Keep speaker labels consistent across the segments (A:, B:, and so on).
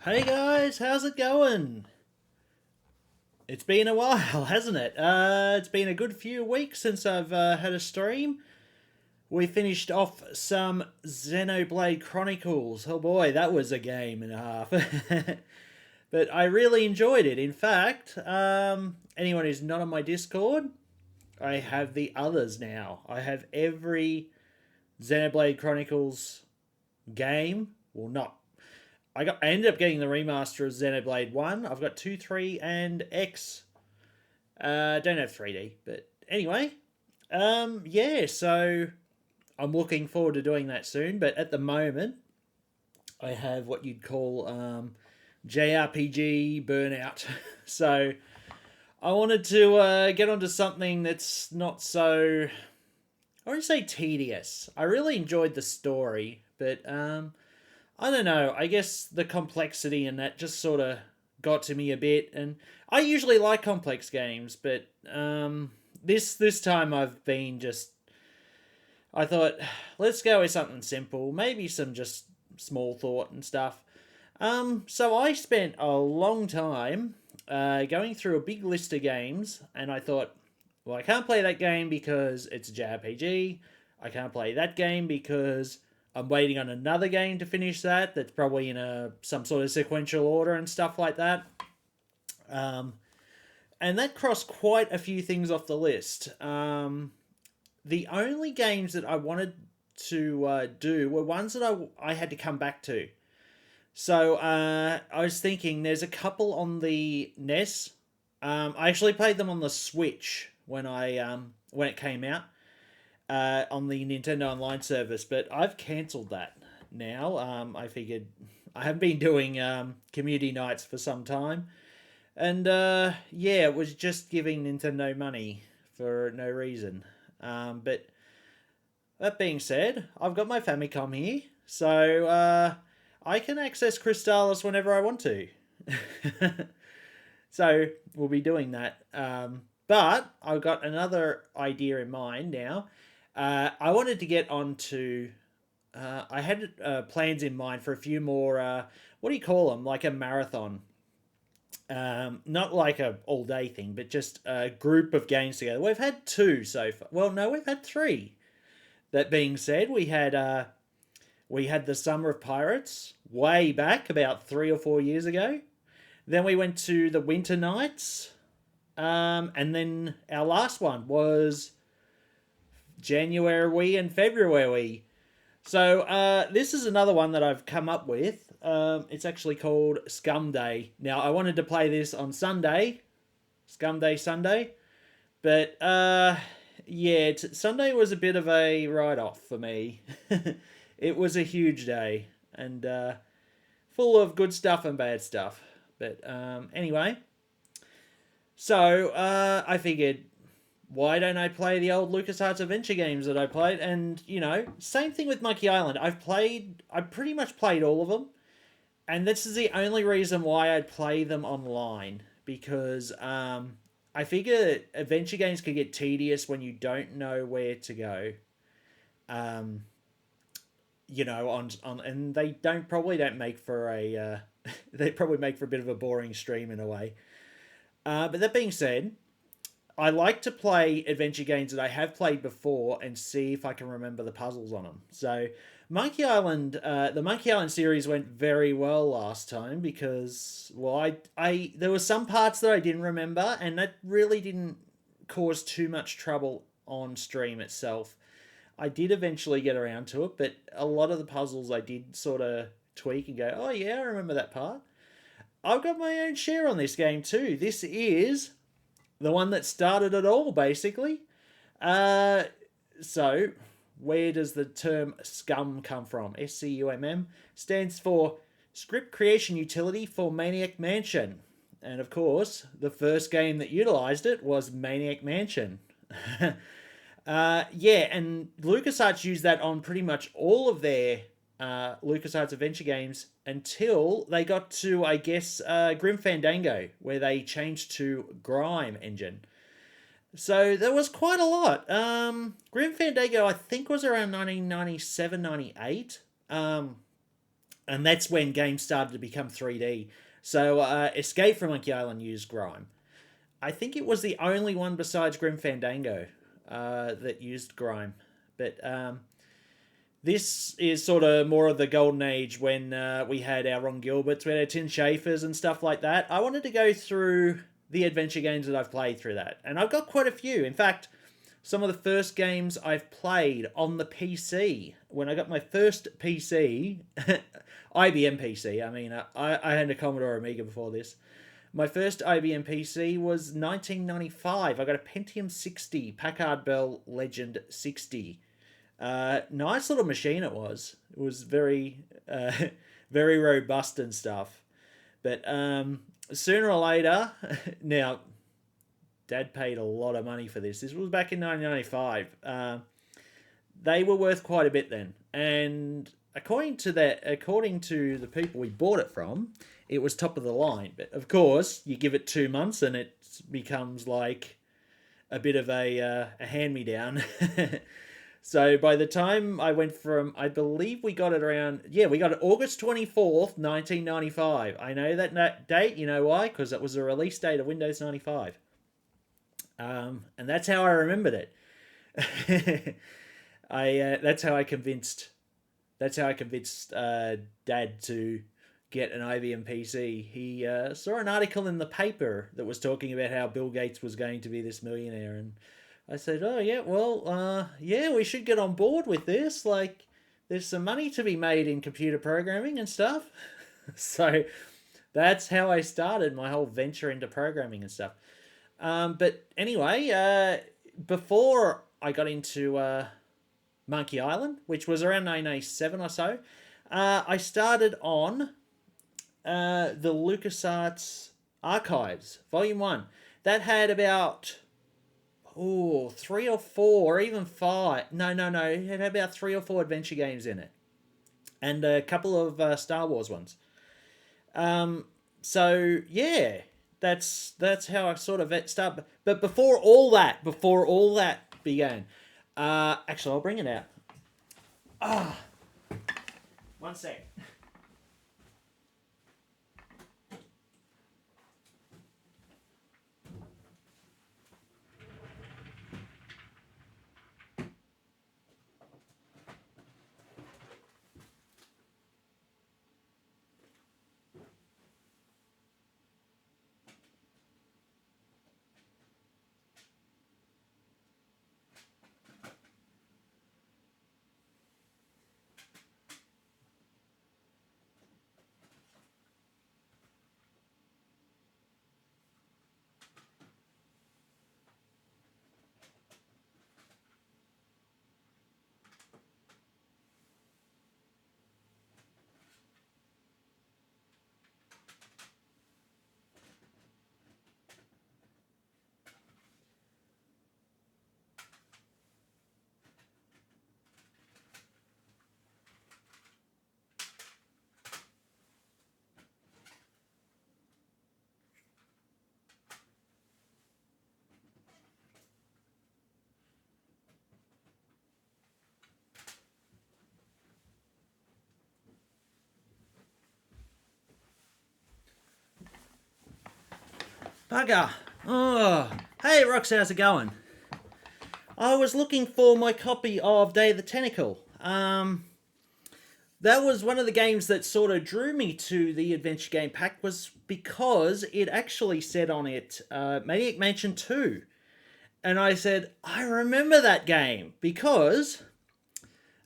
A: Hey guys, how's it going? It's been a while, hasn't it? It's been a good few weeks since I've had a stream. We finished off some Xenoblade Chronicles. Oh boy, that was a game and a half. But I really enjoyed it. In fact, anyone who's not on my Discord, I have the others now. I have every Xenoblade Chronicles game. Well, not I ended up getting the remaster of Xenoblade 1. I've got 2, 3, and X. Don't have 3D, but anyway. Yeah, so I'm looking forward to doing that soon, but at the moment, I have what you'd call JRPG burnout. So I wanted to get onto something that's not so. I wouldn't say tedious. I really enjoyed the story, but I don't know. I guess the complexity in that just sort of got to me a bit, and I usually like complex games, but this time I've been just. I thought, let's go with something simple, maybe some just small thought and stuff. So I spent a long time going through a big list of games, and I thought, well, I can't play that game because it's a JRPG. I can't play that game because I'm waiting on another game to finish that. That's probably in some sort of sequential order and stuff like that. Um, and that crossed quite a few things off the list. The only games that I wanted to do were ones that I had to come back to. So I was thinking there's a couple on the NES. I actually played them on the Switch when it came out on the Nintendo Online service, but I've cancelled that now. I figured I haven't been doing community nights for some time, and yeah, it was just giving Nintendo money for no reason. But that being said, I've got my Famicom here, so I can access Crystallis whenever I want to. So we'll be doing that. But I've got another idea in mind now. I wanted to get onto. I had plans in mind for a few more. What do you call them? Like a marathon. Not like a all day thing, but just a group of games together. We've had two so far. Well, no, we've had three. That being said, we had the Summer of Pirates way back about 3 or 4 years ago. Then we went to the Winter Nights, and then our last one was January and February. So this is another one that I've come up with. It's actually called Scum Day. Now I wanted to play this on Sunday, Scum Day Sunday, but yeah, Sunday was a bit of a write-off for me. It was a huge day and full of good stuff and bad stuff. But anyway, so I figured, why don't I play the old LucasArts adventure games that I played? And, same thing with Monkey Island. I pretty much played all of them. And this is the only reason why I'd play them online. Because I figure adventure games can get tedious when you don't know where to go. And they probably don't make for a... they probably make for a bit of a boring stream in a way. But that being said, I like to play adventure games that I have played before and see if I can remember the puzzles on them. So Monkey Island, the Monkey Island series went very well last time because, well, I there were some parts that I didn't remember, and that really didn't cause too much trouble on stream itself. I did eventually get around to it, but a lot of the puzzles I did sort of tweak and go, oh yeah, I remember that part. I've got my own share on this game too. This is the one that started it all, basically. So, where does the term SCUM come from? SCUMM stands for Script Creation Utility for Maniac Mansion. And of course, the first game that utilized it was Maniac Mansion. Yeah, and LucasArts used that on pretty much all of their LucasArts adventure games until they got to, I guess, Grim Fandango, where they changed to Grime Engine. So there was quite a lot. Grim Fandango, I think, was around 1997, 98. and that's when games started to become 3D. So Escape from Monkey Island used Grime. I think it was the only one besides Grim Fandango that used Grime. But this is sort of more of the golden age when we had our Ron Gilberts, we had our Tim Schafers and stuff like that. I wanted to go through the adventure games that I've played through that. And I've got quite a few. In fact, some of the first games I've played on the PC. When I got my first PC, IBM PC, I mean, I had a Commodore Amiga before this. My first IBM PC was 1995. I got a Pentium 60, Packard Bell Legend 60. Nice little machine it was. It was very, very robust and stuff. But sooner or later, now, Dad paid a lot of money for this. This was back in 1995. They were worth quite a bit then, and according to the people we bought it from, it was top of the line. But of course, you give it 2 months and it becomes like a bit of a hand me down. So by the time I went from, I believe we got it around, we got it August 24th, 1995. I know that date, you know why? Because that was the release date of Windows 95. And that's how I remembered it. That's how I convinced Dad to get an IBM PC. He saw an article in the paper that was talking about how Bill Gates was going to be this millionaire, and I said, "Oh yeah, well, we should get on board with this. Like, there's some money to be made in computer programming and stuff." So that's how I started my whole venture into programming and stuff. But anyway, before I got into Monkey Island, which was around 1987 or so, I started on the LucasArts Archives, Volume 1. That had about 3 or 4, or even 5. No. It had about 3 or 4 adventure games in it. And a couple of Star Wars ones. So, yeah. That's how I sort of start. But before all that began, actually, I'll bring it out. One sec. Bugger. Oh, hey, Rox, how's it going? I was looking for my copy of Day of the Tentacle. That was one of the games that sort of drew me to the Adventure Game Pack, was because it actually said on it Maniac Mansion 2. And I said, I remember that game, because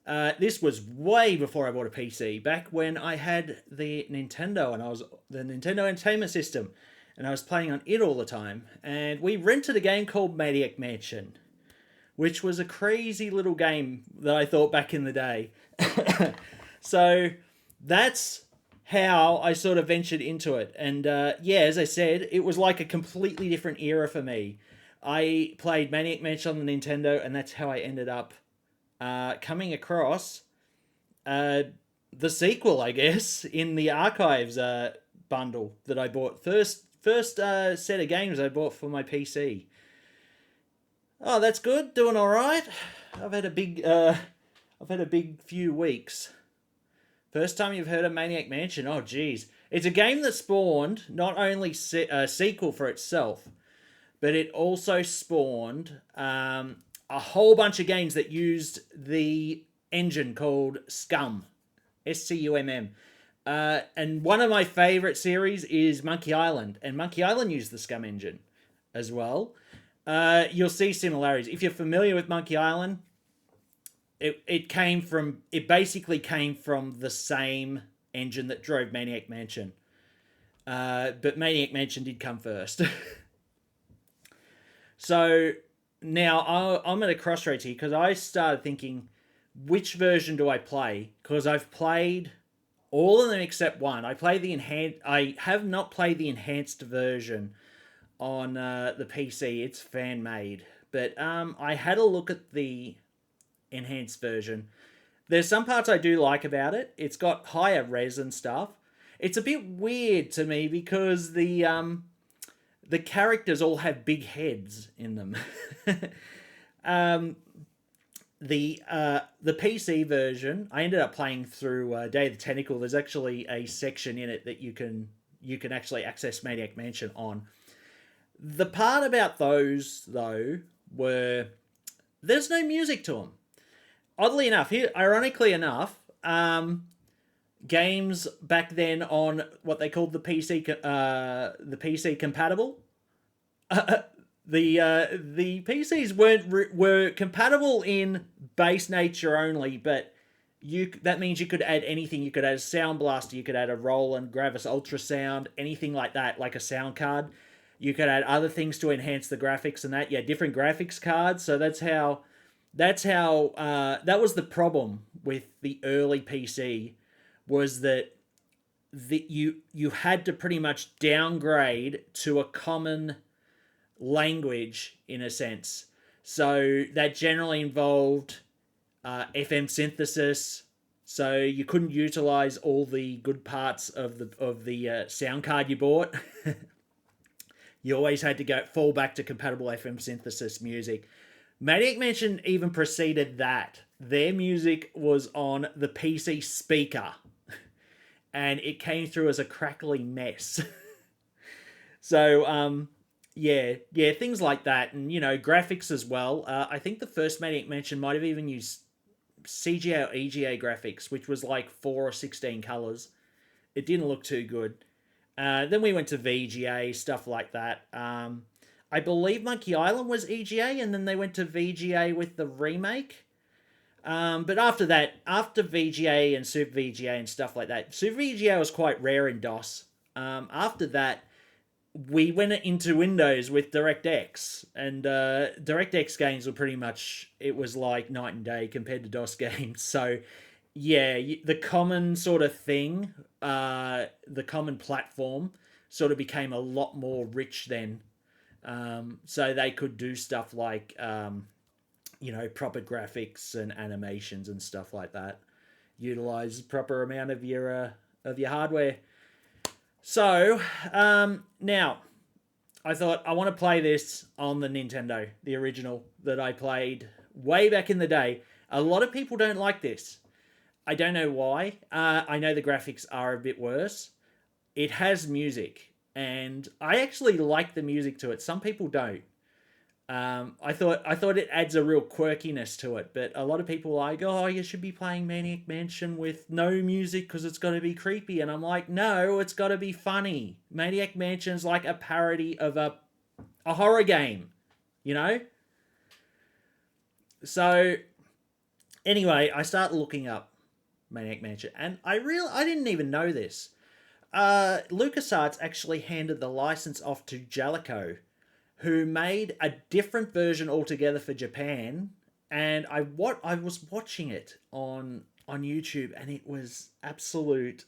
A: this was way before I bought a PC, back when I had the Nintendo, and I was the Nintendo Entertainment System, and I was playing on it all the time. And we rented a game called Maniac Mansion, which was a crazy little game that I thought back in the day. So that's how I sort of ventured into it. And as I said, it was like a completely different era for me. I played Maniac Mansion on the Nintendo, and that's how I ended up coming across the sequel, I guess, in the Archives bundle that I bought. First set of games I bought for my PC. Oh, that's good. Doing all right. I've had a big few weeks. First time you've heard of Maniac Mansion? Oh, geez. It's a game that spawned not only a sequel for itself, but it also spawned a whole bunch of games that used the engine called Scum, SCUMM. And one of my favorite series is Monkey Island, and Monkey Island used the Scum engine as well. You'll see similarities. If you're familiar with Monkey Island, it basically came from the same engine that drove Maniac Mansion. But Maniac Mansion did come first. So now I'm at a crossroads here because I started thinking, which version do I play? Because I've played all of them except one. I have not played the enhanced version on the PC. It's fan made, but I had a look at the enhanced version. There's some parts I do like about it. It's got higher res and stuff. It's a bit weird to me because the characters all have big heads in them. The PC version, I ended up playing through Day of the Tentacle. There's actually a section in it that you can actually access Maniac Mansion on. The part about those though were there's no music to them. Oddly enough, here, ironically enough, games back then on what they called the PC compatible. The PCs were compatible in base nature only, but that means you could add anything. You could add a sound blaster, you could add a Roland Gravis ultrasound, anything like that, like a sound card. You could add other things to enhance the graphics and that. Yeah, different graphics cards. So that was the problem with the early PC, was that you had to pretty much downgrade to a common language in a sense. So that generally involved FM synthesis. So you couldn't utilize all the good parts of the sound card you bought. You always had to fall back to compatible FM synthesis music. Maniac Mansion even preceded that. Their music was on the PC speaker, and it came through as a crackly mess. So, yeah, things like that, and graphics as well. I think the first Maniac Mansion might have even used CGA or EGA graphics, which was like 4 or 16 colors. It didn't look too good. Then we went to VGA, stuff like that. I believe Monkey Island was EGA, and then they went to VGA with the remake. But after that, after VGA and Super VGA and stuff like that, Super VGA was quite rare in DOS. After that, we went into Windows with DirectX, and DirectX games were pretty much, it was like night and day compared to DOS games. So, yeah, the common sort of thing, the common platform sort of became a lot more rich then. So they could do stuff like, proper graphics and animations and stuff like that. Utilize proper amount of your hardware. So, now, I thought I want to play this on the Nintendo, the original that I played way back in the day. A lot of people don't like this. I don't know why. I know the graphics are a bit worse. It has music, and I actually like the music to it. Some people don't. I thought it adds a real quirkiness to it, but a lot of people are like, oh, you should be playing Maniac Mansion with no music because it's got to be creepy. And I'm like, no, it's got to be funny. Maniac Mansion's like a parody of a horror game, So, anyway, I start looking up Maniac Mansion, and I didn't even know this. LucasArts actually handed the license off to Jaleco, who made a different version altogether for Japan, and I was watching it on YouTube, and it was absolute.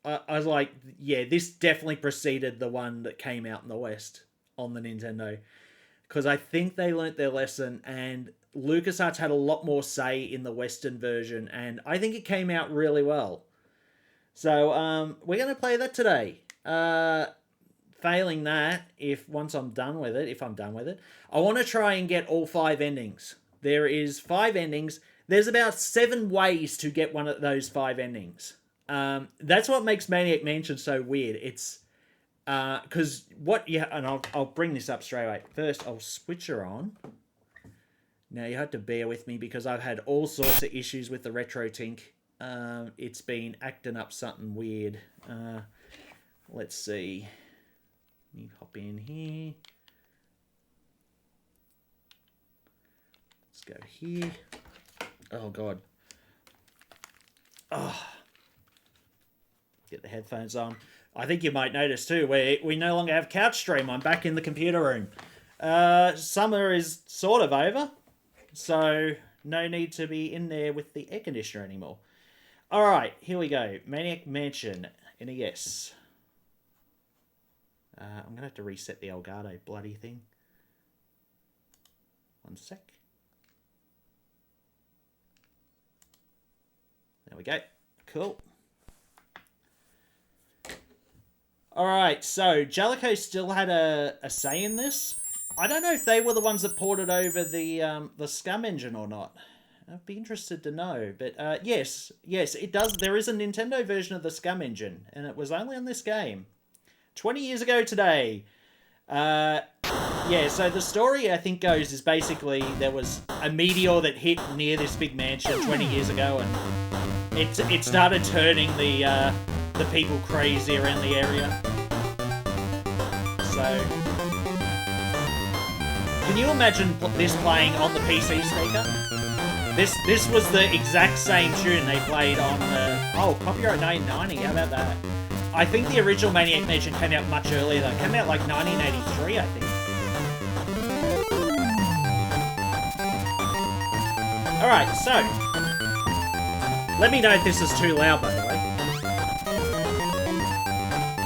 A: I was like, yeah, this definitely preceded the one that came out in the West on the Nintendo, because I think they learnt their lesson, and LucasArts had a lot more say in the Western version, and I think it came out really well. So we're going to play that today. Failing that, if I'm done with it, I want to try and get all 5 endings. There is 5 endings. There's about 7 ways to get one of those 5 endings. That's what makes Maniac Mansion so weird. It's because what you and I'll bring this up straight away. First, I'll switch her on. Now you have to bear with me because I've had all sorts of issues with the RetroTink. It's been acting up something weird. Let's see. Let me hop in here. Let's go here. Oh god. Oh. Get the headphones on. I think you might notice too, we no longer have couch stream. I'm back in the computer room. Summer is sort of over, so no need to be in there with the air conditioner anymore. Alright, here we go. Maniac Mansion, NES. I'm going to have to reset the Elgato bloody thing. One sec. There we go. Cool. Alright, so Jellicoe still had a say in this. I don't know if they were the ones that ported over the Scum engine or not. I'd be interested to know. But yes, it does. There is a Nintendo version of the Scum engine, and it was only on this game. 20 years ago today. Yeah, so the story, I think, goes is basically there was a meteor that hit near this big mansion 20 years ago, and it started turning the people crazy around the area. So, can you imagine this playing on the PC speaker? This was the exact same tune they played on the... Oh, copyright 1990, how about that? I think the original Maniac Mansion came out much earlier though. It came out like 1983, I think. Alright, so... Let me know if this is too loud, by the way.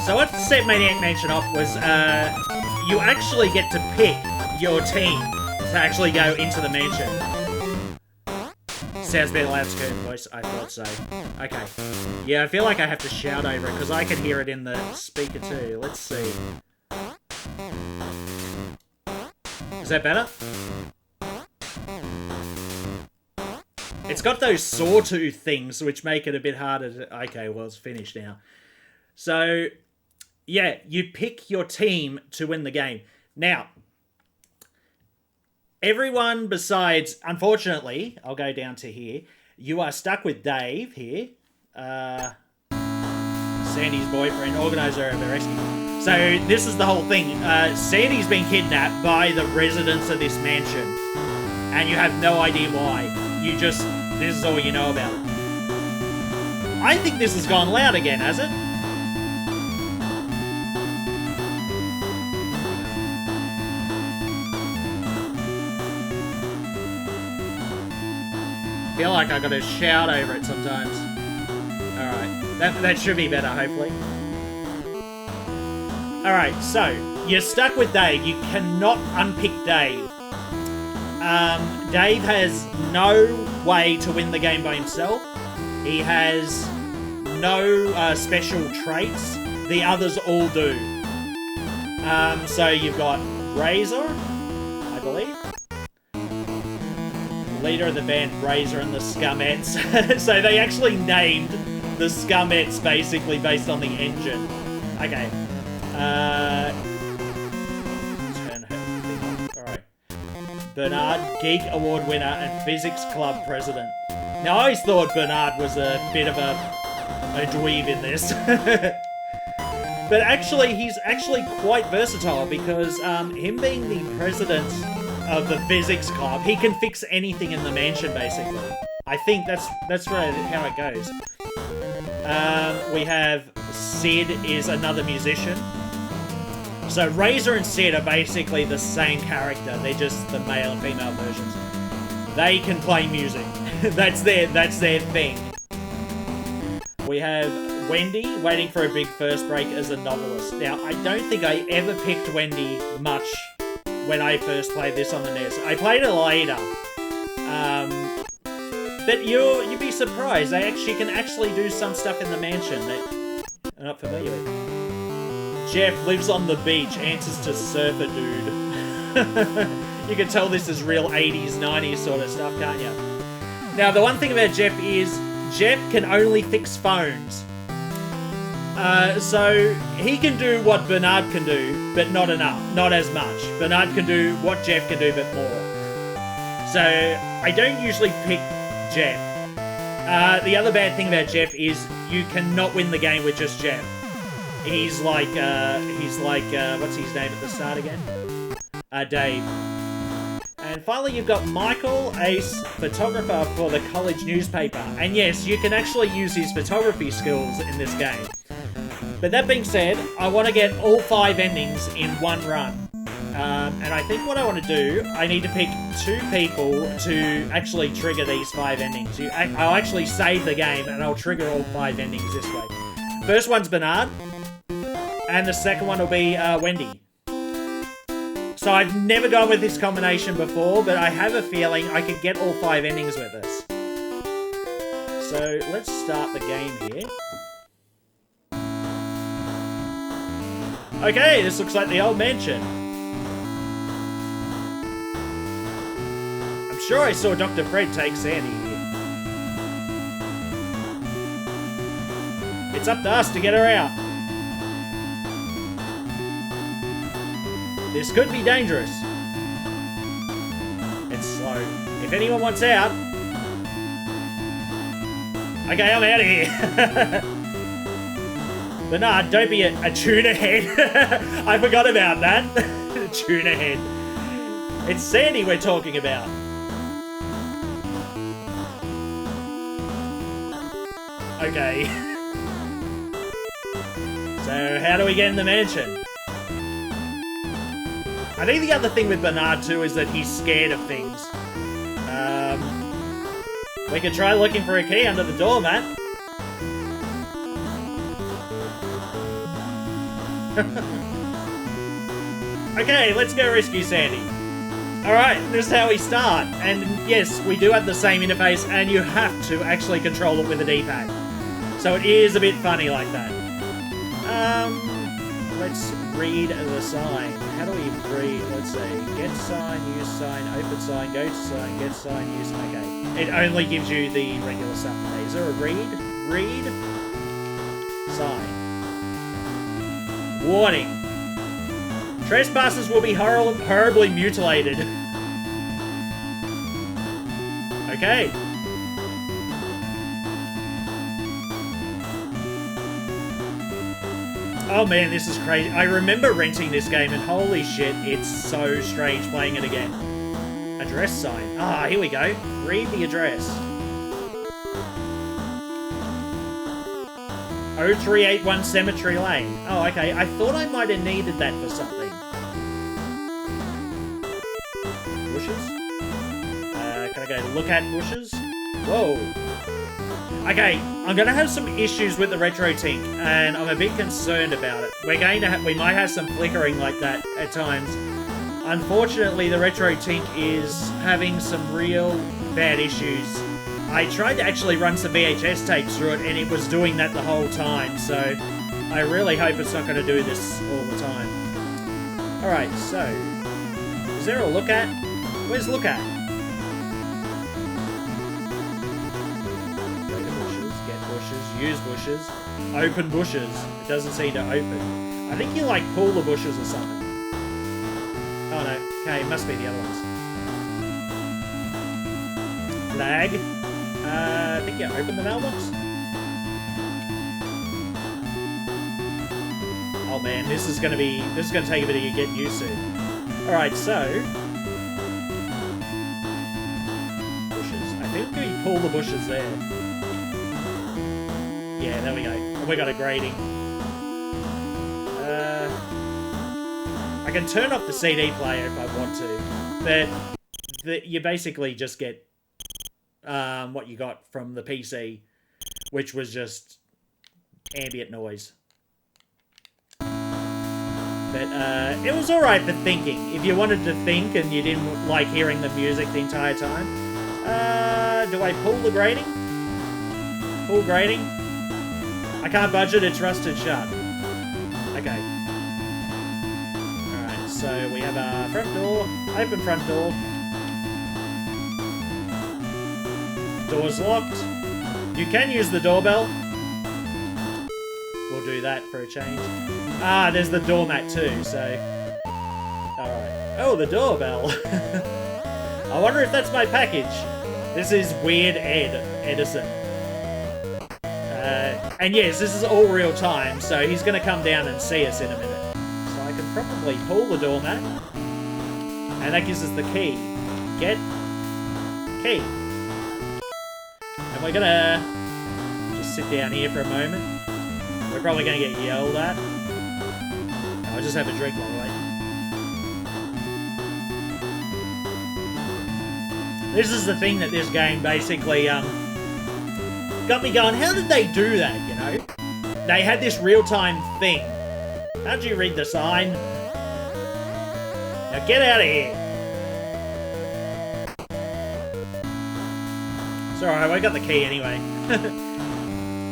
A: So what set Maniac Mansion off was, you actually get to pick your team to actually go into the mansion. Sounds a bit loud, skirt voice. I thought so. Okay. Yeah, I feel like I have to shout over it because I can hear it in the speaker too. Let's see. Is that better? It's got those sawtooth things which make it a bit harder to... Okay, well, it's finished now. So, yeah, you pick your team to win the game. Now... Everyone besides, unfortunately, I'll go down to here. You are stuck with Dave here. Sandy's boyfriend, organizer of the rescue. So this is the whole thing. Sandy's been kidnapped by the residents of this mansion. And you have no idea why. This is all you know about it. I think this has gone loud again, has it? I feel like I gotta shout over it sometimes. Alright, that should be better, hopefully. Alright, so, you're stuck with Dave. You cannot unpick Dave. Dave has no way to win the game by himself. He has no special traits. The others all do. So you've got Razor, I believe. Leader of the band Razor and the Scumettes. So they actually named the Scumettes basically based on the engine. Okay. Turn her thing on. Alright. Bernard, Geek Award winner and Physics Club president. Now I always thought Bernard was a bit of a dweeb in this. But actually, he's actually quite versatile because him being the president of the Physics Club, he can fix anything in the mansion, basically. I think that's right how it goes. We have Sid is another musician. So Razor and Sid are basically the same character. They're just the male and female versions. They can play music. that's their thing. We have Wendy, waiting for a big first break as a novelist. Now, I don't think I ever picked Wendy much when I first played this on the NES. I played it later. But you'd be surprised. They can actually do some stuff in the mansion that I'm not familiar with. Jeff lives on the beach, answers to surfer dude. You can tell this is real 80s, 90s sort of stuff, can't you? Now, the one thing about Jeff is Jeff can only fix phones. So he can do what Bernard can do, but not enough, not as much. Bernard can do what Jeff can do, but more. So I don't usually pick Jeff. The other bad thing about Jeff is you cannot win the game with just Jeff. He's like, what's his name at the start again? Dave. And finally, you've got Michael, ace photographer for the college newspaper. And yes, you can actually use his photography skills in this game. But that being said, I want to get all 5 endings in one run. And I think what I want to do, I need to pick 2 people to actually trigger these 5 endings. I'll actually save the game and I'll trigger all 5 endings this way. First one's Bernard. And the second one will be Wendy. So I've never gone with this combination before, but I have a feeling I could get all 5 endings with this. So let's start the game here. Okay, this looks like the old mansion. I'm sure I saw Dr. Fred take Sandy here. It's up to us to get her out. This could be dangerous. It's slow. If anyone wants out... Okay, I'm out of here. Bernard, don't be a tuna head. I forgot about that. Tuna head. It's Sandy we're talking about. Okay. So, how do we get in the mansion? I think the other thing with Bernard, too, is that he's scared of things. We could try looking for a key under the door, Matt. Okay, let's go rescue Sandy. Alright, this is how we start. And yes, we do have the same interface, and you have to actually control it with a D-pad. So it is a bit funny like that. Let's read the sign. How do we read? Let's see. Get sign, use sign, open sign, go to sign, get sign, use... Okay. It only gives you the regular stuff. Is there a read? Read. Sign. Warning. Trespassers will be horribly mutilated. Okay. Oh man, this is crazy. I remember renting this game and holy shit, it's so strange playing it again. Address sign. Ah, here we go. Read the address. 0381 Cemetery Lane. Oh, okay. I thought I might have needed that for something. Bushes? Can I go look at bushes? Whoa. Okay, I'm going to have some issues with the retro tink, and I'm a bit concerned about it. We might have some flickering like that at times. Unfortunately, the retro tink is having some real bad issues. I tried to actually run some VHS tapes through it, and it was doing that the whole time, so I really hope it's not going to do this all the time. Alright, so, is there a look at? Where's look at? Use bushes. Open bushes. It doesn't seem to open. I think you, like, pull the bushes or something. Oh, no. Okay, it must be the other ones. Lag. I think you open the mailbox. Oh, man. This is gonna take a bit of getting used to. Alright, so... bushes. I think we pull the bushes there. Yeah, there we go. We got a grading. I can turn off the CD player if I want to, but you basically just get what you got from the PC, which was just ambient noise. But it was alright for thinking. If you wanted to think and you didn't like hearing the music the entire time. Do I pull the grading? Pull grading? I can't budge it, it's rusted shut. Okay. Alright, so we have a front door, open front door. Door's locked. You can use the doorbell. We'll do that for a change. Ah, there's the doormat too, so... Alright. Oh, the doorbell. I wonder if that's my package. This is Weird Edison. And yes, this is all real time, so he's going to come down and see us in a minute. So I can probably pull the doormat. And that gives us the key. Get key. And we're going to just sit down here for a moment. We're probably going to get yelled at. I'll just have a drink while we wait. This is the thing that this game basically got me going, how did they do that, you know? They had this real-time thing. How'd you read the sign? Now get out of here. It's alright, I got the key anyway.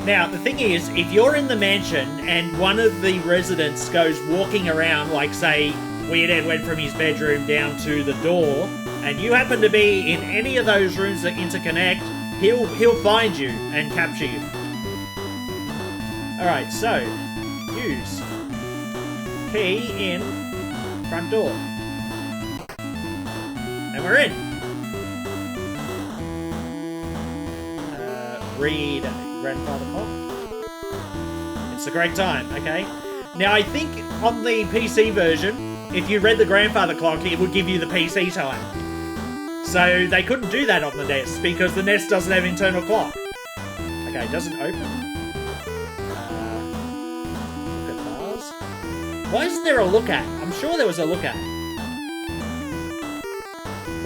A: Now, the thing is, if you're in the mansion and one of the residents goes walking around, like, say, Weird Ed went from his bedroom down to the door, and you happen to be in any of those rooms that interconnect, he'll find you and capture you. Alright, so, use key in front door. And we're in. Read grandfather clock. It's the correct time, okay? Now, I think on the PC version, if you read the grandfather clock, it would give you the PC time. So they couldn't do that on the NES because the NES doesn't have internal clock. Okay, it doesn't open. Look at bars. Why isn't there a look at? I'm sure there was a look at.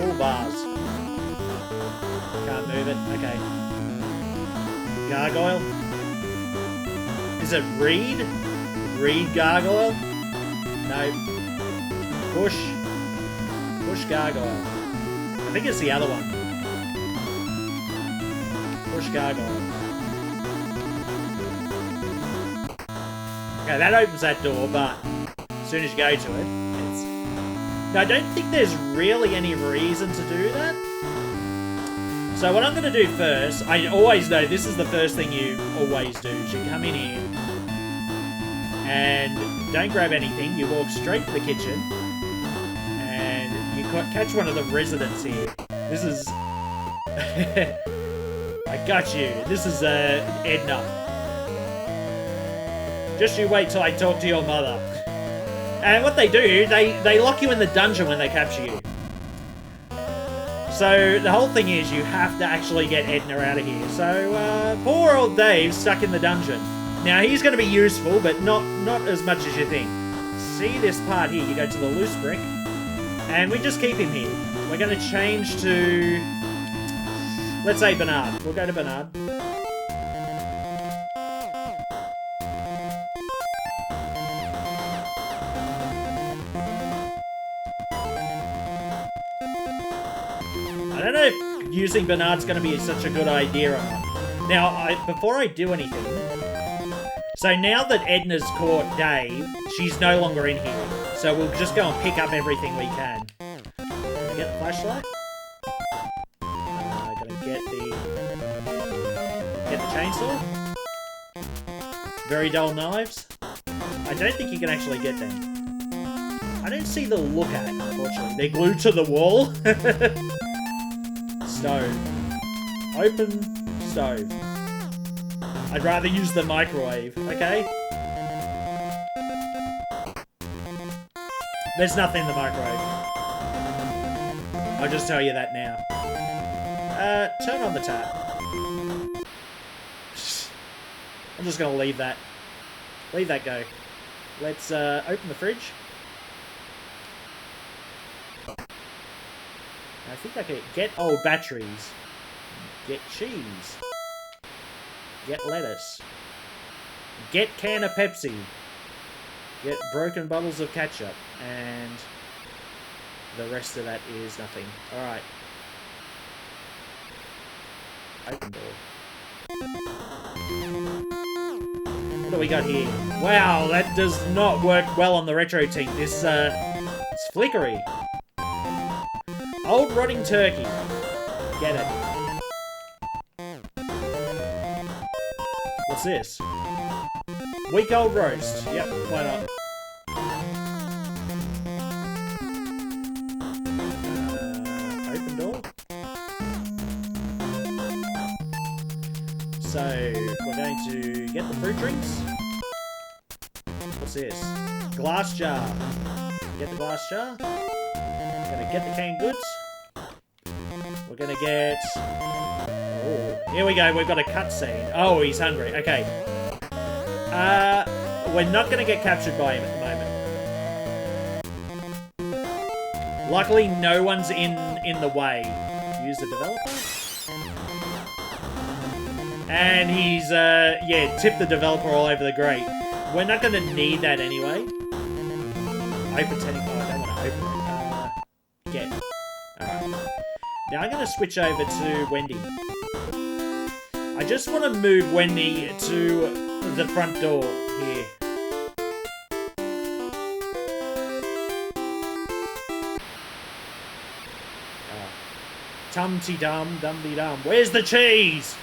A: All bars. Can't move it. Okay. Gargoyle. Is it read? Read gargoyle? No. Push. Push gargoyle. I think it's the other one. Push gargoyle. Okay, that opens that door, but as soon as you go to it, it's... Now, I don't think there's really any reason to do that. So what I'm going to do first, I always know this is the first thing you always do. Is you come in here and don't grab anything. You walk straight to the kitchen. You catch one of the residents here. This is... I got you. This is Edna. Just you wait till I talk to your mother. And what they do, they lock you in the dungeon when they capture you. So the whole thing is you have to actually get Edna out of here. So poor old Dave's stuck in the dungeon. Now he's going to be useful, but not as much as you think. See this part here? You go to the loose brick. And we just keep him here. We're going to change to... Let's say Bernard. We'll go to Bernard. I don't know if using Bernard's going to be such a good idea or not. Now, before I do anything... So now that Edna's caught Dave, she's no longer in here. So we'll just go and pick up everything we can. Gonna get the flashlight. Gonna get the chainsaw. Very dull knives. I don't think you can actually get them. I don't see the look at, unfortunately. They're glued to the wall. Stove. Open stove. I'd rather use the microwave, okay? There's nothing in the microwave. I'll just tell you that now. Turn on the tap. I'm just gonna leave that. Leave that go. Let's open the fridge. I think I can get old batteries. Get cheese. Get lettuce. Get can of Pepsi. Get broken bottles of ketchup. And the rest of that is nothing. Alright. Open door. What do we got here? Wow, that does not work well on the retro thing. This, it's flickery. Old rotting turkey. Get it. What's this? Week old roast. Yep, why not? Open door. So, we're going to get the fruit drinks. What's this? Glass jar. Get the glass jar. We're gonna get the canned goods. We're gonna get... Oh, here we go. We've got a cutscene. Oh, he's hungry. Okay. We're not gonna get captured by him at the moment. Luckily, no one's in the way. Use the developer. And he's, yeah, tipped the developer all over the grate. We're not going to need that anyway. Open setting. Oh, I don't want to open it. Get. Alright. Now I'm going to switch over to Wendy. I just want to move Wendy to the front door here. Tum-ty-dum, dum-de-dum. Where's the cheese?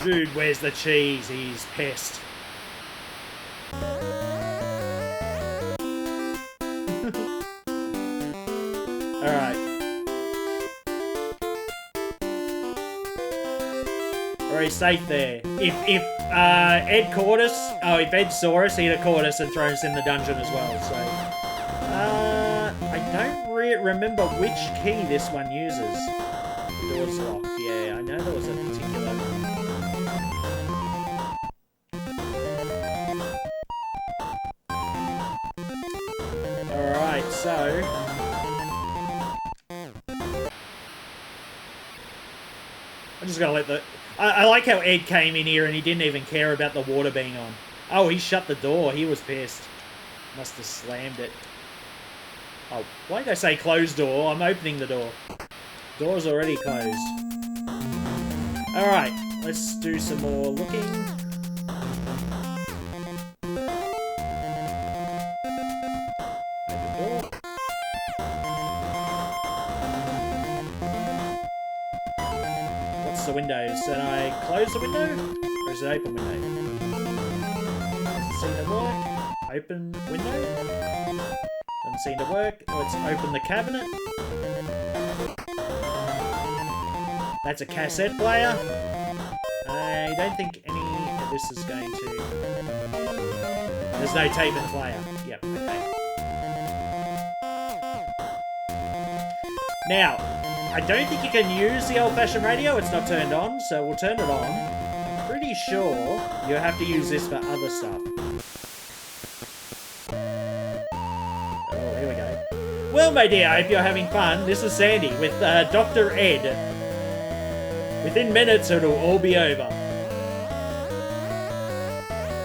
A: Dude, where's the cheese? He's pissed. Alright. Or he's safe there. If Ed caught us, if Ed saw us, he'd have caught us and thrown us in the dungeon as well, so... I don't remember which key this one uses. The door's locked, yeah, I know there was a particular... Alright, so... I'm just gonna let the... I like how Ed came in here and he didn't even care about the water being on. Oh, he shut the door. He was pissed. Must have slammed it. Oh, why did I say closed door? I'm opening the door. Door's already closed. Alright, let's do some more looking. Open door. What's the window? Should I close the window? Or is it open window? Doesn't seem to work. Open window? Doesn't seem to work. Let's open the cabinet. That's a cassette player. I don't think any of this is going to... There's no tape and player. Yep, okay. Now, I don't think you can use the old-fashioned radio. It's not turned on, so we'll turn it on. I'm pretty sure you have to use this for other stuff. Well, my dear, I hope you're having fun. This is Sandy with Dr. Ed. Within minutes, it'll all be over.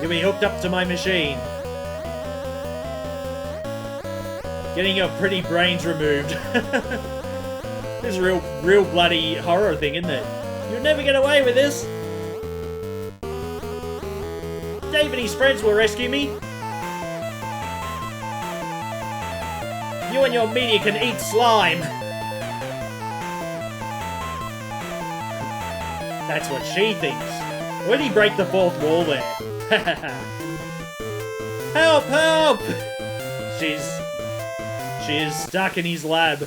A: You'll be hooked up to my machine. Getting your pretty brains removed. This is a real bloody horror thing, isn't it? You'll never get away with this. Dave and his friends will rescue me. You and your media can eat slime. That's what she thinks. Why did he break the fourth wall there? Help! Help! She is stuck in his lab.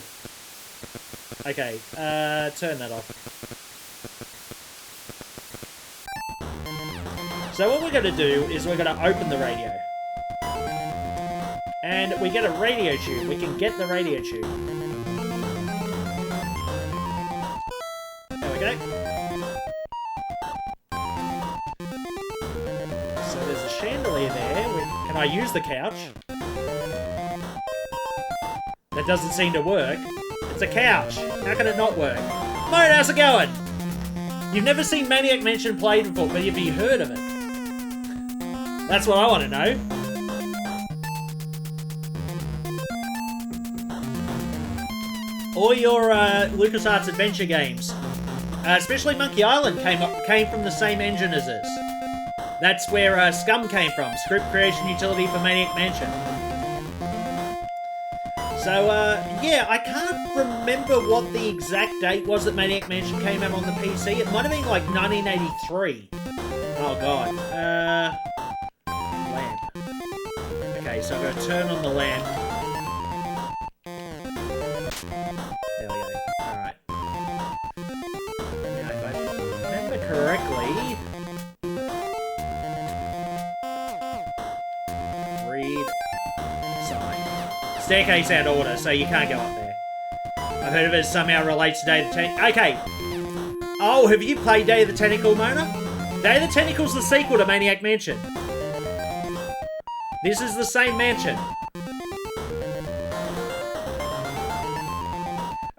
A: Okay, turn that off. So what we're going to do is we're going to open the radio. And we get a radio tube. We can get the radio tube. There we go. So there's a chandelier there. Can I use the couch? That doesn't seem to work. It's a couch. How can it not work? Mate, how's it going? You've never seen Maniac Mansion played before, but have you heard of it? That's what I want to know. All your LucasArts adventure games, especially Monkey Island, came from the same engine as this. That's where Scum came from, script creation utility for Maniac Mansion. So, yeah, I can't remember what the exact date was that Maniac Mansion came out on the PC. It might have been like 1983. Oh god. Lamp. Okay, so I'm going to turn on the lamp. There we go. Alright. Now, if I remember correctly... Read sign. Staircase out order, so you can't go up there. I've heard of it somehow relates to Day of the Tentacle. Okay. Oh, have you played Day of the Tentacle, Mona? Day of the Tentacle's the sequel to Maniac Mansion. This is the same mansion.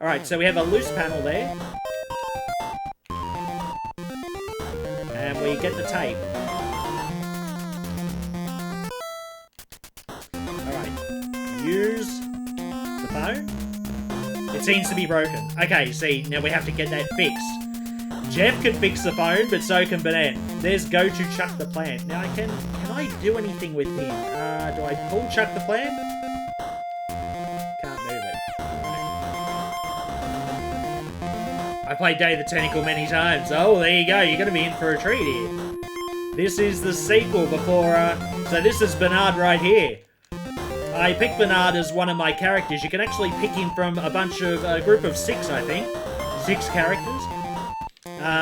A: Alright, so we have a loose panel there. And we get the tape. Alright. Use the phone. It seems to be broken. Okay, see, now we have to get that fixed. Jeff can fix the phone, but so can Banana. There's go to Chuck the plant. Now, can I do anything with him? Do I pull Chuck the plant? Can't move it. I played Day of the Tentacle many times. Oh, there you go. You're going to be in for a treat here. This is the sequel before... So this is Bernard right here. I picked Bernard as one of my characters. You can actually pick him from a group of 6, I think. 6 characters.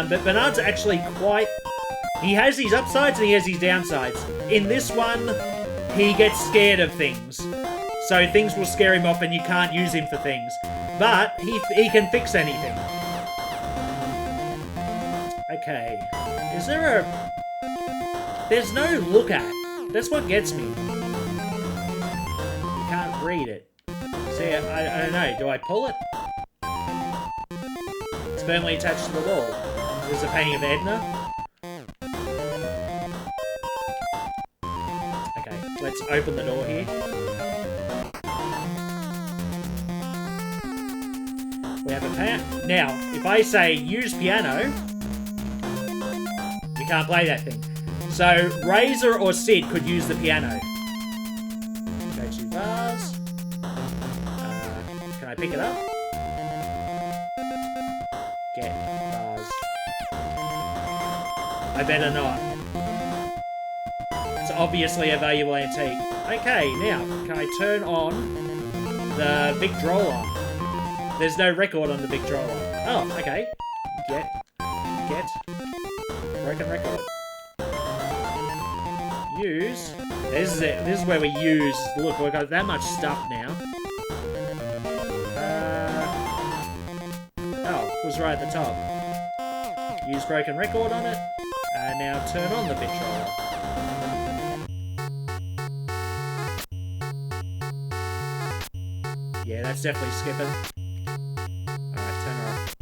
A: But Bernard's actually quite... He has his upsides and he has his downsides. In this one, he gets scared of things. So things will scare him off and you can't use him for things. But he can fix anything. Okay. Is there a... There's no look at. That's what gets me. You can't read it. See, I don't know. Do I pull it? It's firmly attached to the wall. There's a painting of Edna. Okay, let's open the door here. We have a piano. Now, if I say use piano, you can't play that thing. So, Razor or Sid could use the piano. Go to bars. Can I pick it up? Get bars. I better not. It's obviously a valuable antique. Okay, now, can I turn on the big drawer? There's no record on the big drawer. Oh, okay. Get. Broken record. Use. This is it. This is where we use. Look, we've got that much stuff now. Oh, it was right at the top. Use broken record on it. And now turn on the BitTroller. Yeah, that's definitely skipping. Alright, turn her off.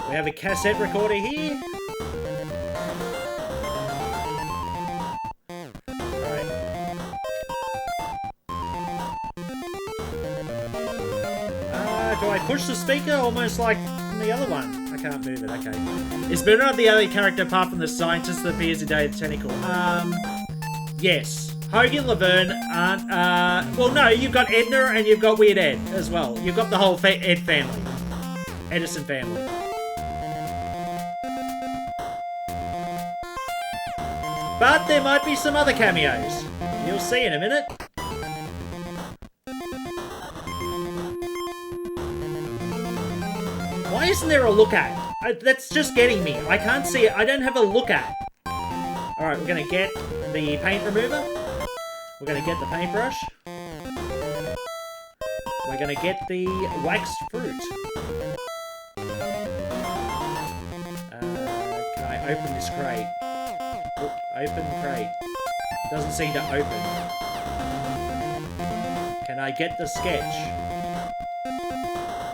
A: We have a cassette recorder here. Alright. Do I push the speaker almost like the other one? I can't move it, okay. Is Bernard the only character apart from the scientist that appears in Day of the Tentacle? Yes. Hoagie and Laverne aren't, well no, you've got Edna and you've got Weird Ed as well. You've got the whole Ed family. Edison family. But there might be some other cameos. You'll see in a minute. Why isn't there a look at? That's just getting me. I can't see it. I don't have a look at. Alright, we're going to get the paint remover. We're going to get the paintbrush. We're going to get the waxed fruit. Can I open this crate? Oh, open crate. Doesn't seem to open. Can I get the sketch?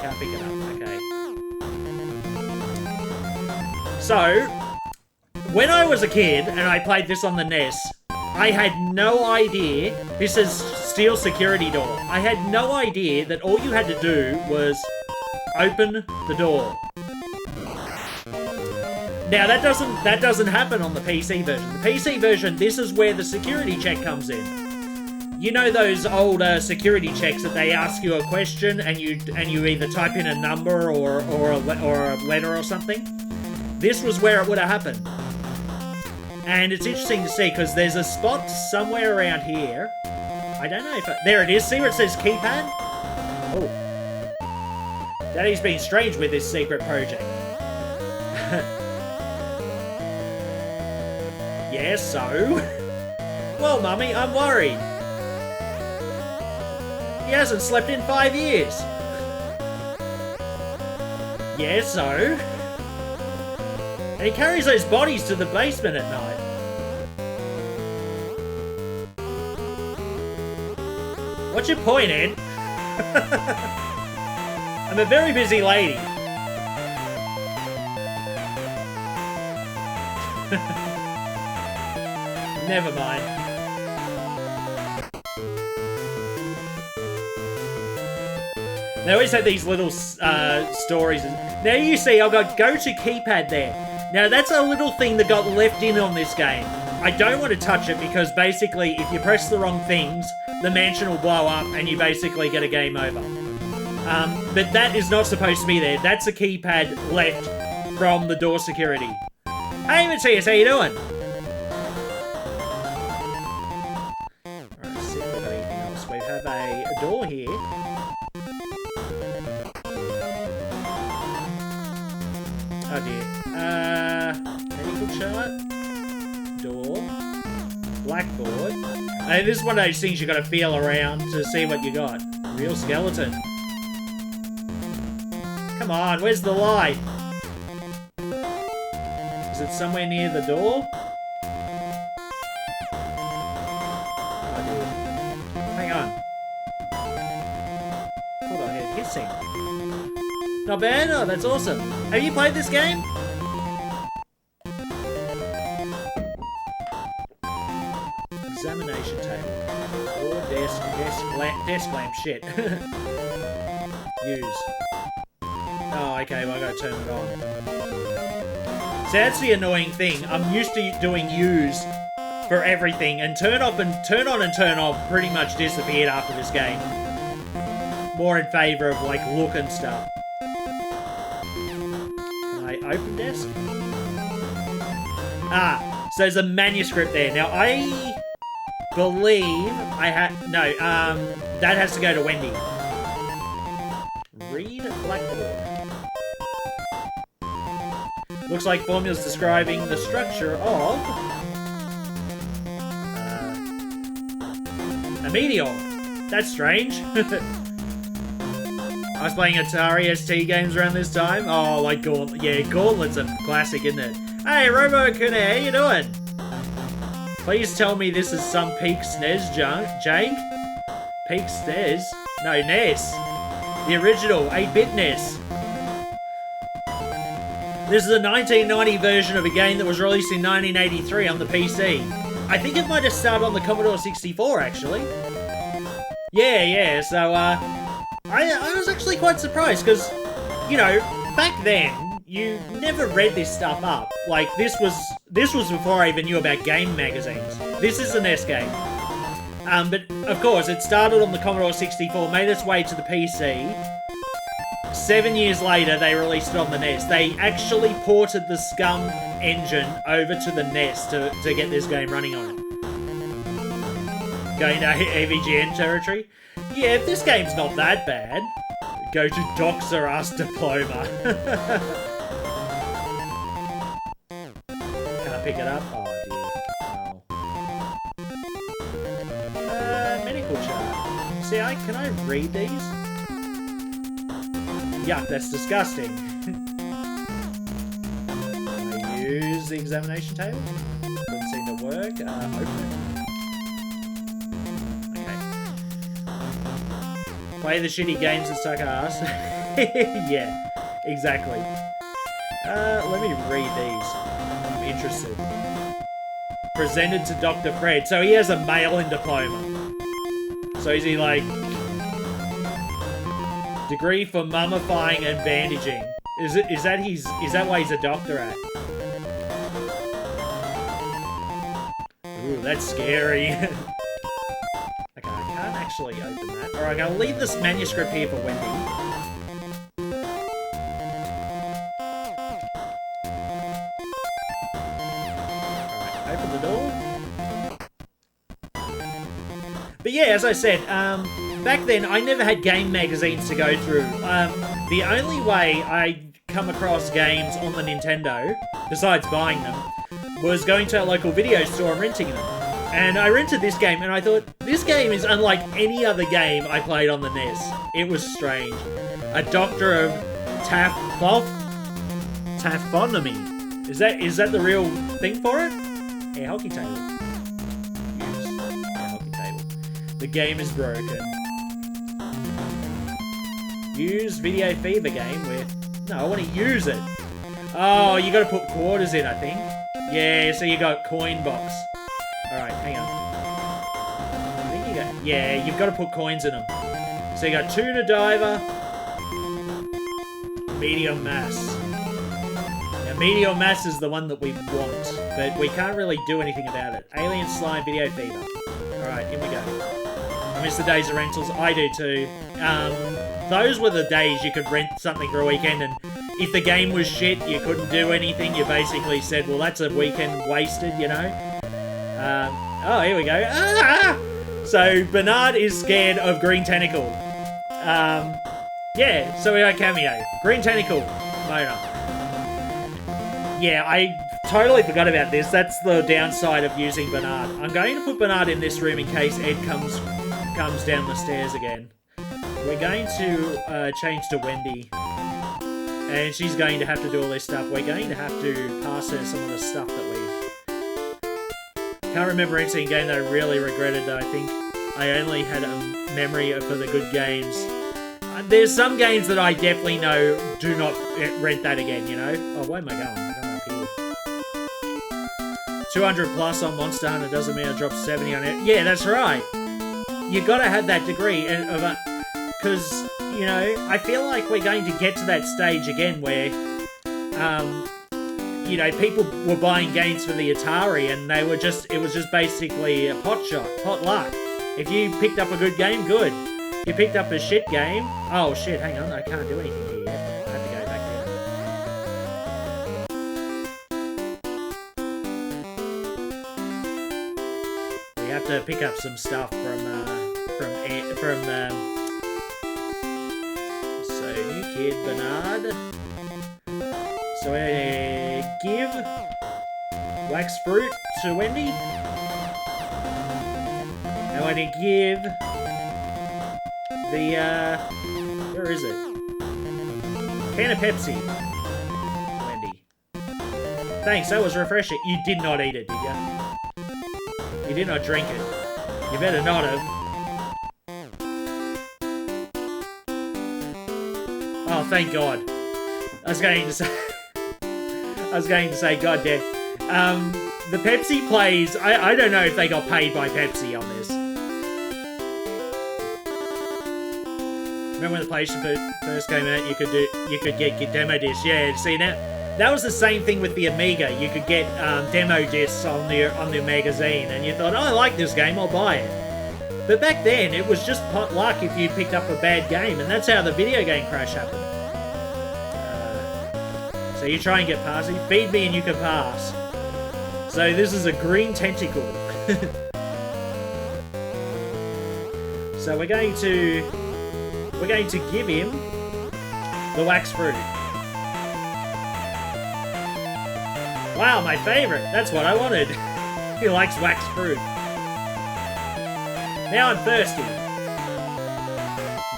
A: Can't pick it up. Okay. So, when I was a kid and I played this on the NES, I had no idea. This is steel security door. I had no idea that all you had to do was open the door. Now that doesn't happen on the PC version. The PC version, this is where the security check comes in. You know those old security checks that they ask you a question and you either type in a number or a letter or something. this was where it would have happened. And it's interesting to see, because there's a spot somewhere around here. I don't know if... there it is. See where it says keypad? Oh. Daddy's been strange with this secret project. Yeah, so? Well, Mummy, I'm worried. He hasn't slept in 5 years. Yeah, so? And he carries those bodies to the basement at night. What's your point, Ed? I'm a very busy lady. Never mind. They always have these little stories. Now you see, I've got go to keypad there. Now that's a little thing that got left in on this game. I don't want to touch it because basically if you press the wrong things, the mansion will blow up and you basically get a game over. But that is not supposed to be there. That's a keypad left from the door security. Hey Matthias, how you doing? Alright, let's see if we've got anything else. We have a door here. Oh dear. Medical chart. Door. Blackboard. This is one of those things you gotta feel around to see what you got. Real skeleton. Come on, where's the light? Is it somewhere near the door? Oh dear. Hang on. Hold on here, hissing. Not bad? Oh, that's awesome. Have you played this game? Examination table. Or desk lamp, shit. Use. Oh, okay, well I gotta turn it on. So that's the annoying thing. I'm used to doing use for everything, and turn on and turn off pretty much disappeared after this game. More in favour of like look and stuff. Open desk? Ah, so there's a manuscript there. Now, I believe I had... no, that has to go to Wendy. Read Blackboard. Looks like formulas describing the structure of... a meteor. That's strange. I was playing Atari ST games around this time. Oh, like Gauntlet. Yeah, Gauntlet's a classic, isn't it? Hey, Robo-Kune, how you doing? Please tell me this is some peak SNES jank? Peak SNES? No, NES. The original 8-bit NES. This is a 1990 version of a game that was released in 1983 on the PC. I think it might have started on the Commodore 64, actually. Yeah, so, I was actually quite surprised, because, you know, back then, you never read this stuff up. Like, this was before I even knew about game magazines. This is a NES game. But, of course, it started on the Commodore 64, made its way to the PC. 7 years later, they released it on the NES. They actually ported the Scum engine over to the NES to get this game running on it. Going to AVGN territory? Yeah, this game's not that bad. Go to Doxer Us Diploma. Can't pick it up? Oh, dear. Oh. Medical chart. See, can I read these? Yuck, that's disgusting. Can I use the examination table? Doesn't seem to work. Open it. Play the shitty games that suck ass. Yeah, exactly. Let me read these. I'm interested. Presented to Dr. Fred. So he has a mail-in diploma. So is he like... degree for mummifying and bandaging. Is that why he's a doctor at? Ooh, that's scary. Okay, I can't actually open that. Alright, I'll leave this manuscript here for Wendy. But yeah, as I said, back then I never had game magazines to go through. The only way I come across games on the Nintendo, besides buying them, was going to a local video store and renting them. And I rented this game, and I thought, this game is unlike any other game I played on the NES. It was strange. A doctor of taphonomy. Is that the real thing for it? Yeah, hockey table. Use hockey table. The game is broken. Use video fever game with... No, I want to use it. Oh, you got to put quarters in, I think. Yeah, so you got coin box. Alright, hang on. I think you got... Yeah, you've got to put coins in them. So you got tuna diver. Medium mass. Now, medium mass is the one that we want, but we can't really do anything about it. Alien slime video fever. Alright, here we go. I miss the days of rentals. I do too. Those were the days you could rent something for a weekend, and if the game was shit, you couldn't do anything. You basically said, well, that's a weekend wasted, you know? Oh, here we go. Ah! So, Bernard is scared of green tentacle. Yeah, so we got cameo. Green tentacle. Mona. Yeah, I totally forgot about this. That's the downside of using Bernard. I'm going to put Bernard in this room in case Ed comes down the stairs again. We're going to change to Wendy. And she's going to have to do all this stuff. We're going to have to pass her some of the stuff that we... Can't remember any game that I really regretted, though. I think I only had a memory for the good games. There's some games that I definitely know do not rent that again, you know? Oh, where am I going? I'm going up here. 200 plus on Monster Hunter doesn't mean I dropped 70 on it. Yeah, that's right. You gotta have that degree of a... Because, you know, I feel like we're going to get to that stage again where, you know, people were buying games for the Atari and it was just basically a pot luck. If you picked up a good game, good. You picked up a shit game, oh shit, hang on, I can't do anything here yet. I have to go back there. We have to pick up some stuff from so new kid Bernard. So give wax fruit to Wendy. And when you give the where is it? Can of Pepsi. Wendy. Thanks, that was refreshing. You did not eat it, did you? You did not drink it. You better not have. Oh, thank God. I was going to say, God damn. The Pepsi plays. I don't know if they got paid by Pepsi on this. Remember when the PlayStation first came out? You could get demo discs. Yeah, see now that was the same thing with the Amiga. You could get demo discs on the magazine, and you thought, oh, I like this game, I'll buy it. But back then, it was just pot luck if you picked up a bad game, and that's how the video game crash happened. So you try and get past it. Feed me and you can pass. So this is a green tentacle. So we're going to give him the wax fruit. Wow, my favorite. That's what I wanted. He likes wax fruit. Now I'm thirsty.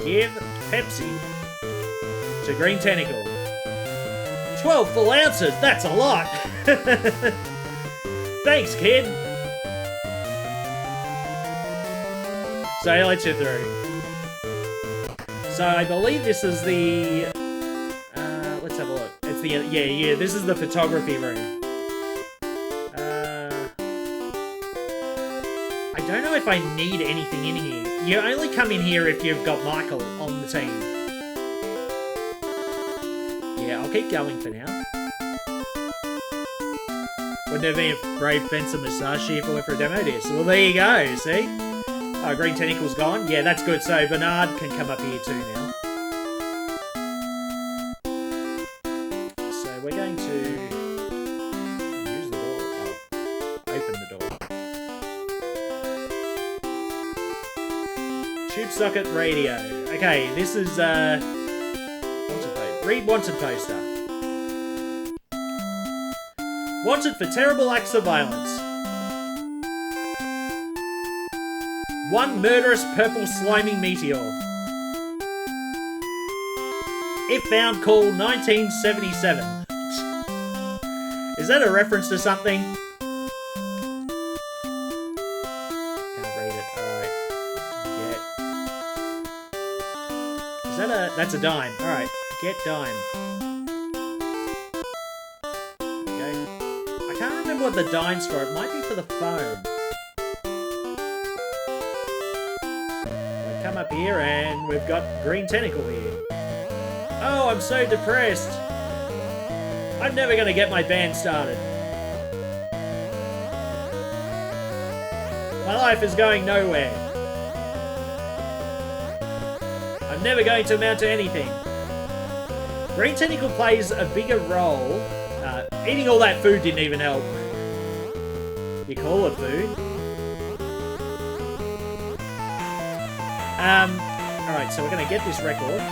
A: Give Pepsi to green tentacle. 12 full ounces. That's a lot. Thanks, kid. So let's get through. So I believe this is the... let's have a look. It's the... Yeah, this is the photography room. I don't know if I need anything in here. You only come in here if you've got Michael on the team. Yeah, I'll keep going for now. Wouldn't there be a brave fencer massage here if I went for a demo disc? Well, there you go, see? Oh, green tentacle's gone. Yeah, that's good. So Bernard can come up here too now. So we're going to use the door. Oh, open the door. Tube socket radio. Okay, this is wanted poster. Read wanted poster. Wanted for terrible acts of violence. One murderous purple slimy meteor. If found, call 1977. Is that a reference to something? Can't read it. Alright. Get. Is that a... That's a dime. Alright. Get dime. Okay. I can't remember what the dime's for. It might be for the phone. We come up here and we've got green tentacle here. Oh, I'm so depressed. I'm never going to get my band started. My life is going nowhere. I'm never going to amount to anything. Green tentacle plays a bigger role. Eating all that food didn't even help. You call it food? Alright, so we're going to get this record.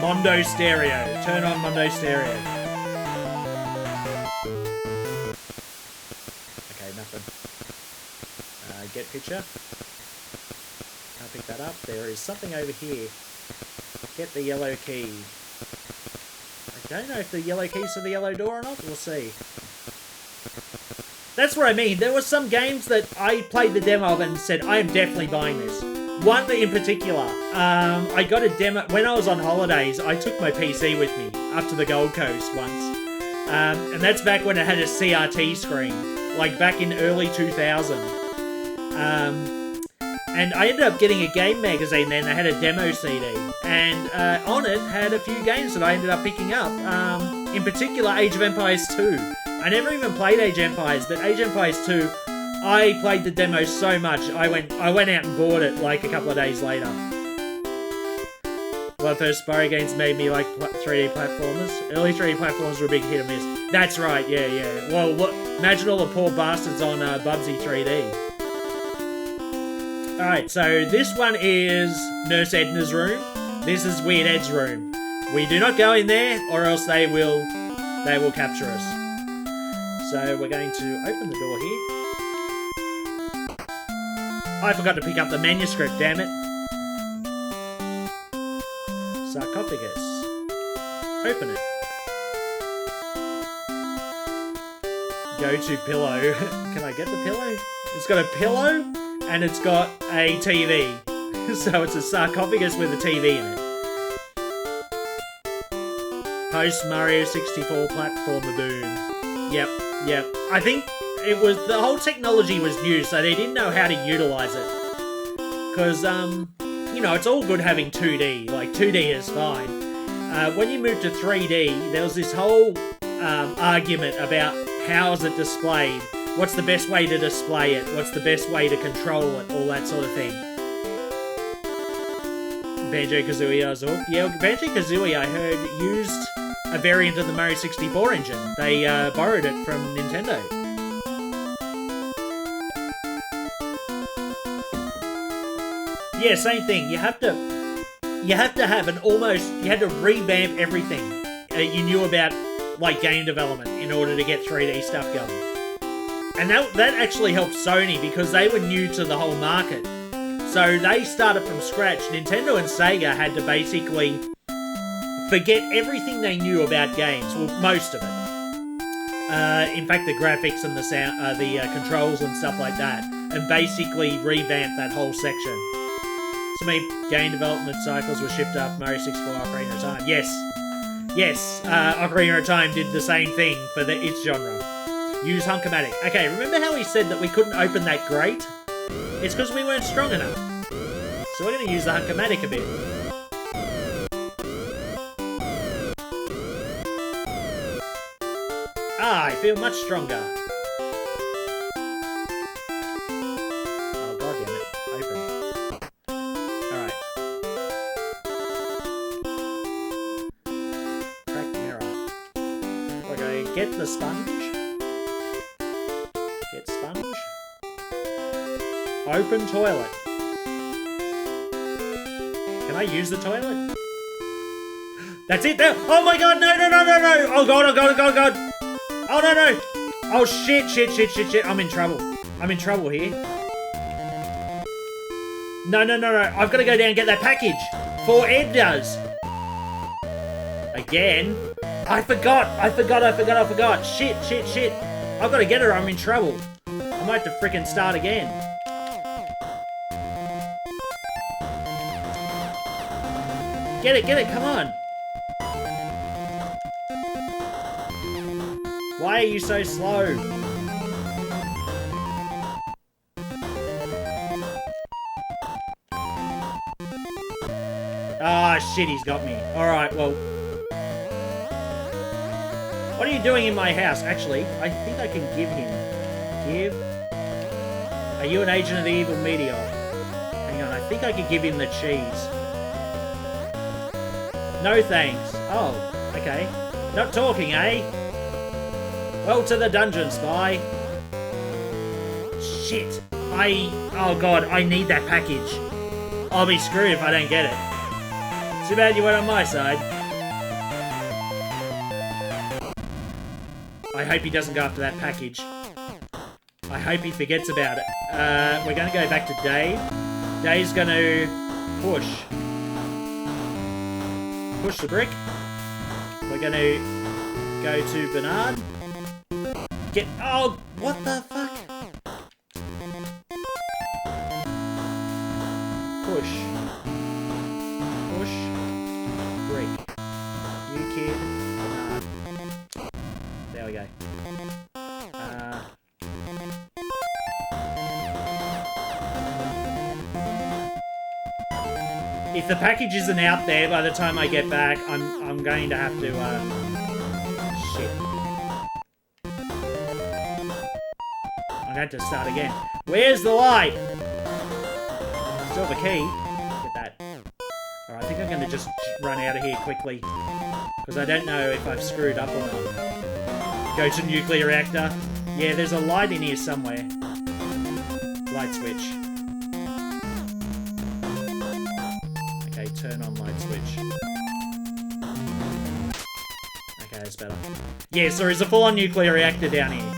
A: Mondo Stereo. Turn on Mondo Stereo. Okay, nothing. Get picture. Can't pick that up. There is something over here. Get the yellow key. I don't know if the yellow key's for the yellow door or not. We'll see. That's what I mean. There were some games that I played the demo of and said, I am definitely buying this. One in particular, I got a demo when I was on holidays. I took my PC with me up to the Gold Coast once, and that's back when it had a CRT screen, like back in early 2000. And I ended up getting a game magazine then that had a demo CD, and on it had a few games that I ended up picking up. In particular, Age of Empires 2. I never even played Age of Empires, but Age of Empires 2. I played the demo so much, I went out and bought it like a couple of days later. One of the first Spyro games made me like 3D platformers. Early 3D platformers were a big hit or miss. That's right, yeah. Well, look, imagine all the poor bastards on Bubsy 3D. Alright, so this one is Nurse Edna's room. This is Weird Ed's room. We do not go in there, or else they will capture us. So we're going to open the door here. I forgot to pick up the manuscript, damn it. Sarcophagus. Open it. Go to pillow. Can I get the pillow? It's got a pillow and it's got a TV. So it's a sarcophagus with a TV in it. Post Mario 64 platformer boom. Yep. I think it was, the whole technology was new, so they didn't know how to utilize it. Because, you know, it's all good having 2D. Like, 2D is fine. When you move to 3D, there was this whole argument about how is it displayed, what's the best way to display it, what's the best way to control it, all that sort of thing. Banjo-Kazooie, I was hooked. Yeah, Banjo-Kazooie, I heard, used a variant of the Mario 64 engine. They borrowed it from Nintendo. Yeah, same thing. You have to have an almost, you had to revamp everything you knew about, like, game development in order to get 3D stuff going. And that actually helped Sony because they were new to the whole market. So they started from scratch. Nintendo and Sega had to basically forget everything they knew about games. Well, most of it. In fact, the graphics and the sound, the controls and stuff like that. And basically revamp that whole section. So many game development cycles were shipped up. Mario 64, Ocarina of Time. Yes, Ocarina of Time did the same thing for its genre. Use Hunkomatic. Okay, remember how we said that we couldn't open that grate? It's because we weren't strong enough. So we're going to use the Hunkomatic a bit. I feel much stronger. Get the sponge. Get sponge. Open toilet. Can I use the toilet? That's it there. Oh my god, no. Oh god. Oh no. Oh shit. I'm in trouble. Here. No. I've got to go down and get that package. Before Ed does. Again. I forgot. Shit. I've got to get her. I'm in trouble. I might have to frickin' start again. Get it. Come on. Why are you so slow? Ah, shit, he's got me. Alright, well. What are you doing in my house? Actually, I think I can give him. Are you an agent of the evil meteor? Hang on, I think I could give him the cheese. No thanks. Oh, okay. Not talking, eh? Well, to the dungeon, spy. Shit. Oh god, I need that package. I'll be screwed if I don't get it. Too bad you weren't on my side. I hope he doesn't go after that package. I hope he forgets about it. We're going to go back to Dave. Dave's going to push the brick. We're going to go to Bernard. Oh, what the fuck? Push, brick. You kid, Bernard. There we go. If the package isn't out there by the time I get back, I'm going to have to, shit. I'm going to start again. Where's the light? Silver key. Get that. Alright, I think I'm going to just run out of here quickly. Because I don't know if I've screwed up or not. Go to nuclear reactor. Yeah, there's a light in here somewhere. Light switch. Okay, turn on light switch. Okay, that's better. Yeah, so there's a full-on nuclear reactor down here.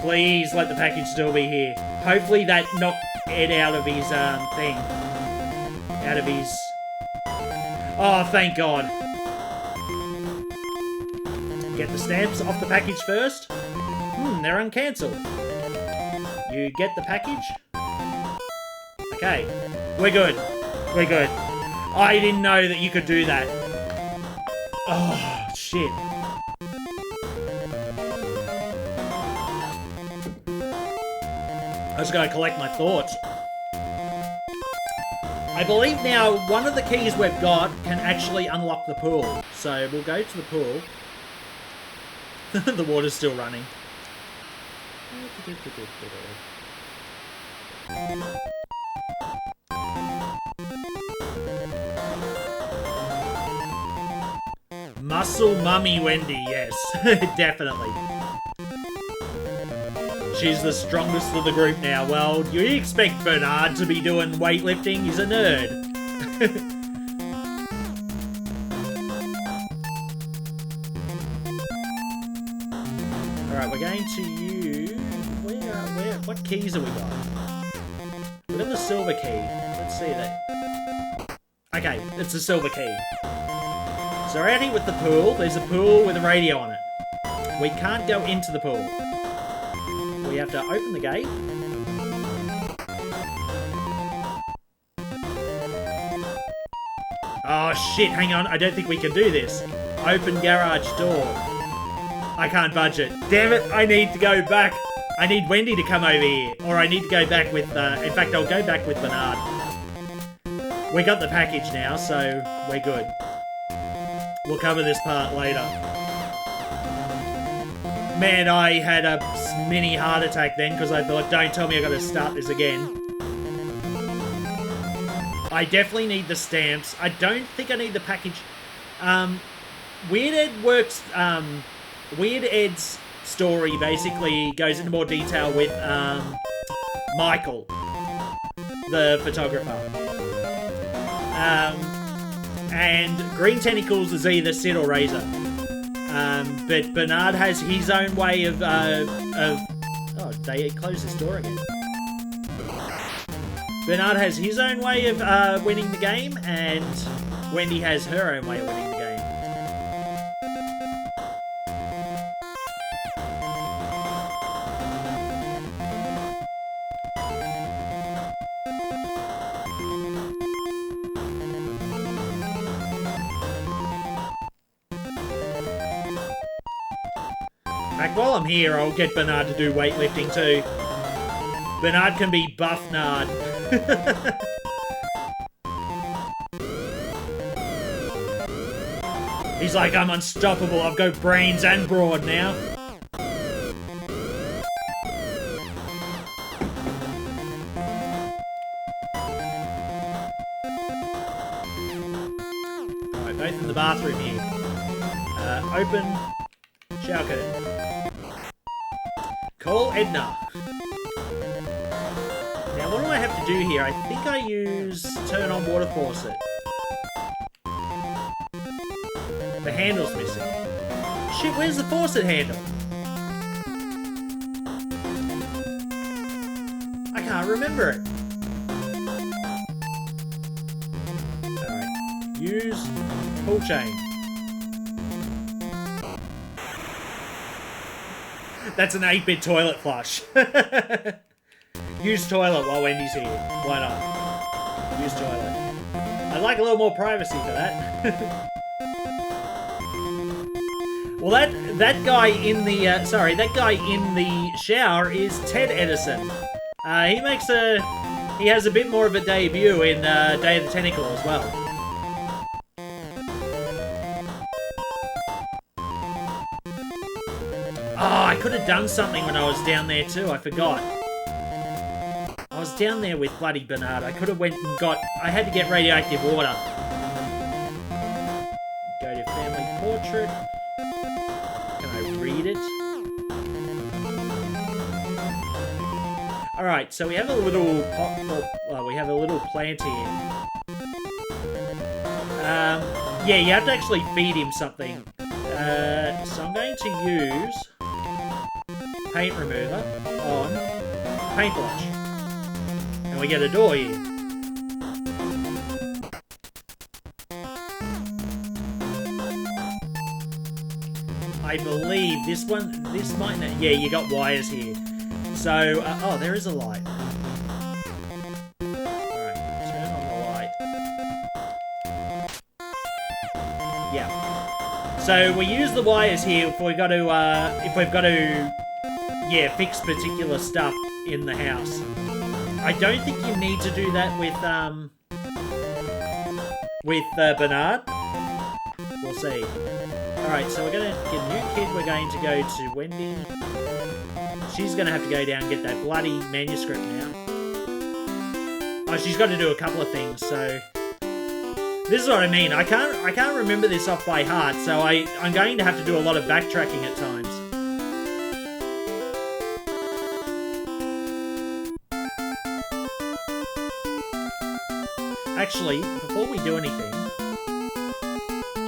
A: Please let the package still be here. Hopefully that knocked Ed out of his, thing. Out of his... Oh, thank God. Get the stamps off the package first. They're uncancelled. You get the package. Okay. We're good. I didn't know that you could do that. Oh, shit. I just gotta collect my thoughts. I believe now one of the keys we've got can actually unlock the pool. So we'll go to the pool. The water's still running. Muscle Mummy Wendy, yes. Definitely. She's the strongest of the group now. Well, you expect Bernard to be doing weightlifting? He's a nerd. Alright, we're going to use... What keys have we got? We've got the silver key. Let's see that. Okay, it's a silver key. So we're out here with the pool. There's a pool with a radio on it. We can't go into the pool. We have to open the gate. Oh shit, hang on. I don't think we can do this. Open garage door. I can't budge it. Damn it, I need to go back. I need Wendy to come over here. Or I need to go back with... in fact, I'll go back with Bernard. We got the package now, so we're good. We'll cover this part later. Man, I had a mini heart attack then because I thought, don't tell me I've got to start this again. I definitely need the stamps. I don't think I need the package. Weird Ed works... Weird Ed's story basically goes into more detail with Michael, the photographer. And Green Tentacles is either Sid or Razor. But Bernard has his own way of oh, they closed this door again. Bernard has his own way of winning the game, and Wendy has her own way of winning the game. In fact, while I'm here, I'll get Bernard to do weightlifting too. Bernard can be buff Nard. He's like, I'm unstoppable. I've got brains and broad now. Alright, both in the bathroom here. Open shower curtain. Call Edna. Now, what do I have to do here? I think I use turn on water faucet. The handle's missing. Shit, where's the faucet handle? I can't remember it. Alright. Use pull chain. That's an 8-bit toilet flush. Use toilet while Wendy's here. Why not? Use toilet. I'd like a little more privacy for that. Well, that guy in the that guy in the shower is Ted Edison. He has a bit more of a debut in Day of the Tentacle as well. Oh, I could have done something when I was down there too. I forgot. I was down there with bloody Bernard. I could have went and I had to get radioactive water. Go to family portrait. Can I read it? Alright, so we have a little we have a little plant here. Yeah, you have to actually feed him something. So I'm going to use paint remover on paintbrush. And we get a door here. I believe this might not, yeah, you got wires here. So, oh, there is a light. Alright, turn on the light. Yeah. So, we use the wires here if we've got to, yeah, fix particular stuff in the house. I don't think you need to do that with Bernard. We'll see. Alright, so we're going to get a new kid. We're going to go to Wendy. She's going to have to go down and get that bloody manuscript now. Oh, she's got to do a couple of things, so... This is what I mean. I can't remember this off by heart, so I'm going to have to do a lot of backtracking at times. Actually, before we do anything,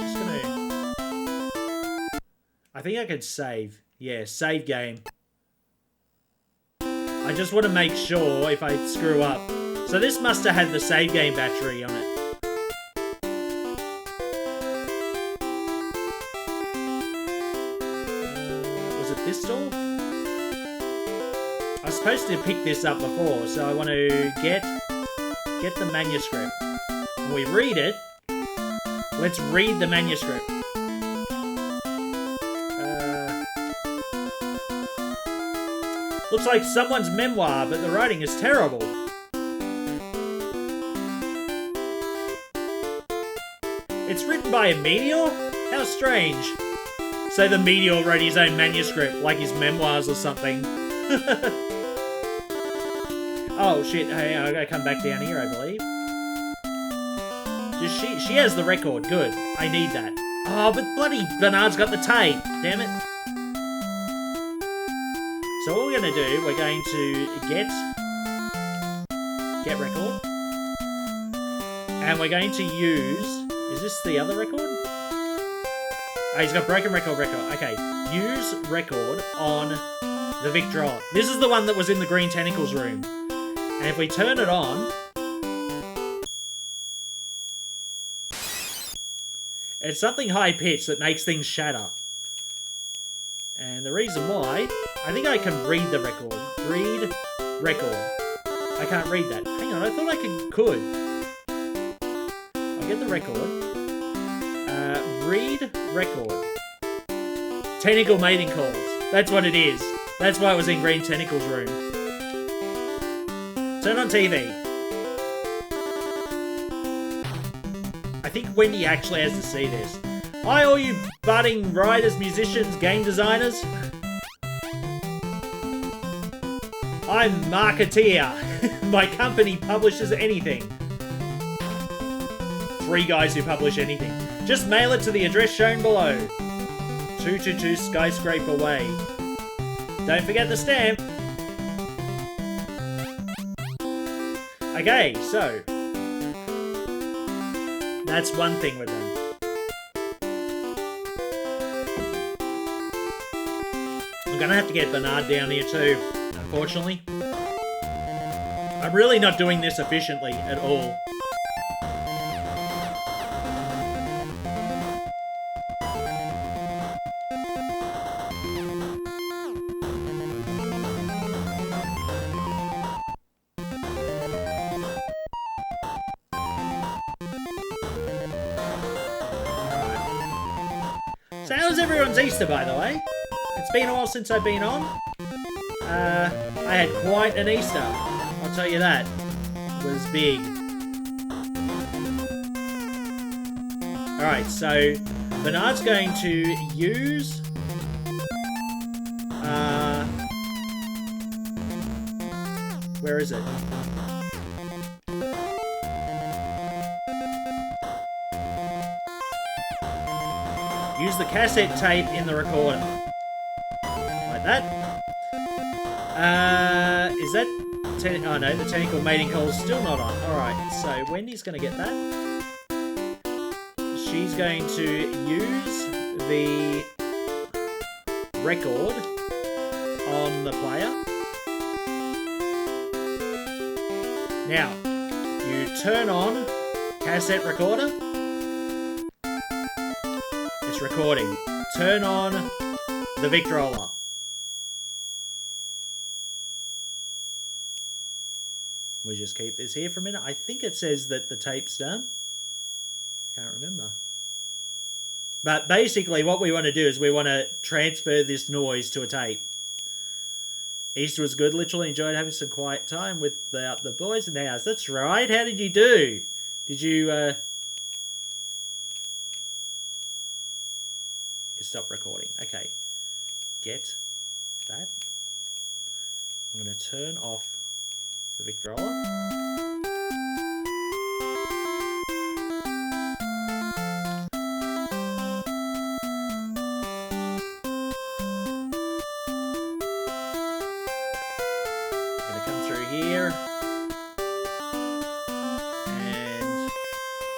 A: just gonna... I think I could save. Yeah, save game. I just want to make sure if I screw up. So this must have had the save game battery on it. Was it this door? I was supposed to pick this up before, so I want to get the manuscript. When we read it, let's read the manuscript. Looks like someone's memoir, but the writing is terrible. It's written by a meteor? How strange. So the meteor wrote his own manuscript, like his memoirs or something. Oh shit, hey, I gotta come back down here, I believe. She has the record, good. I need that. Oh, but bloody Bernard's got the tape, damn it. So what we're going to do, we're going to get Get record. And we're going to use... Is this the other record? Oh, he's got broken record. Okay. Use record on the Victrola. This is the one that was in the Green Tentacles room. And if we turn it on... It's something high-pitched that makes things shatter. And the reason why... I think I can read the record. Read record. I can't read that. Hang on, I thought I could. I'll get the record. Read record. Tentacle mating calls. That's what it is. That's why it was in Green Tentacles room. Turn on TV. I think Wendy actually has to see this. Hi all you budding writers, musicians, game designers. I'm Marketeer. My company publishes anything. 3 guys who publish anything. Just mail it to the address shown below. 222 Skyscraper Way. Don't forget the stamp. Okay, so that's one thing we're done. We're gonna have to get Bernard down here too, unfortunately. I'm really not doing this efficiently at all. So how's everyone's Easter, by the way? It's been a while since I've been on. I had quite an Easter, I'll tell you that. It was big. Alright, so Bernard's going to use... where is it? Use the cassette tape in the recorder. Like that. Is that... oh no, the tentacle mating call is still not on. Alright, so Wendy's going to get that. She's going to use the record on the player. Now, you turn on cassette recorder. It's recording. Turn on the Victrola. We just keep this here for a minute. I think it says that the tape's done. I can't remember. But basically what we want to do is we want to transfer this noise to a tape. Easter was good. Literally enjoyed having some quiet time without the boys in the house. That's right. How did you do? Did you... Stop recording. Okay. Get that. I'm going to turn off the Victrola.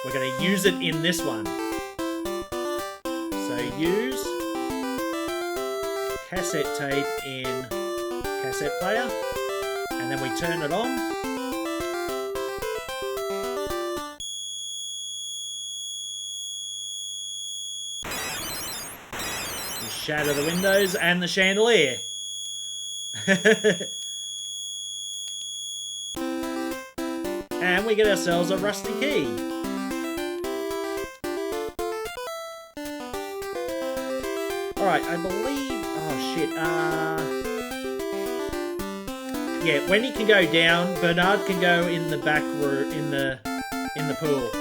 A: We're going to use it in this one. So use cassette tape in cassette player, and then we turn it on. We shatter the windows and the chandelier. And we get ourselves a rusty key. Alright, I believe... Oh, shit. Yeah, Wendy can go down. Bernard can go in the back room, in the pool.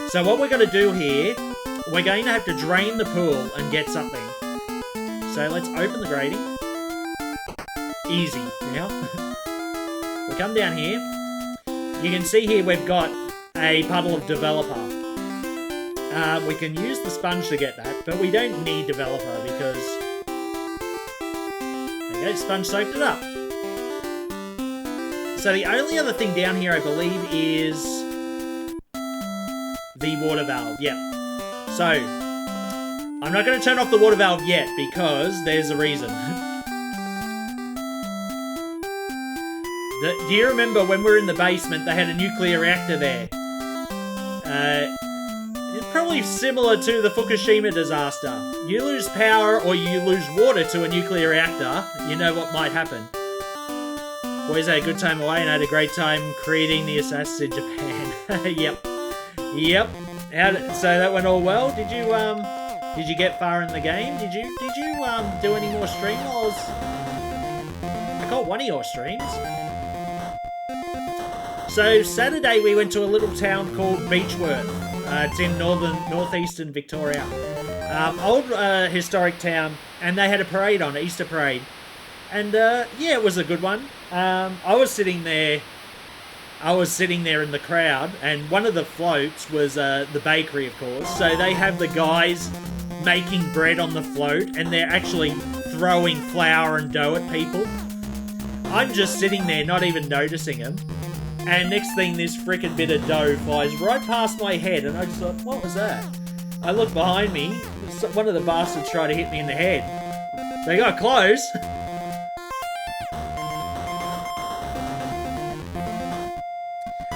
A: So what we're going to do here, we're going to have to drain the pool and get something. So let's open the grating. Easy, now. We come down here. You can see here we've got a puddle of developer. We can use the sponge to get that, but we don't need developer because... There you go, sponge soaked it up. So the only other thing down here, I believe, is the water valve. Yep. So, I'm not going to turn off the water valve yet because there's a reason. Do you remember when we were in the basement, they had a nuclear reactor there? It's probably similar to the Fukushima disaster. You lose power or you lose water to a nuclear reactor, you know what might happen. Boys had a good time away and had a great time creating the assassins in Japan. Yep. Yep. So that went all well. Did you get far in the game? Did you do any more stream wars? I caught one of your streams. So Saturday we went to a little town called Beechworth. It's in northeastern Victoria. Old historic town, and they had a parade on, Easter parade. And yeah, it was a good one. I was sitting there in the crowd, and one of the floats was the bakery, of course. So they have the guys making bread on the float, and they're actually throwing flour and dough at people. I'm just sitting there, not even noticing them. And next thing, this frickin' bit of dough flies right past my head, and I just thought, what was that? I looked behind me, one of the bastards tried to hit me in the head. They got close.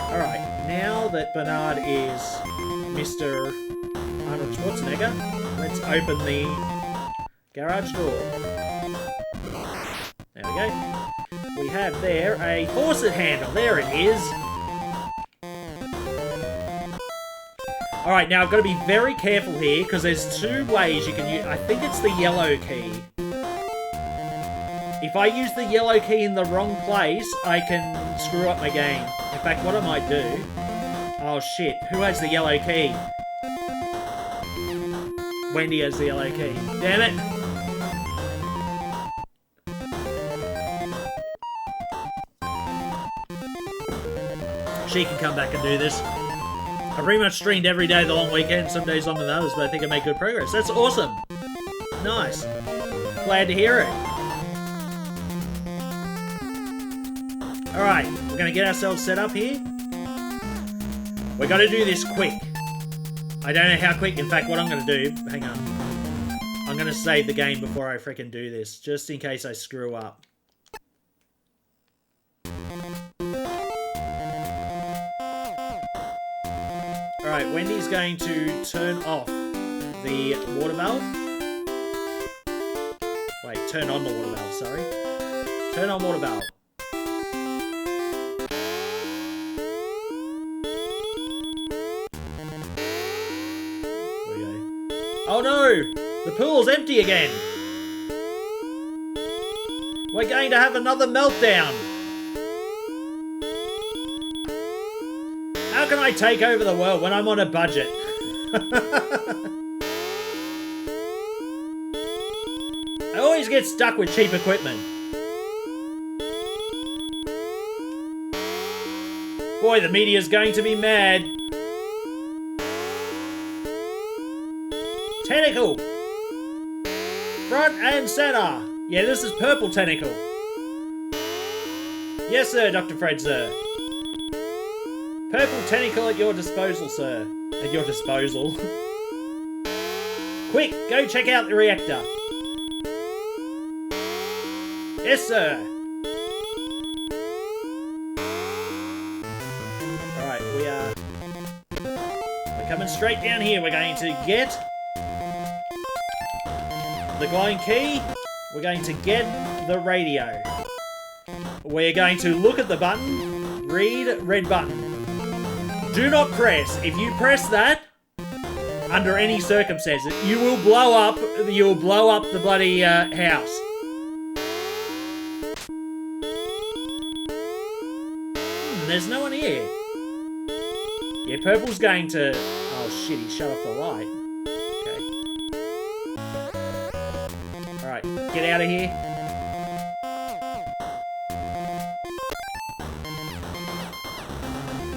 A: Alright, now that Bernard is Mr. Arnold Schwarzenegger, let's open the garage door. There we go. We have there a faucet handle. There it is. Alright, now I've got to be very careful here because there's two ways you can use... I think it's the yellow key. If I use the yellow key in the wrong place, I can screw up my game. In fact, what I might do... Oh shit, who has the yellow key? Wendy has the yellow key. Damn it! She can come back and do this. I pretty much streamed every day the long weekend, some days longer than others, but I think I made good progress. That's awesome. Nice. Glad to hear it. Alright, we're going to get ourselves set up here. We're going to do this quick. I don't know how quick. In fact, what I'm going to do... Hang on. I'm going to save the game before I freaking do this, just in case I screw up. Alright, Wendy's going to turn off the water valve. Wait, turn on the water valve, sorry. Turn on water valve. There we go. Oh no! The pool's empty again! We're going to have another meltdown! How can I take over the world when I'm on a budget? I always get stuck with cheap equipment. Boy, the media's going to be mad. Tentacle! Front and center! Yeah, this is purple tentacle. Yes, sir, Dr. Fred, sir. Purple tentacle at your disposal, sir. At your disposal. Quick, go check out the reactor. Yes, sir. Alright, we're coming straight down here. We're going to get the glowing key. We're going to get the radio. We're going to look at the button. Read red button. Do not press. If you press that, under any circumstances, you will blow up the bloody house. There's no one here. Yeah, purple's going to... Oh shit, he shut off the light. Okay. Alright, get out of here.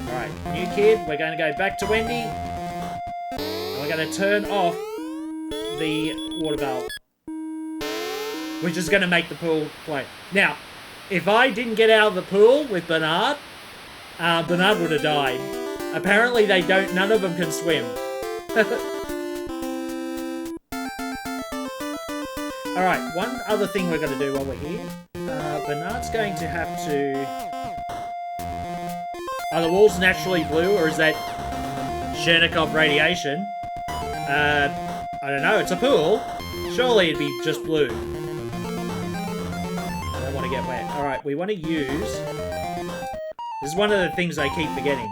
A: Alright, new kid, we're going to go back to Wendy. And we're going to turn off the water valve. Which is going to make the pool play. Now, if I didn't get out of the pool with Bernard, Bernard would have died. Apparently they don't, none of them can swim. Alright, one other thing we're going to do while we're here. Bernard's going to have to... Are the walls naturally blue, or is that Chernikov radiation? I don't know, it's a pool. Surely it'd be just blue. I don't want to get wet. Alright, we want to use... This is one of the things I keep forgetting.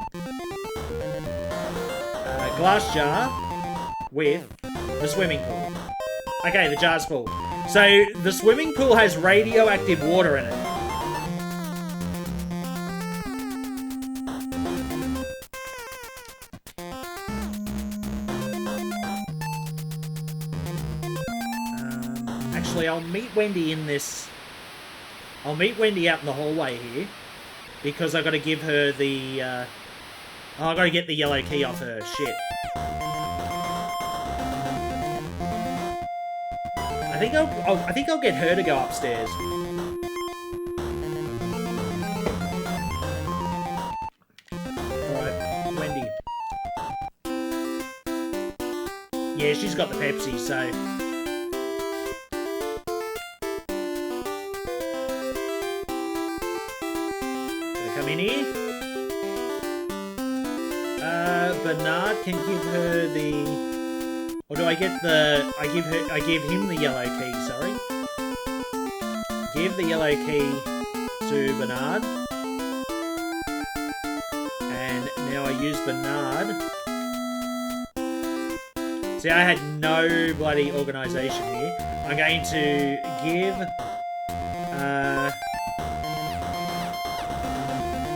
A: Glass jar with the swimming pool. Okay, the jar's full. So, the swimming pool has radioactive water in it. Actually, I'll meet Wendy in this... I'll meet Wendy out in the hallway here. Because I've got to give her the... Oh, I've got to get the yellow key off her. Shit. I think I'll get her to go upstairs. Alright, Wendy. Yeah, she's got the Pepsi, so... Gonna come in here. Bernard can give her the... Or do I get the... I give him the yellow key, sorry. Give the yellow key to Bernard. And now I use Bernard. See, I had no bloody organisation here. I'm going to give...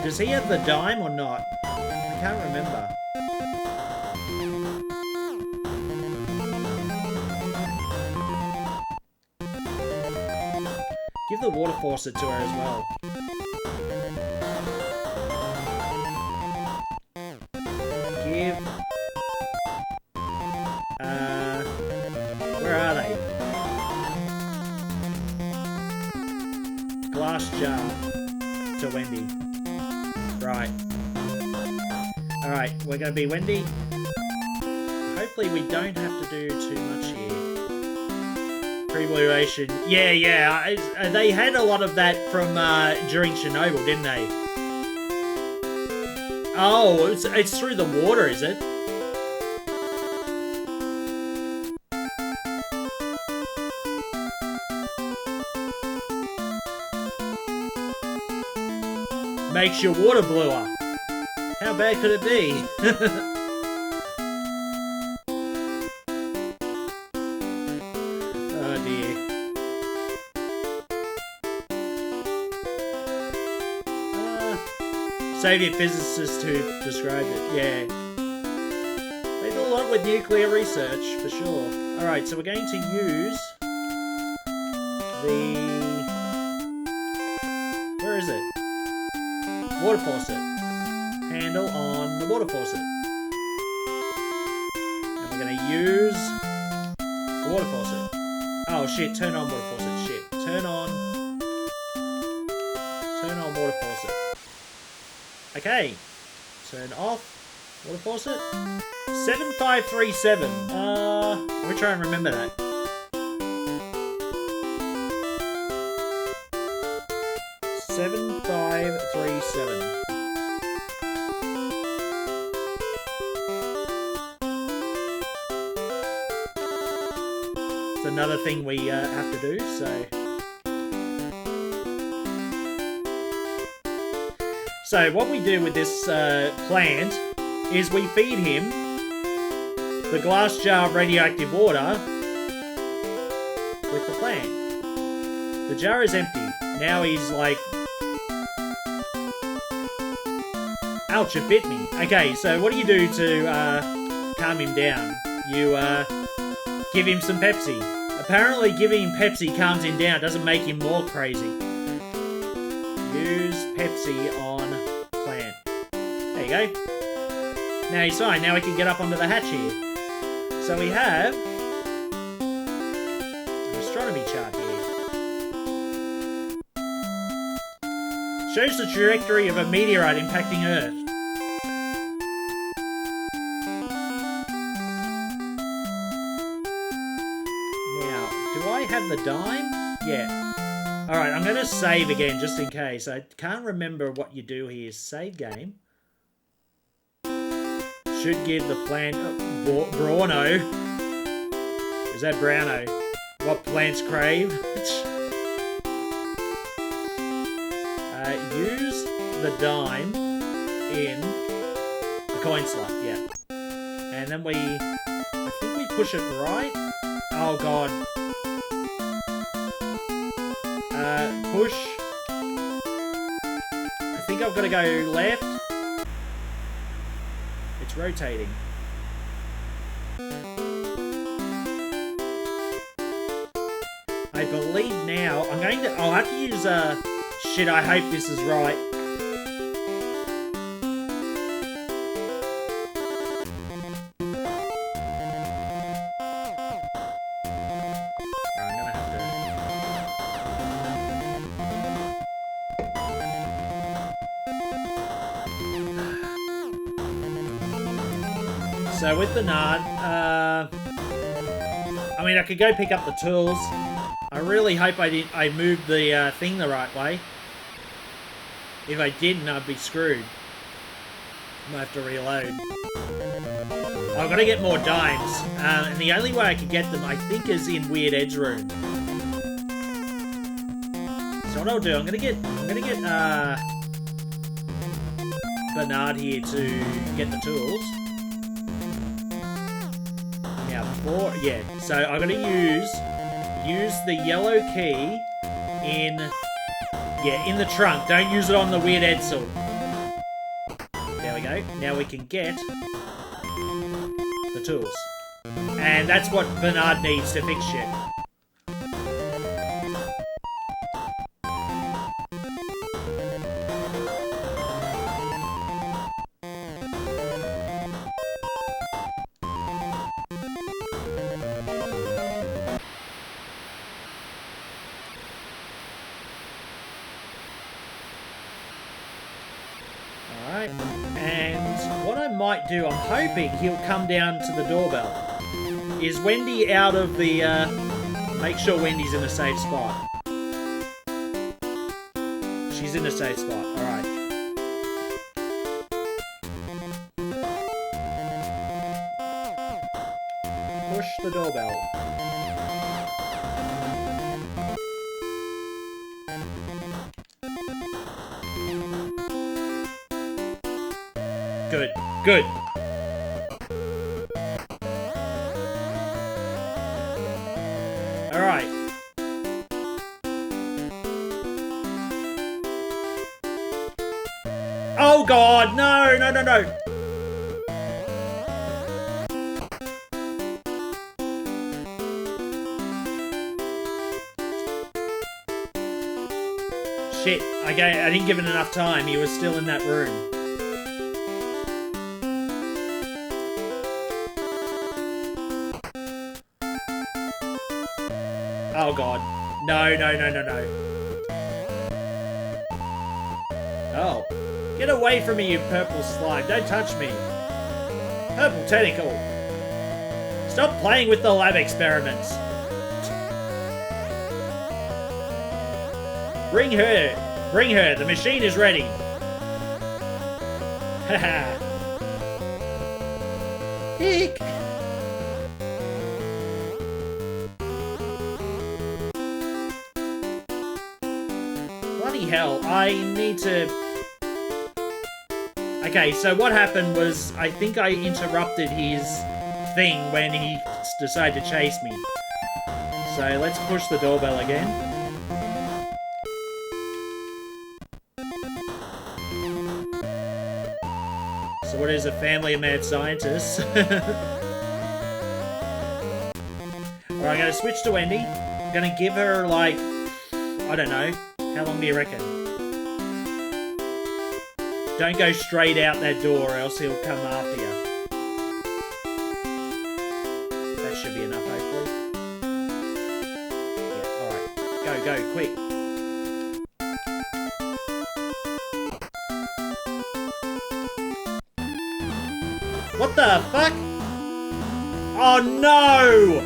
A: does he have the dime or not? I can't remember. Give the water faucet to her as well. Give... where are they? Glass jar to Wendy. Right. Alright, we're going to be Wendy. Hopefully we don't have to do too much here. Pre-bluration. Yeah. They had a lot of that from during Chernobyl, didn't they? Oh, it's through the water, is it? Makes your water bluer. How bad could it be? Oh dear. Soviet physicists who described it, yeah. They do a lot with nuclear research, for sure. Alright, so we're going to use the... Where is it? Water faucet. Handle on the water faucet. And we're going to use the water faucet. Oh shit, turn on water faucet. Shit. Turn on water faucet. Okay. Turn off water faucet. 7537. Let me try and remember that. 7537. It's another thing we have to do, So what we do with this plant is we feed him the glass jar of radioactive water with the plant. The jar is empty. Now he's like... Ouch, it bit me. Okay, so what do you do to calm him down? You give him some Pepsi. Apparently giving him Pepsi calms him down, doesn't make him more crazy. Use Pepsi on plant. There you go. Now he's fine. Now we can get up onto the hatch here. So we have an astronomy chart here. Shows the trajectory of a meteorite impacting Earth. Now, do I have the dime? Yeah. Alright, I'm going to save again just in case. I can't remember what you do here. Save game. Should give the plant... Browno. Is that Browno? What plants crave? Use the dime in the coin slot, yeah. And then I think we push it right. Oh god. Push. I think I've got to go left. It's rotating. I believe now I'll have to use shit, I hope this is right. I'm gonna have to... So with the nard, I mean I could go pick up the tools. I really hope I moved the thing the right way. If I didn't, I'd be screwed. I might have to reload. I've got to get more dimes. And the only way I can get them, I think, is in Weird Ed's room. So what I'll do, I'm gonna get Bernard here to get the tools. Now so I'm gonna use the yellow key in the trunk. Don't use it on the Weird Ed sword. There we go. Now we can get the tools. And that's what Bernard needs to fix shit. Alright, and what I might do, I'm hoping he'll come down to the doorbell. Is Wendy out of the, make sure Wendy's in a safe spot. She's in a safe spot, alright. Push the doorbell. Good. Good. Alright. Oh god, no, no, no, no. Shit, I didn't give it enough time. He was still in that room. Oh god. No, no, no, no, no. Oh. Get away from me, you purple slime. Don't touch me. Purple tentacle. Stop playing with the lab experiments. Bring her. Bring her. The machine is ready. Haha. Eek. Bloody hell, I need to... Okay, so what happened was, I think I interrupted his thing when he decided to chase me. So let's push the doorbell again. So what is a family of mad scientists? Alright, I'm going to switch to Wendy. I'm going to give her, like, I don't know. How long do you reckon? Don't go straight out that door or else he'll come after you. That should be enough, hopefully. Yeah, alright. Go, go, quick. What the fuck? Oh no!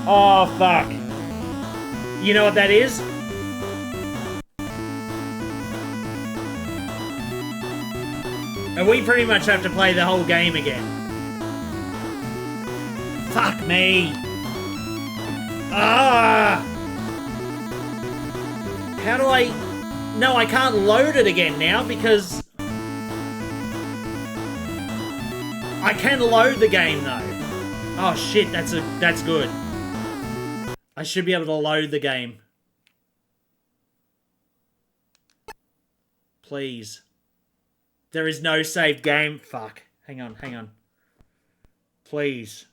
A: Oh fuck. You know what that is? And we pretty much have to play the whole game again. Fuck me. Ah! How do I... No, I can't load it again now because... I can load the game though. Oh shit, that's good. I should be able to load the game. Please. There is no saved game. Fuck. Hang on, hang on. Please.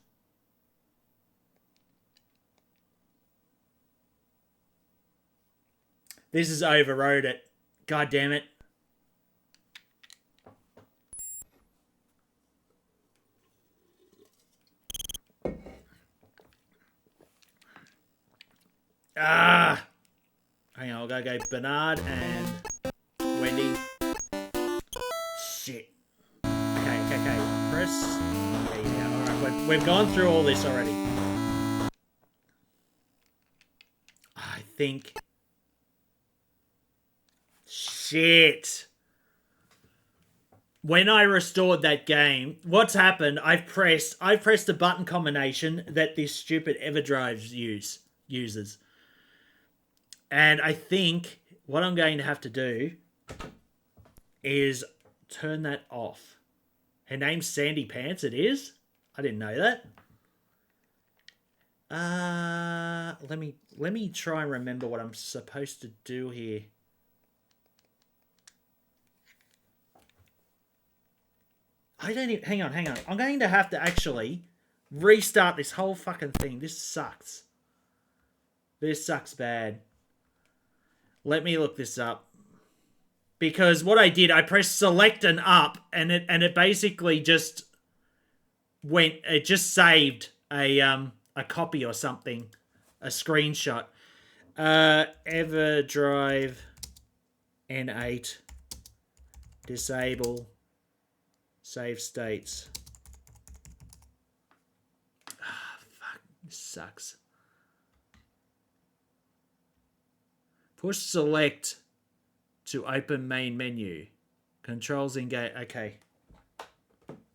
A: This has overrode it. God damn it. Ah! Hang on, I'll go Bernard and Wendy. Shit. Okay. Press. Yeah. Alright, we've gone through all this already. I think... Shit. When I restored that game, what's happened, I've pressed a button combination that this stupid EverDrive uses. And I think what I'm going to have to do is turn that off. Her name's Sandy Pants, it is? I didn't know that. Let me try and remember what I'm supposed to do here. I don't even... Hang on. I'm going to have to actually restart this whole fucking thing. This sucks. This sucks bad. Let me look this up. Because what I did, I pressed select and up, and it basically just went... It just saved a copy or something. A screenshot. EverDrive N8. Disable... Save states. Ah, fuck. This sucks. Push select to open main menu. Controls engage. Okay.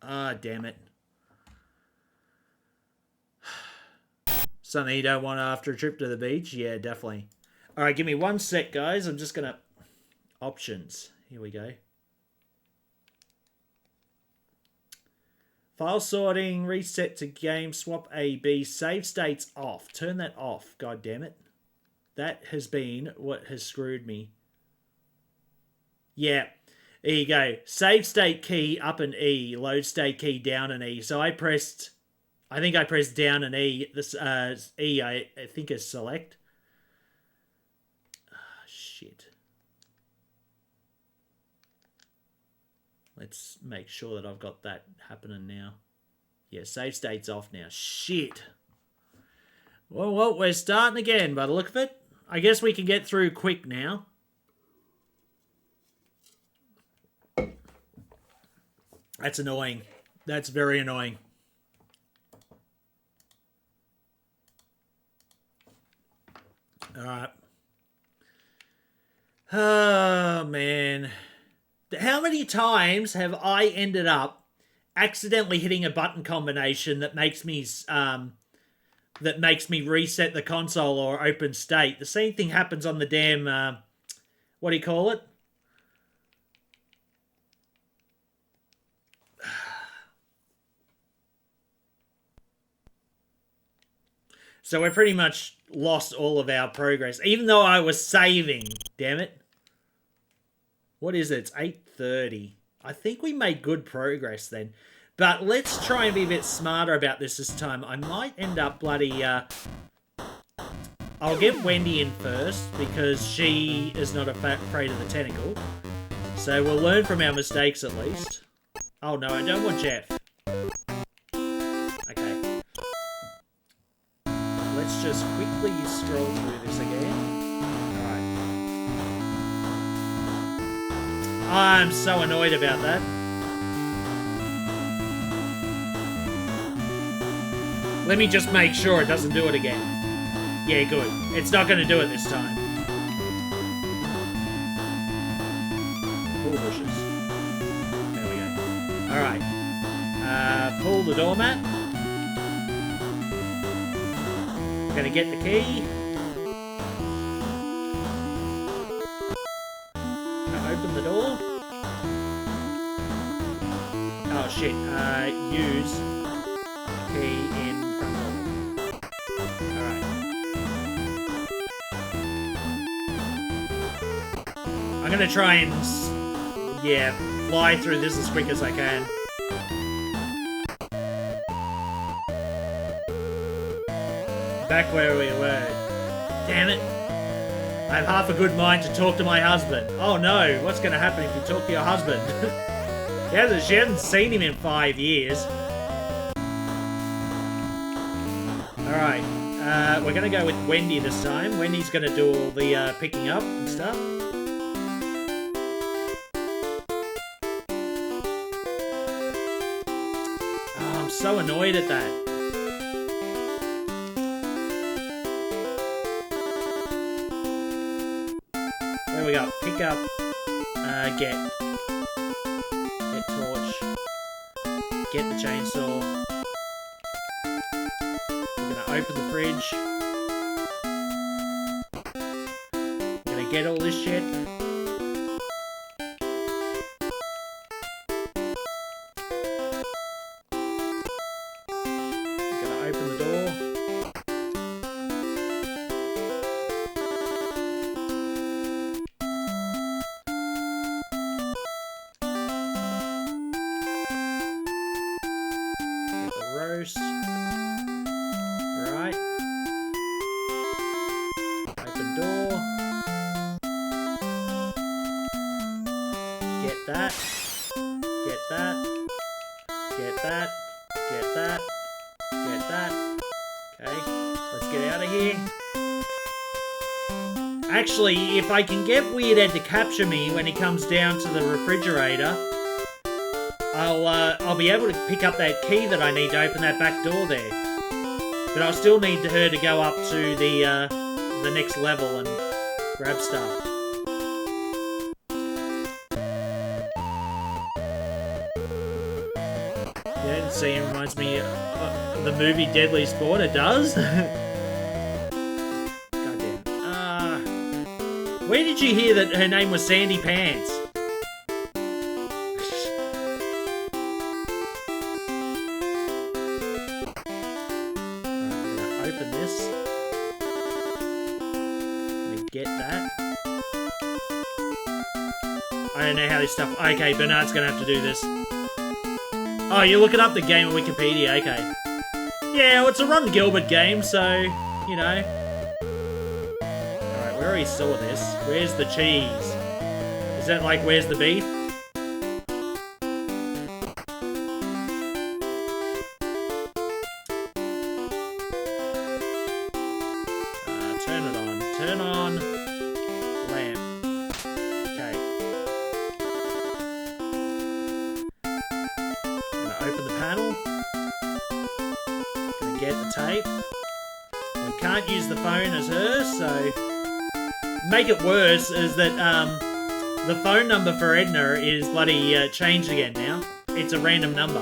A: Ah, damn it. Something you don't want after a trip to the beach? Yeah, definitely. Alright, give me 1 sec, guys. I'm just gonna... Options. Here we go. File sorting, reset to game, swap A, B, save states off. Turn that off, god damn it. That has been what has screwed me. Yeah, there you go. Save state key up and E, load state key down and E. So I think I pressed down and E. This E I think is select. Ah, shit. Let's make sure that I've got that happening now. Yeah, save state's off now. Shit. Well, we're starting again by the look of it. I guess we can get through quick now. That's annoying. That's very annoying. Alright. Oh, man. How many times have I ended up accidentally hitting a button combination that makes me reset the console or open state? The same thing happens on the damn what do you call it? So we're pretty much lost all of our progress, even though I was saving. Damn it. What is it? It's 8:30. I think we made good progress then. But let's try and be a bit smarter about this time. I might end up bloody... I'll get Wendy in first because she is not afraid of the tentacle. So we'll learn from our mistakes at least. Oh no, I don't want Jeff. Okay. Let's let's just quickly scroll through this again. Alright. I'm so annoyed about that. Let me just make sure it doesn't do it again. Yeah, good. It's not going to do it this time. Pull bushes. There we go. Alright. Pull the doormat. We're going to get the key. Open the door. Oh shit. Use key in front door. Alright. I'm gonna try and, yeah, fly through this as quick as I can. Back where we were. Damn it. I have half a good mind to talk to my husband. Oh no, what's going to happen if you talk to your husband? She hasn't seen him in 5 years. Alright, we're going to go with Wendy this time. Wendy's going to do all the picking up and stuff. Oh, I'm so annoyed at that. There we go. Pick up. Get torch. Get the chainsaw. We're gonna open the fridge. We're gonna get all this shit. We're gonna open the door. Roast. Right. Open door. Get that. Get that. Get that. Get that. Get that. Okay. Let's get out of here. Actually, if I can get Weirdhead to capture me when he comes down to the refrigerator, I'll be able to pick up that key that I need to open that back door there. But I'll still need her to go up to the next level and grab stuff. Yeah, the scene reminds me of the movie Deadly Sport. It does. Goddamn. Where did you hear that her name was Sandy Pants? Open this. Let me get that. I don't know how this stuff... Okay, Bernard's gonna have to do this. Oh, you're looking up the game on Wikipedia, okay. Yeah, well, it's a Ron Gilbert game, so, you know. Alright, we already saw this. Where's the cheese? Is that like, where's the beef? Turn it on. Turn on. Lamp. Okay. Gonna open the panel. Gonna get the tape. We can't use the phone as hers, so... Make it worse is that, the phone number for Edna is bloody, changed again now. It's a random number.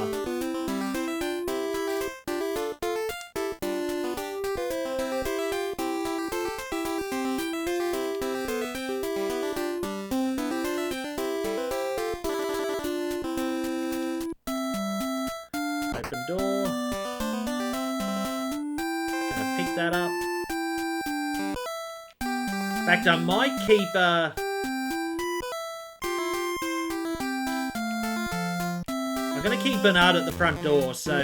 A: Open door. Gonna pick that up. In fact, I might keep, I'm gonna keep Bernard at the front door, so...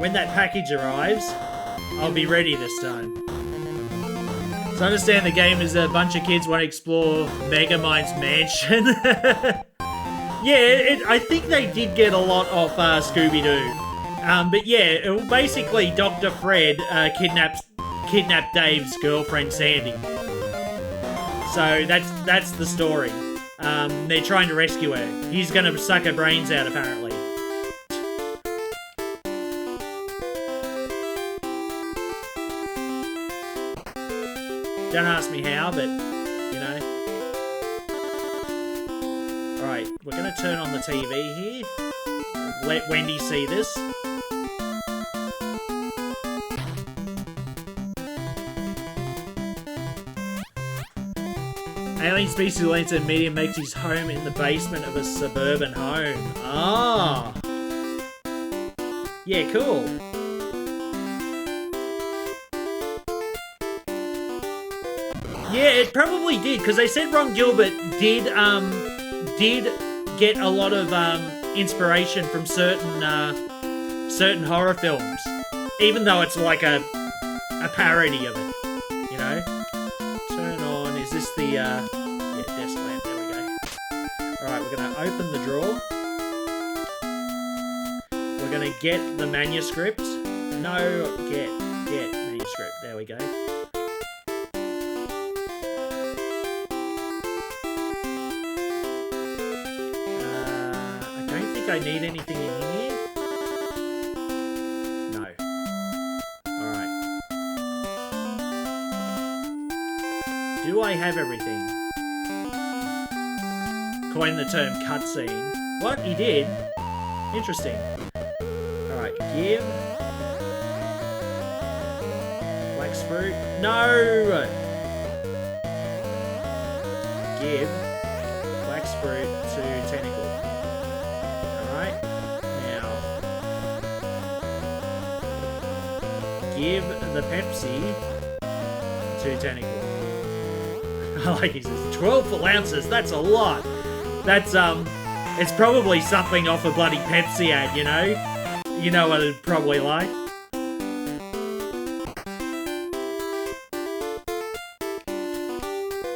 A: When that package arrives, I'll be ready this time. So I understand the game is a bunch of kids want to explore Megamind's mansion. Yeah, I think they did get a lot off Scooby-Doo. But yeah, basically Dr. Fred kidnapped Dave's girlfriend Sandy. So that's the story. They're trying to rescue her. He's gonna suck her brains out, apparently. Don't ask me how, but, you know. Alright, we're going to turn on the TV here. Let Wendy see this. Alien species lands in media makes his home in the basement of a suburban home. Ah. Yeah, cool. Yeah, it probably did, because they said Ron Gilbert did get a lot of inspiration from certain horror films, even though it's like a parody of it, you know. Turn on. Is this the yeah, desk lamp? There we go. All right, we're gonna open the drawer. We're gonna get the manuscript. No, get manuscript. There we go. I need anything in here? No. Alright. Do I have everything? Coin the term cutscene. What? He did? Interesting. Alright, give. Wax fruit. No! Give. Wax fruit to tentacle. Give the Pepsi to Tentacle. I like he says 12 full ounces. That's a lot. That's it's probably something off a bloody Pepsi ad, you know. You know what it'd probably like.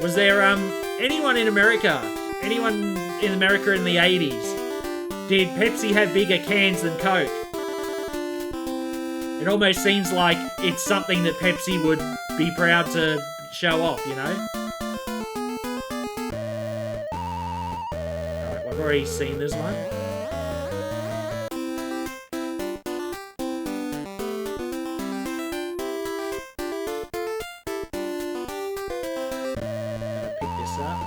A: Was there anyone in America in the 80s? Did Pepsi have bigger cans than Coke? It almost seems like it's something that Pepsi would be proud to show off, you know? Alright, we've already seen this one. Pick this up.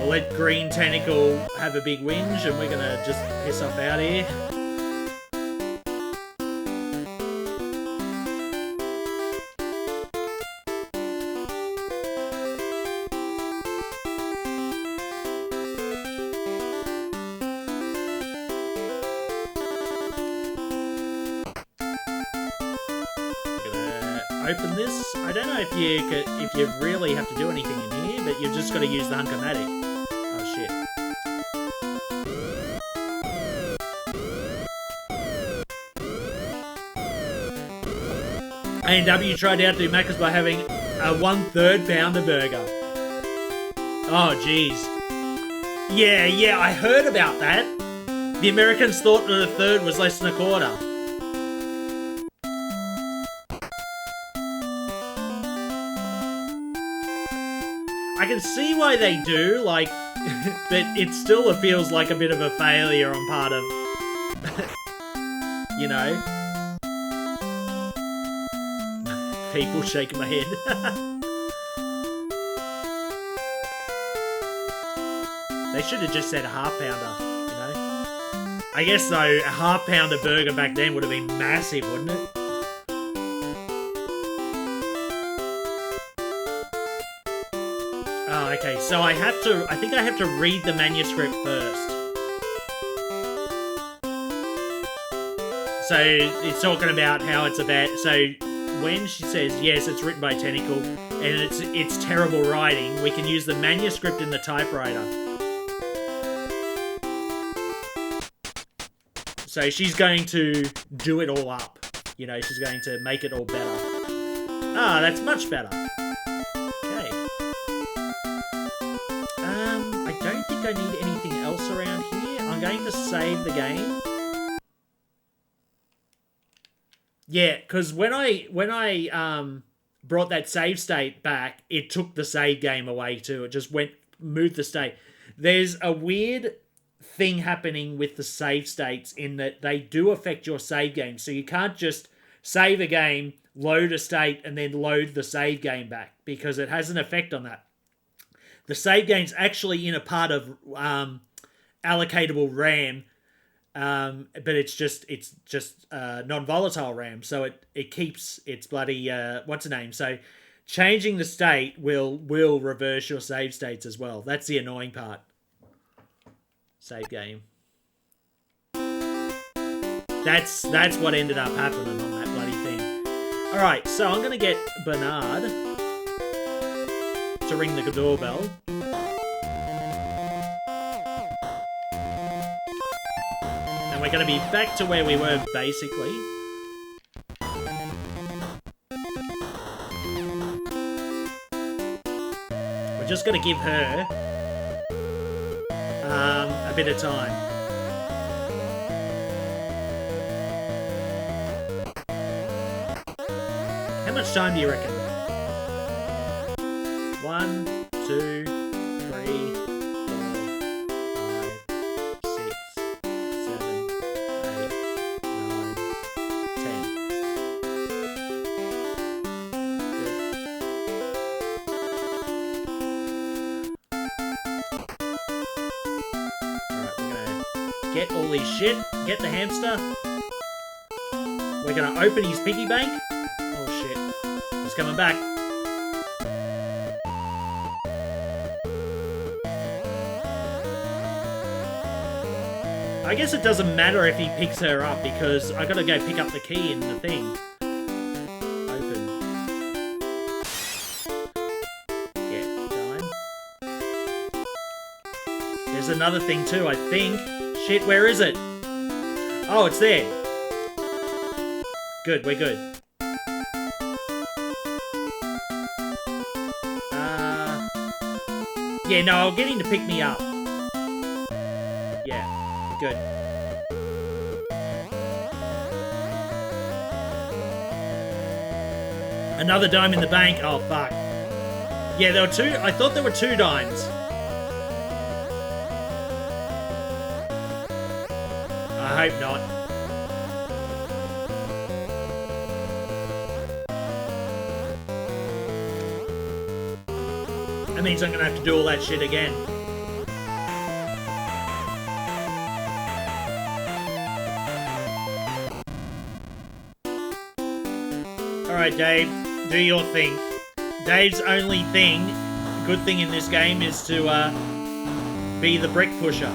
A: Let Green Tentacle have a big whinge and we're gonna just piss off out here. Open this. I don't know if you really have to do anything in here, but you've just got to use the Hunkomatic. Oh shit. A&W tried out to do Macca's by having a 1/3 pounder burger. Oh jeez. Yeah, I heard about that. The Americans thought that a third was less than a quarter. I can see why they do, like, but it still feels like a bit of a failure on part of, you know. People shaking my head. They should have just said a half pounder, you know. I guess though, a half pounder burger back then would have been massive, wouldn't it? Oh, okay, so I think I have to read the manuscript first. So, it's talking about how it's about, so when she says, yes, it's written by Tentacle, and it's terrible writing, we can use the manuscript in the typewriter. So she's going to do it all up. You know, she's going to make it all better. Ah, that's much better. Okay. I don't think I need anything else around here. I'm going to save the game. Yeah, because when I brought that save state back, it took the save game away too. It just moved the state. There's a weird thing happening with the save states in that they do affect your save game. So you can't just save a game, load a state, and then load the save game back because it has an effect on that. The save game's actually in a part of allocatable RAM, but it's just non-volatile RAM, so it keeps its bloody what's the name. So changing the state will reverse your save states as well. That's the annoying part. Save game. That's what ended up happening on that bloody thing. All right, so I'm gonna get Bernard to ring the doorbell. And we're gonna be back to where we were basically. We're just gonna give her a bit of time. How much time do you reckon? 1, 2, 3, 4, 5, 6, 7, 8, 9, 10. Get all his shit. Get the hamster. We're gonna open his piggy bank. Oh shit. He's coming back. I guess it doesn't matter if he picks her up because I gotta go pick up the key in the thing. Open. Get dime. There's another thing too, I think. Shit, where is it? Oh, it's there. Good, we're good. Yeah, no, I'll get him to pick me up. Yeah, good. Another dime in the bank. Oh, fuck. Yeah, there were two. I thought there were 2 dimes. I hope not. That means I'm gonna have to do all that shit again. Alright, Dave, do your thing. Dave's only thing, good thing in this game, is to be the brick pusher.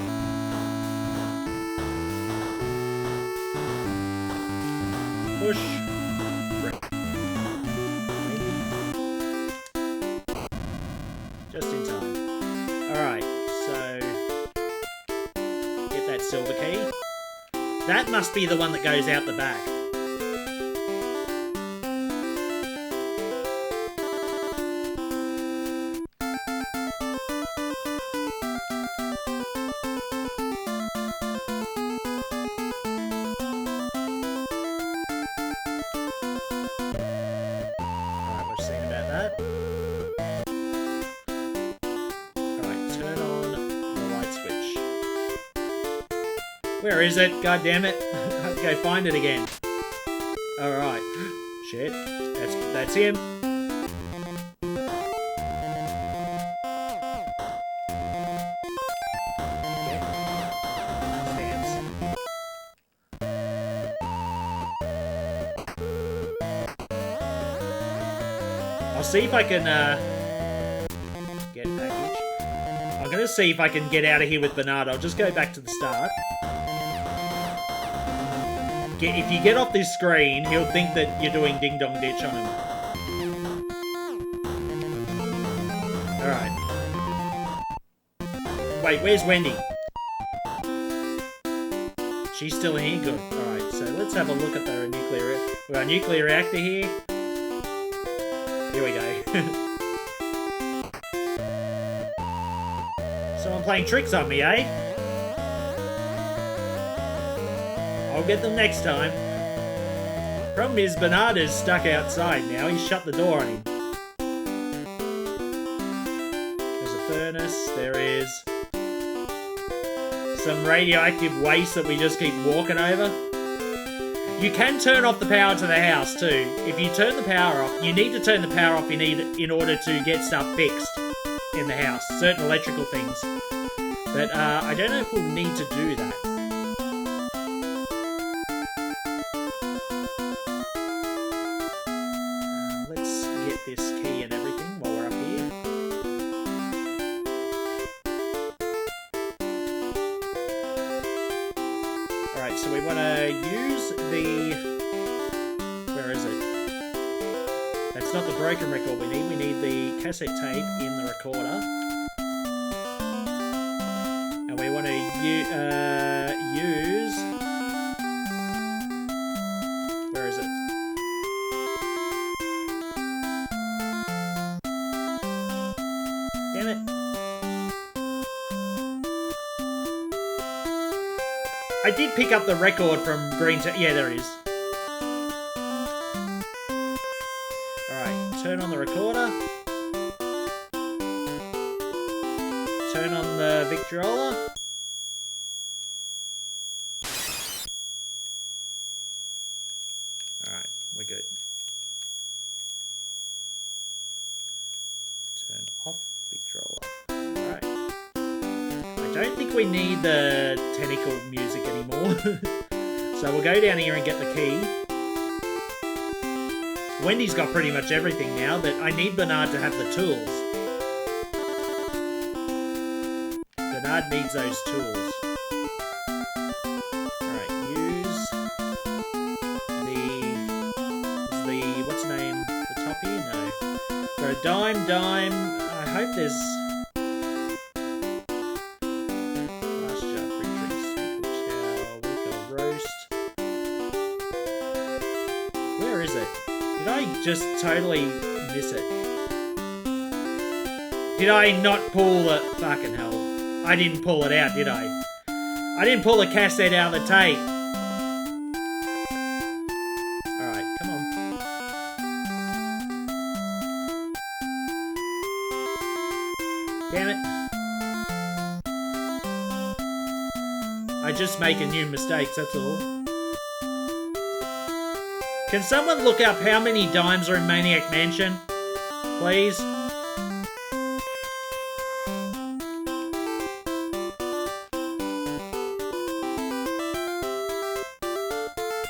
A: Push. Brick. Just in time. Alright, so get that silver key. That must be the one that goes out the back. Where is it? God damn it. I have to go find it again. Alright. Shit. That's him. Stamps. I'll see if I can get package. I'm gonna see if I can get out of here with Bernard. I'll just go back to the start. If you get off this screen, he'll think that you're doing Ding Dong Ditch on him. Alright. Wait, where's Wendy? She's still in here? Good. Alright, so let's have a look at the nuclear... We've got a nuclear reactor here. Here we go. Someone playing tricks on me, eh? I'll get them next time. Problem is, Bernard is stuck outside now. He's shut the door on him. There's a furnace. There is some radioactive waste that we just keep walking over. You can turn off the power to the house too. If you turn the power off, you need to turn the power off in order to get stuff fixed in the house. Certain electrical things. But I don't know if we'll need to do that. Let's get this key and everything while we're up here. Alright, so we want to use the... Where is it? That's not the broken record we need. We need the cassette tape in the recorder. And we want to use... Where is it? Damn it. I did pick up the record from Green... Yeah, there it is. Alright, turn on the recorder. Turn on the Victrola. Alright, we're good. Turn off Victrola. Alright. I don't think we need the tentacle music anymore. So we'll go down here and get the key. Wendy's got pretty much everything now, but I need Bernard to have the tools. Bernard needs those tools. Alright, use the what's the name? The top here? No. For a dime. I hope there's last jar, free drinks, we'll roast. Where is it? Did I just totally miss it? Did I not pull the... Fucking hell. I didn't pull it out, did I? I didn't pull the cassette out of the tape. Alright, come on. Damn it. I just make a new mistakes, that's all. Can someone look up how many dimes are in Maniac Mansion? Please?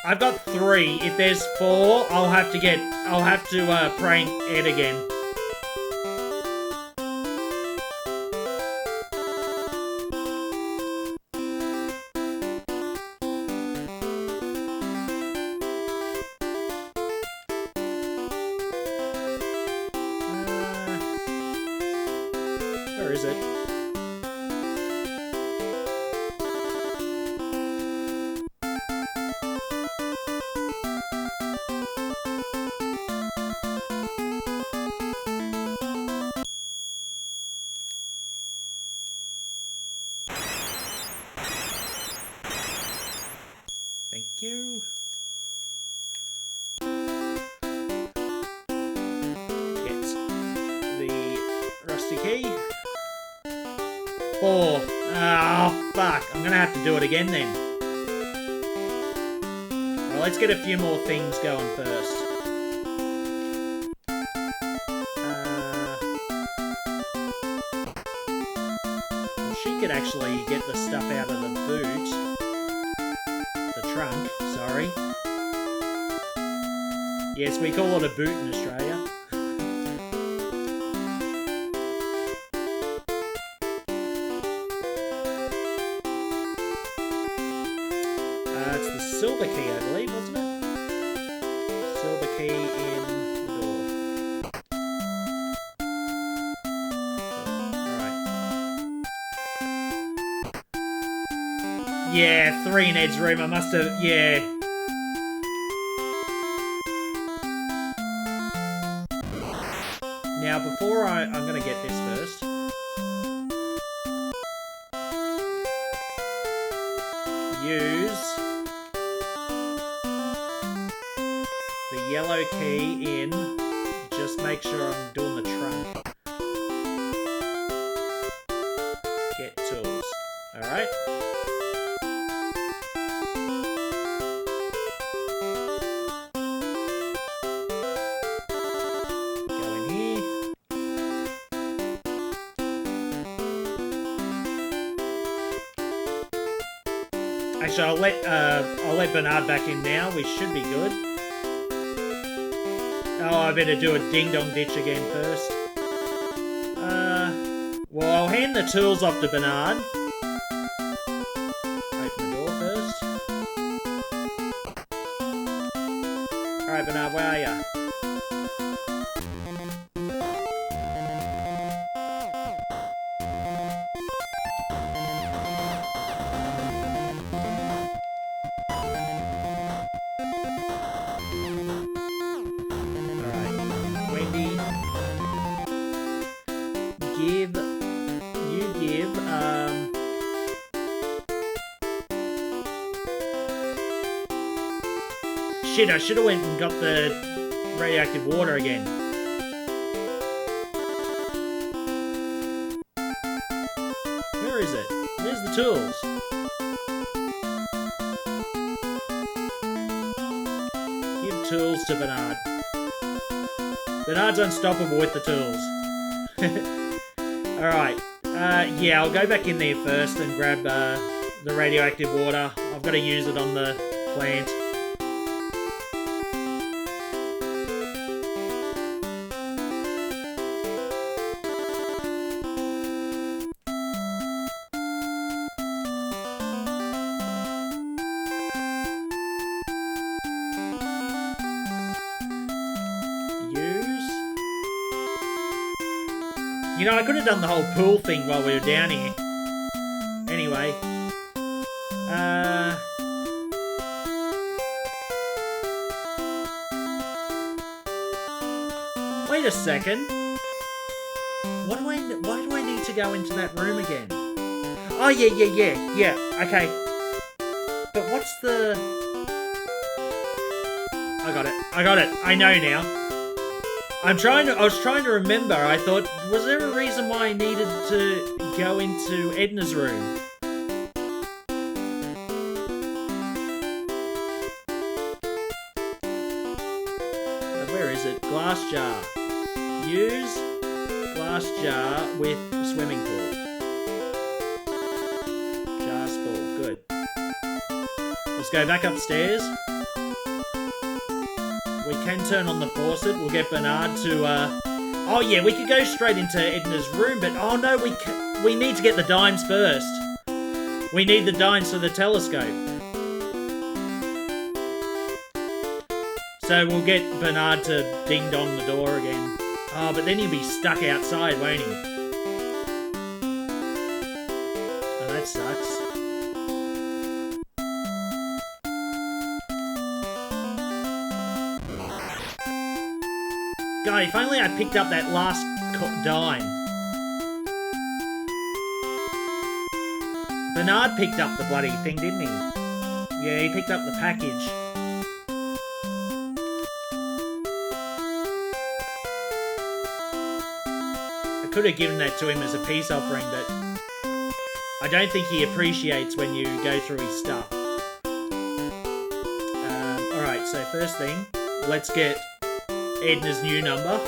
A: I've got 3. If there's 4, I'll have to prank Ed again. Where is it? Thank you. Get the rusty key. 4. Oh, fuck. I'm gonna have to do it again then. Well, let's get a few more things going first. She could actually get the stuff out of the boot. The trunk, sorry. Yes, we call it a boot in Australia. It's the silver key, I believe, wasn't it? Silver key in the door. Alright. Yeah, 3 in Ed's room. I must have... Yeah. Now, before I'm going to get this first. Use the yellow key in. Just make sure I'm doing the trunk. Get tools. Alright. Go in here. Actually, I'll let Bernard back in now. We should be good. Oh, I better do a ding-dong ditch again first. Well, I'll hand the tools off to Bernard. Open the door first. Alright, Bernard, where are ya? Shit, I should have went and got the radioactive water again. Where is it? Where's the tools? Give tools to Bernard. Bernard's unstoppable with the tools. Alright. Yeah, I'll go back in there first and grab the radioactive water. I've got to use it on the plant. You know, I could have done the whole pool thing while we were down here. Anyway. Wait a second. Why do I need to go into that room again? Oh, yeah, okay. But what's the... I got it. I know now. I was trying to remember. I thought, was there a reason why I needed to go into Edna's room? Where is it? Glass jar. Use glass jar with swimming pool. Jar's full. Good. Let's go back upstairs. We can turn on the faucet. We'll get Bernard to, Oh yeah, we could go straight into Edna's room, but oh no, we need to get the dimes first. We need the dimes for the telescope. So we'll get Bernard to ding-dong the door again. Oh, but then he'll be stuck outside, won't he? Oh, that sucks. God, if only I picked up that last dime. Bernard picked up the bloody thing, didn't he? Yeah, he picked up the package. I could have given that to him as a peace offering, but I don't think he appreciates when you go through his stuff. Alright, so first thing, let's get Edna's new number.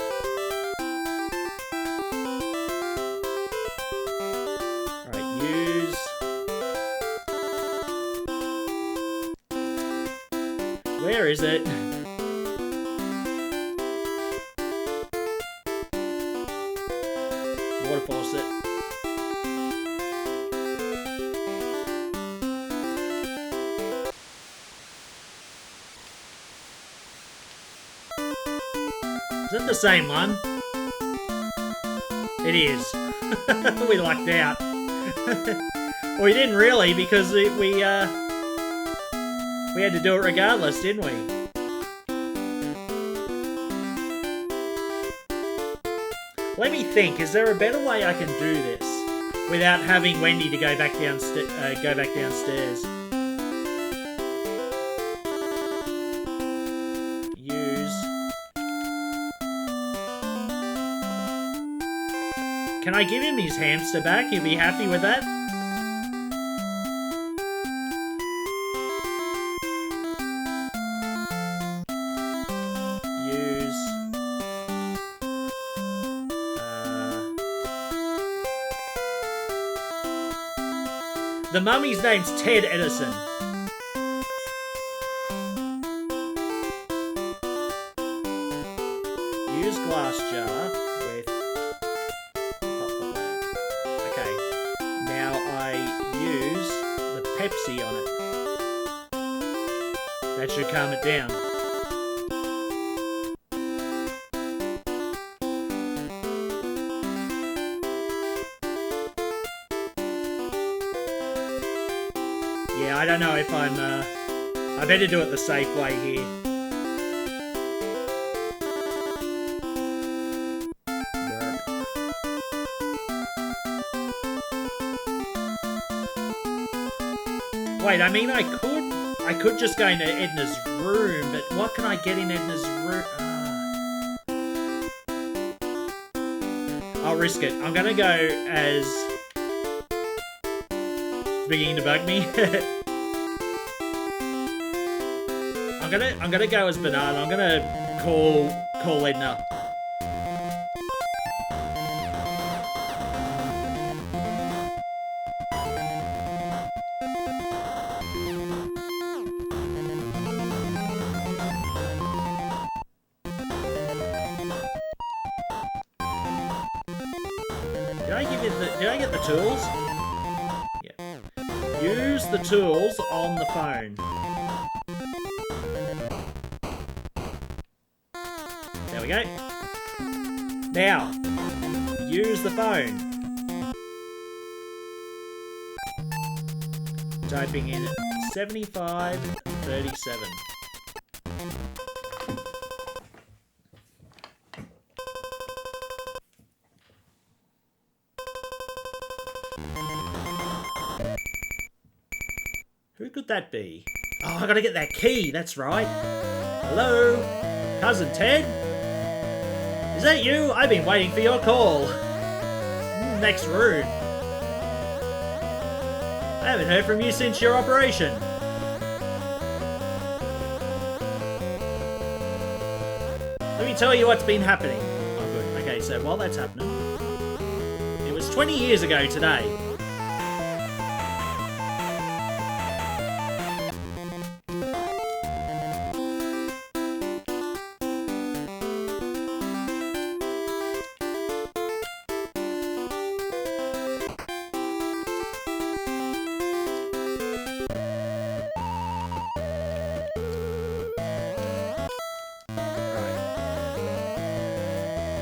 A: Right, use. Where is it? Water faucet. Is it the same one? It is. We lucked out. Well, we didn't really, because we had to do it regardless, didn't we? Let me think. Is there a better way I can do this without having Wendy to go back downstairs? Can I give him his hamster back? He'll be happy with that. The mummy's name's Ted Edison. Use glass jar with Okay, now I use the Pepsi on it. That should calm it down. Yeah, I don't know if I better do it the safe way here. Wait, I mean, I could just go into Edna's room, but what can I get in Edna's room? I'll risk it. I'm gonna go as... It's beginning to bug me. I'm gonna go as Bernard. I'm gonna call Edna. Did I get the tools? Yeah. Use the tools on the phone. There we go. Now, use the phone. Typing in 7537. Who could that be? Oh, I gotta get that key, that's right. Hello? Cousin Ted? Is that you? I've been waiting for your call. Next room. I haven't heard from you since your operation. Let me tell you what's been happening. Oh, good. Okay, so while that's happening... It was 20 years ago today.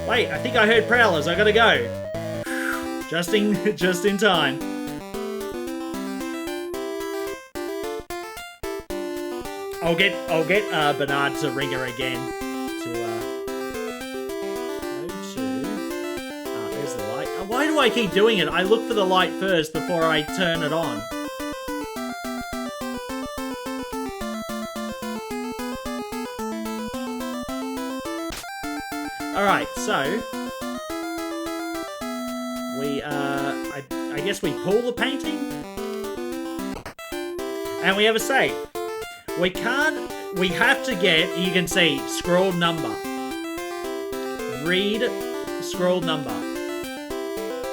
A: Wait, I think I heard prowlers. I gotta go. Just in time. I'll get Bernard to ring her again. There's the light. Why do I keep doing it? I look for the light first before I turn it on. Alright, so we I guess we pull the painting and we have a save. We have to get, you can see, scrolled number. Read scrolled number.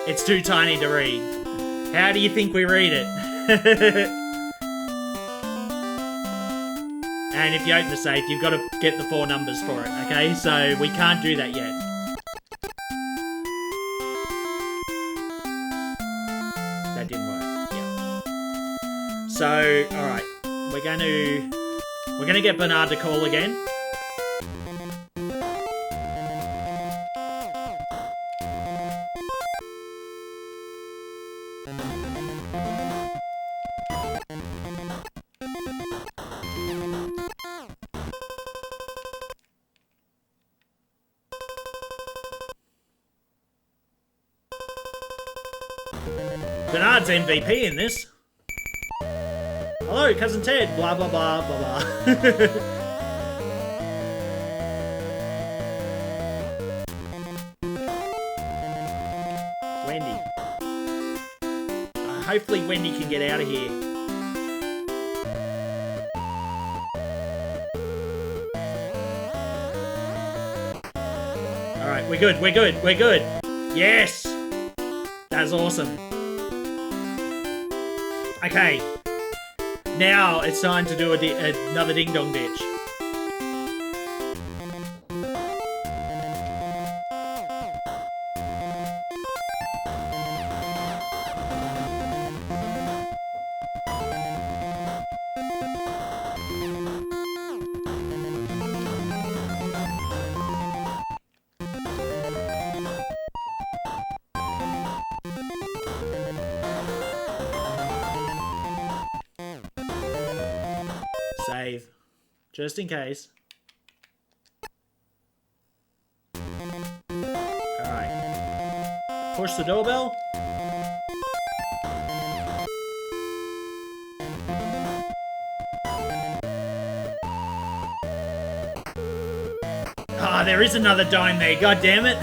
A: It's too tiny to read. How do you think we read it? And if you open the safe, you've got to get the 4 numbers for it, okay? So we can't do that yet. That didn't work, yeah. So, alright. We're gonna get Bernard to call again. Bernard's MVP in this. Hello, Cousin Ted. Blah, blah, blah, blah, blah. Wendy. Hopefully Wendy can get out of here. Alright, we're good, we're good, we're good. Yes! That's awesome. Okay. Now it's time to do another Ding Dong Ditch. Save. Just in case. Alright. Push the doorbell. Ah, there is another dime there. God damn it.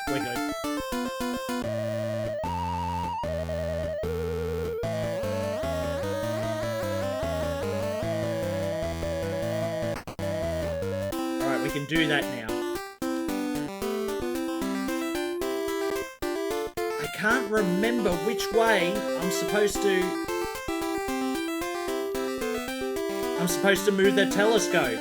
A: We're good. Alright, we can do that now. I can't remember which way I'm supposed to move the telescope.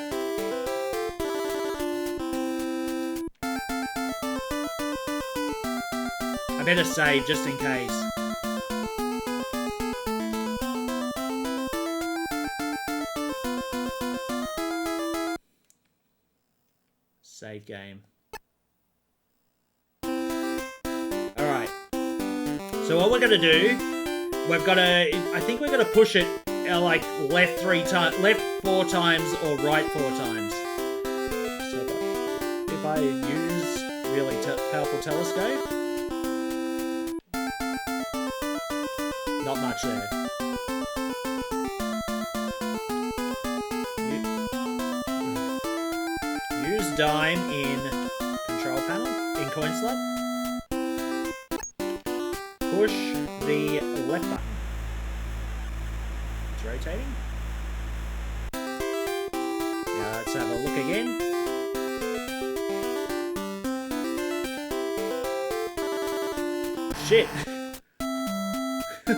A: I better save just in case. Save game. Alright. So what we're going to do, I think we're going to push it like left 4 times or right 4 times. So if I use really powerful telescope, not much there. Use dime in control panel, in coin slot. Push the left button. It's rotating. Now let's have a look again. Shit. I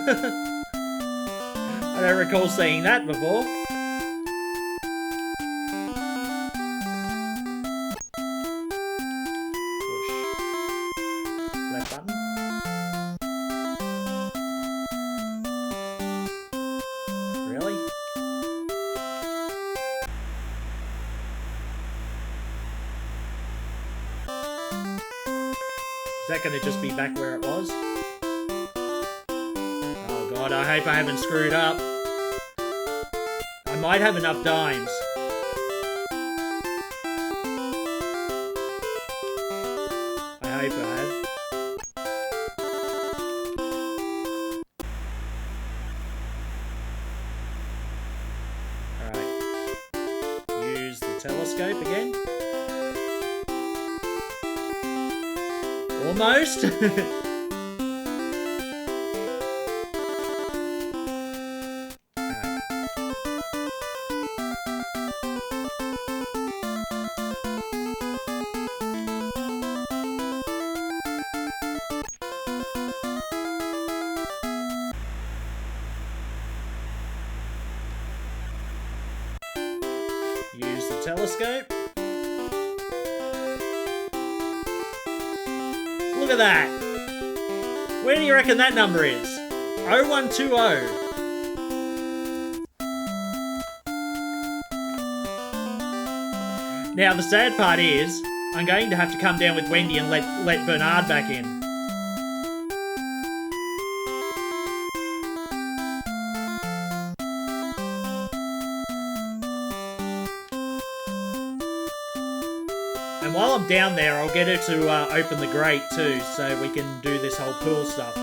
A: don't recall seeing that before. Push. Left button. Really? Is that going to just be back where it was? God, I hope I haven't screwed up. I might have enough dimes. I hope I have. Alright. Use the telescope again. Almost. Use the telescope. Look at that. Where do you reckon that number is? 0120. Now, the sad part is, I'm going to have to come down with Wendy and let Bernard back in. And while I'm down there, I'll get her to open the grate too, so we can do this whole pool stuff.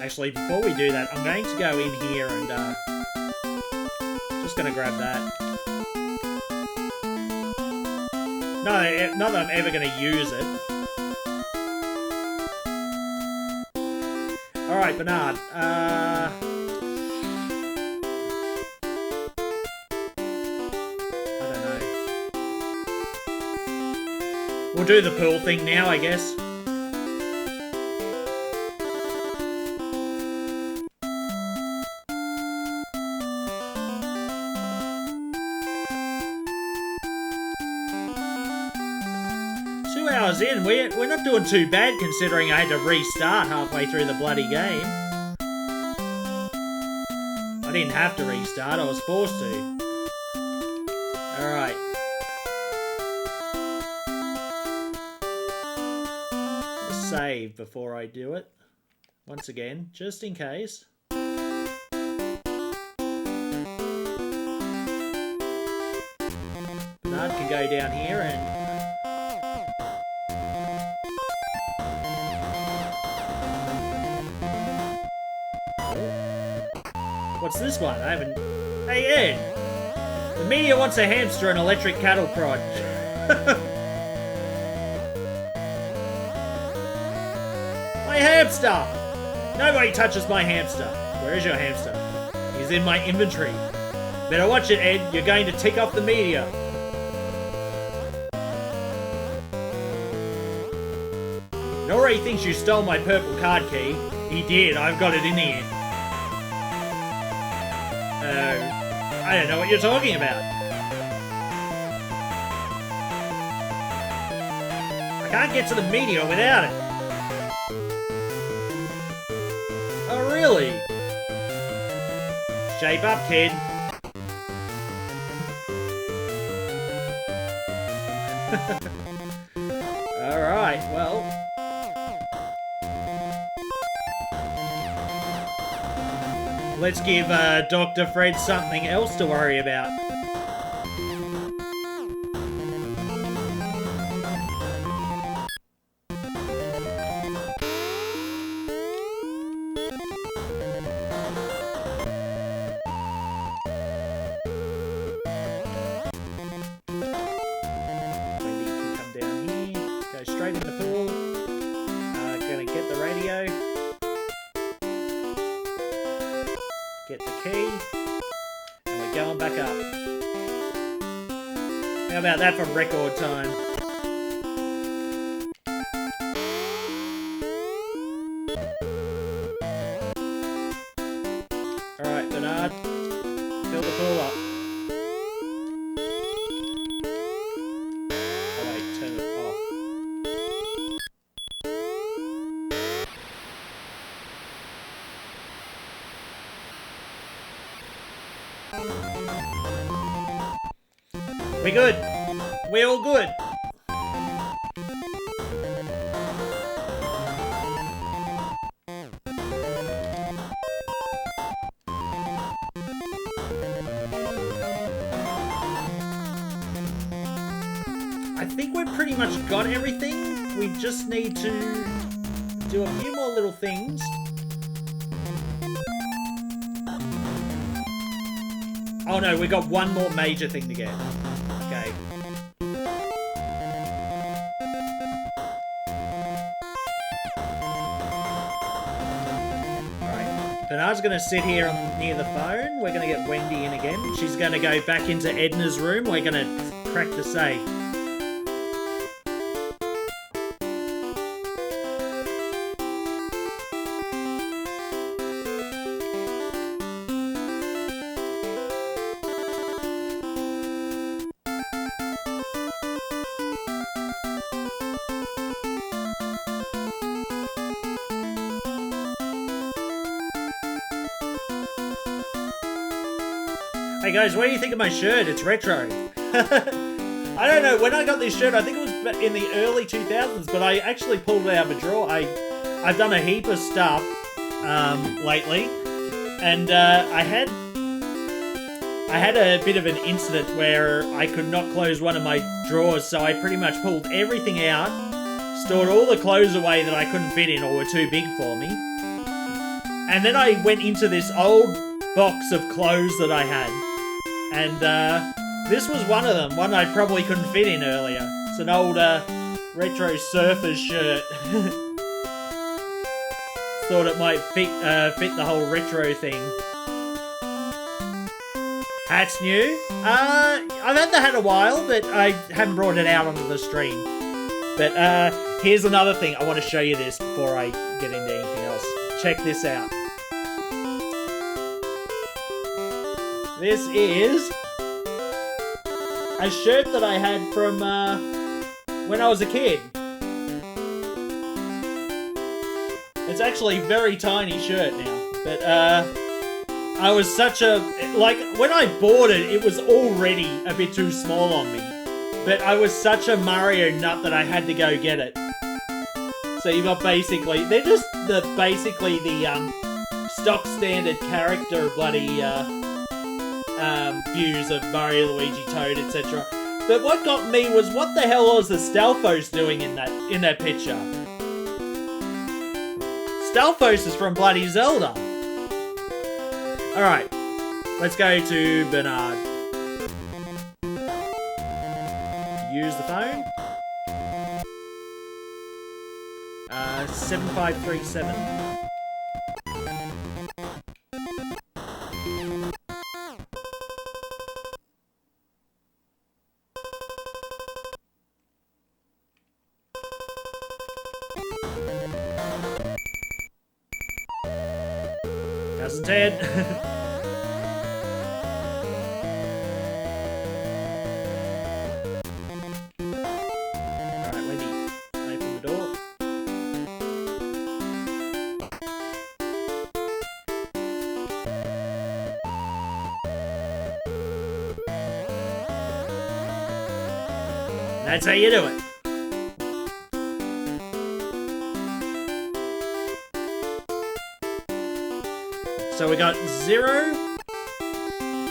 A: Actually, before we do that, I'm going to go in here and just going to grab that. No, not that I'm ever going to use it. Alright, Bernard. I don't know. We'll do the pool thing now, I guess. In. We're not doing too bad considering I had to restart halfway through the bloody game. I didn't have to restart, I was forced to. Alright. Save before I do it. Once again, just in case. Bernard can go down here and what's this one? I haven't... Hey, Ed! The media wants a hamster and electric cattle prod. My hamster! Nobody touches my hamster. Where is your hamster? He's in my inventory. Better watch it, Ed. You're going to tick off the media. Nori thinks you stole my purple card key. He did. I've got it in here. I don't know what you're talking about. I can't get to the media without it. Oh, really? Shape up, kid. Alright, well... let's give Dr. Fred something else to worry about. Maybe you can come down here, go straight in the pool. Gonna get the radio. Get the key, and we're going back up. How about that for record time? Alright, Bernard, fill the pool up. Oh wait, turn it off. We good. We all good. I think we've pretty much got everything. We just need to do a few more little things. Oh no, we got one more major thing to get. Okay. Bernard's going to sit here near the phone. We're going to get Wendy in again. She's going to go back into Edna's room. We're going to crack the safe. Hey guys, what do you think of my shirt? It's retro. I don't know, when I got this shirt, I think it was in the early 2000s, but I actually pulled it out of a drawer. I've done a heap of stuff lately, and I had a bit of an incident where I could not close one of my drawers, so I pretty much pulled everything out, stored all the clothes away that I couldn't fit in or were too big for me, and then I went into this old box of clothes that I had. And this was one of them, one I probably couldn't fit in earlier. It's an old retro surfer's shirt. Thought it might fit the whole retro thing. Hat's new. I've had the hat a while, but I haven't brought it out onto the stream. But here's another thing. I want to show you this before I get into anything else. Check this out. This is a shirt that I had from when I was a kid. It's actually a very tiny shirt now, but I was such a, like, when I bought it, it was already a bit too small on me, but I was such a Mario nut that I had to go get it. So you got basically, they're just basically the stock standard character bloody views of Mario, Luigi, Toad, etc. But what got me was, what the hell was the Stalfos doing in that picture? Stalfos is from bloody Zelda. Alright, let's go to Bernard. Use the phone. 7537. Cousin Ted. Alright, Wendy, open the door. That's how you do it. So we got 0,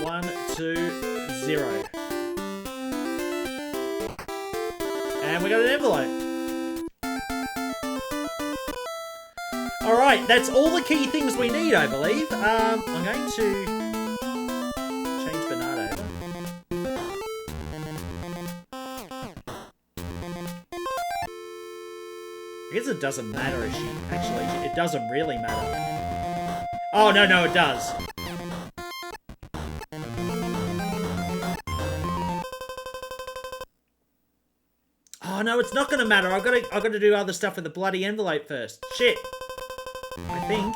A: 1, 2, 0. And we got an envelope. Alright, that's all the key things we need, I believe. I'm going to change Bernard over. I guess it doesn't matter if she... Actually, it doesn't really matter. Oh, no, it does. Oh, no, it's not gonna matter. I've got to do other stuff with the bloody envelope first. Shit. I think.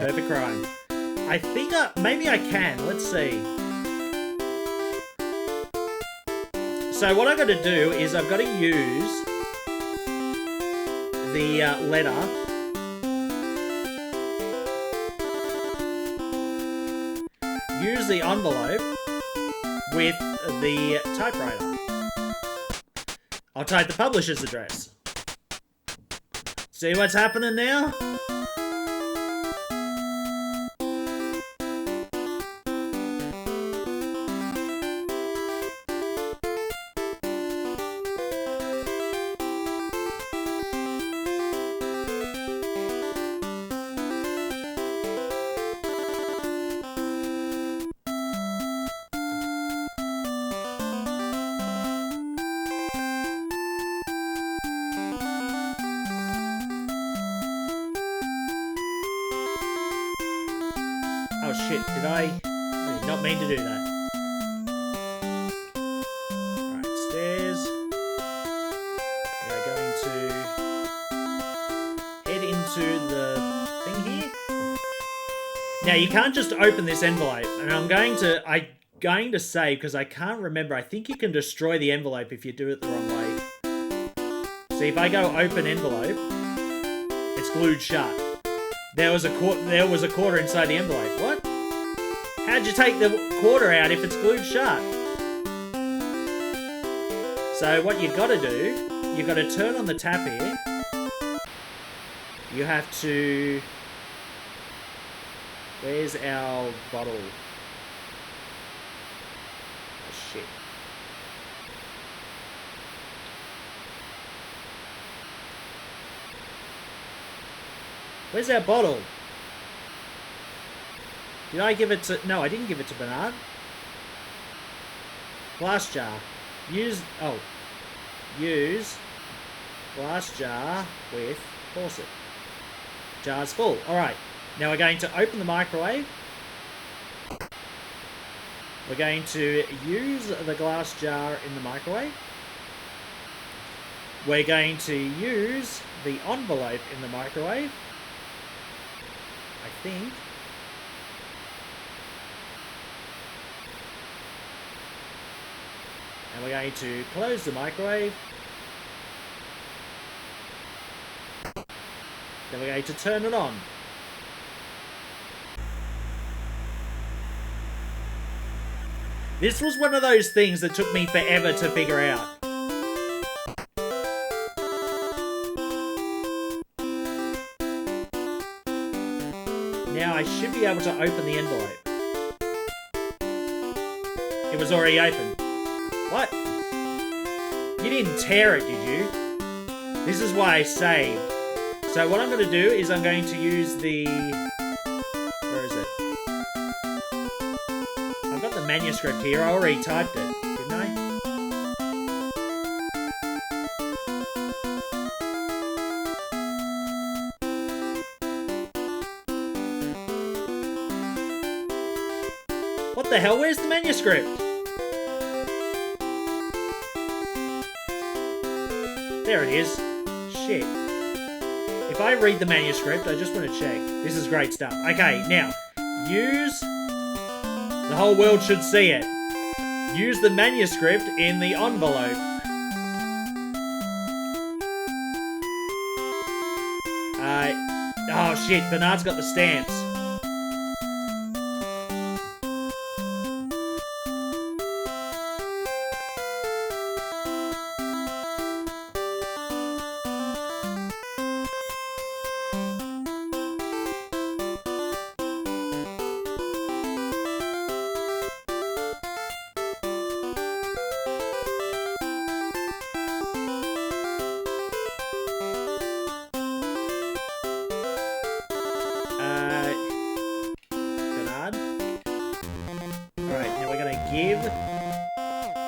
A: Perfect crime. I think maybe I can. Let's see. So what I've got to do is I've got to use the letter. Use the envelope with the typewriter. I'll type the publisher's address. See what's happening now? shit, I did not mean to do that. Alright, stairs. We are going to head into the thing here. Now, you can't just open this envelope, and I'm going to save, because I can't remember. I think you can destroy the envelope if you do it the wrong way. See, if I go open envelope, it's glued shut. There was a quarter inside the envelope. What? How'd you take the quarter out if it's glued shut? So what you've got to do, you've got to turn on the tap here. You have to... Where's our bottle? Oh, shit. Where's our bottle? Did I give it to... No, I didn't give it to Bernard. Glass jar. Use glass jar with faucet. Jar's full. Alright. Now we're going to open the microwave. We're going to use the glass jar in the microwave. We're going to use the envelope in the microwave. I think. And we're going to close the microwave. Then we're going to turn it on. This was one of those things that took me forever to figure out. Now I should be able to open the envelope. It was already open. What? You didn't tear it, did you? This is why I saved. So what I'm going to do is I'm going to use the... Where is it? I've got the manuscript here. I already typed it, didn't I? What the hell? Where's the manuscript? There it is. Shit. If I read the manuscript, I just want to check. This is great stuff. Okay, now, use... The whole world should see it. Use the manuscript in the envelope. Oh shit, Bernard's got the stamps. Give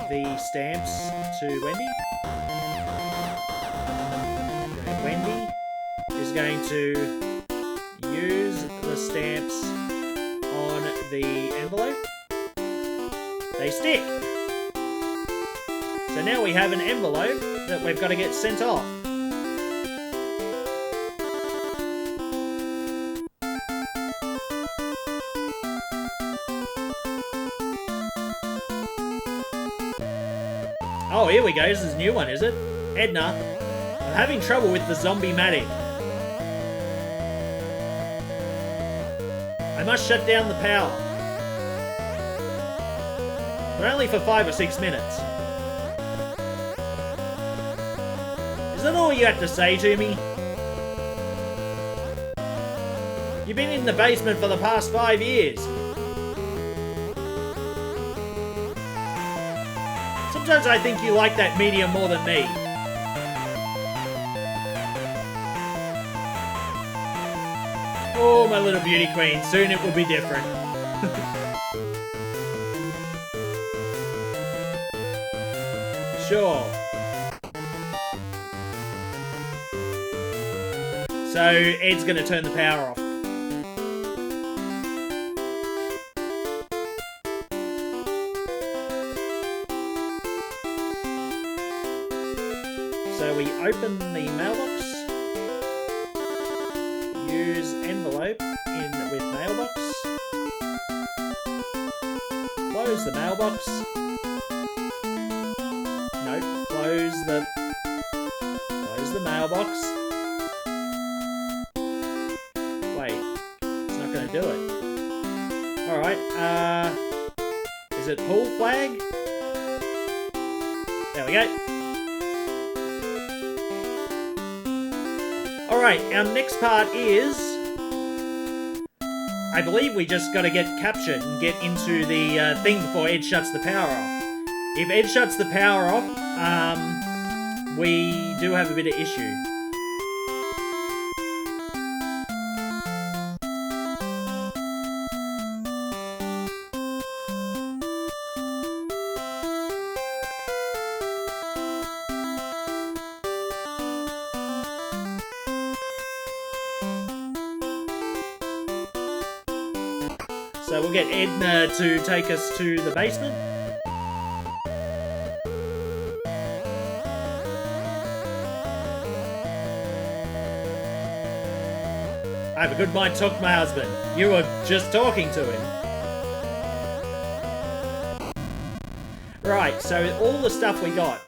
A: the stamps to Wendy. Okay, Wendy is going to use the stamps on the envelope. They stick. So now we have an envelope that we've got to get sent off. Oh, here we go. This is a new one, is it? Edna, I'm having trouble with the zombie-matic. I must shut down the power. But only for 5 or 6 minutes. Is that all you have to say to me? You've been in the basement for the past 5 years. Sometimes I think you like that medium more than me. Oh, my little beauty queen. Soon it will be different. Sure. So, Ed's going to turn the power off. So we open the mailbox. Use envelope with mailbox. Close the mailbox. No, close the mailbox. Wait, it's not going to do it. Alright, is it pull flag? There we go. Alright, our next part is... I believe we just got to get captured and get into the thing before Ed shuts the power off. If Ed shuts the power off, we do have a bit of issue. So we'll get Edna to take us to the basement. I have a good mind to talk to my husband. You were just talking to him. Right, so all the stuff we got.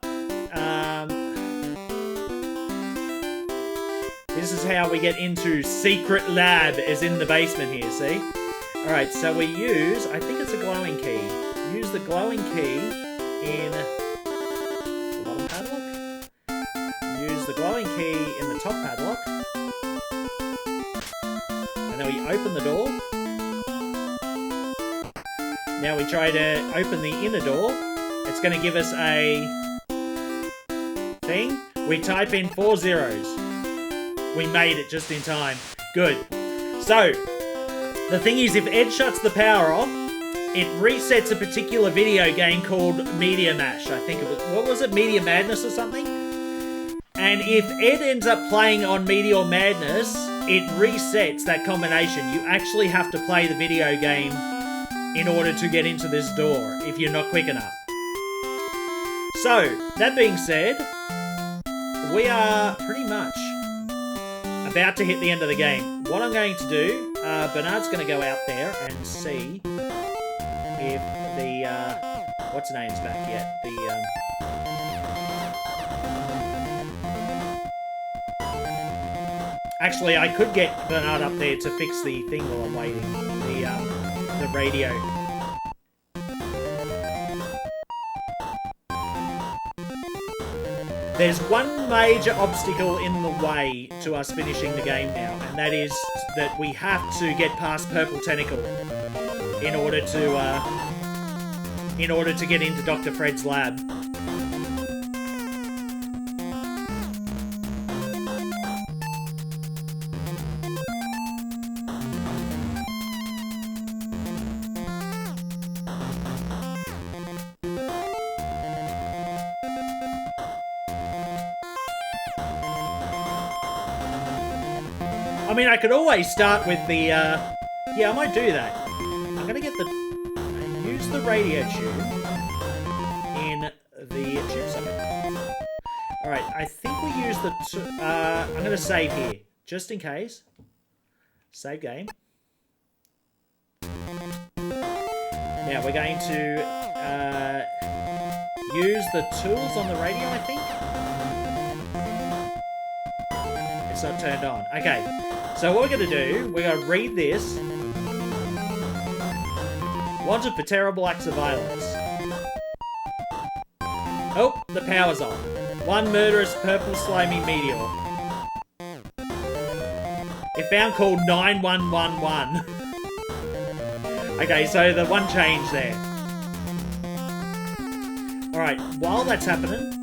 A: This is how we get into secret lab is in the basement here, see? Alright, so we use, I think it's a glowing key. Use the glowing key in the bottom padlock. Use the glowing key in the top padlock. And then we open the door. Now we try to open the inner door. It's going to give us a thing. We type in 4 zeros. We made it just in time. Good. So, the thing is, if Ed shuts the power off, it resets a particular video game called Media Mash. I think it was, what was it? Media Madness or something? And if Ed ends up playing on Media Madness, it resets that combination. You actually have to play the video game in order to get into this door, if you're not quick enough. So, that being said, we are pretty much about to hit the end of the game. What I'm going to do, Bernard's going to go out there and see if the, what's her name's back yet? Actually, I could get Bernard up there to fix the thing while I'm waiting. The radio. There's one major obstacle in the way to us finishing the game now, and that is that we have to get past Purple Tentacle in order to get into Dr. Fred's lab. I mean, I could always start with the, yeah, I might do that. I'm gonna get use the radio tube in the tube socket. Alright, I think we use the, I'm gonna save here, just in case. Save game. Now, we're going to, use the tools on the radio, I think. It's not turned on. Okay. So what we're going to do, we're going to read this. Wanted for terrible acts of violence. Oh, the power's on. One murderous purple slimy meteor. It found called 9111. Okay, so the one change there. Alright, while that's happening...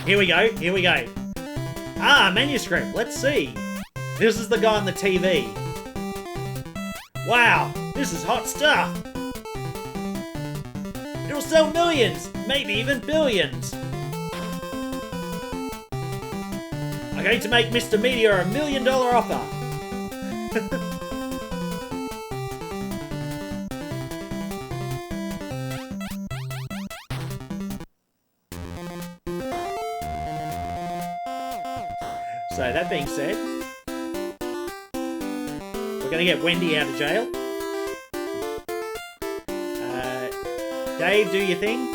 A: Here we go, here we go. Ah, manuscript, let's see. This is the guy on the TV. Wow, this is hot stuff. It'll sell millions, maybe even billions. I'm going to make Mr. Meteor $1 million offer. So that being said, we're going to get Wendy out of jail. Dave, do your thing.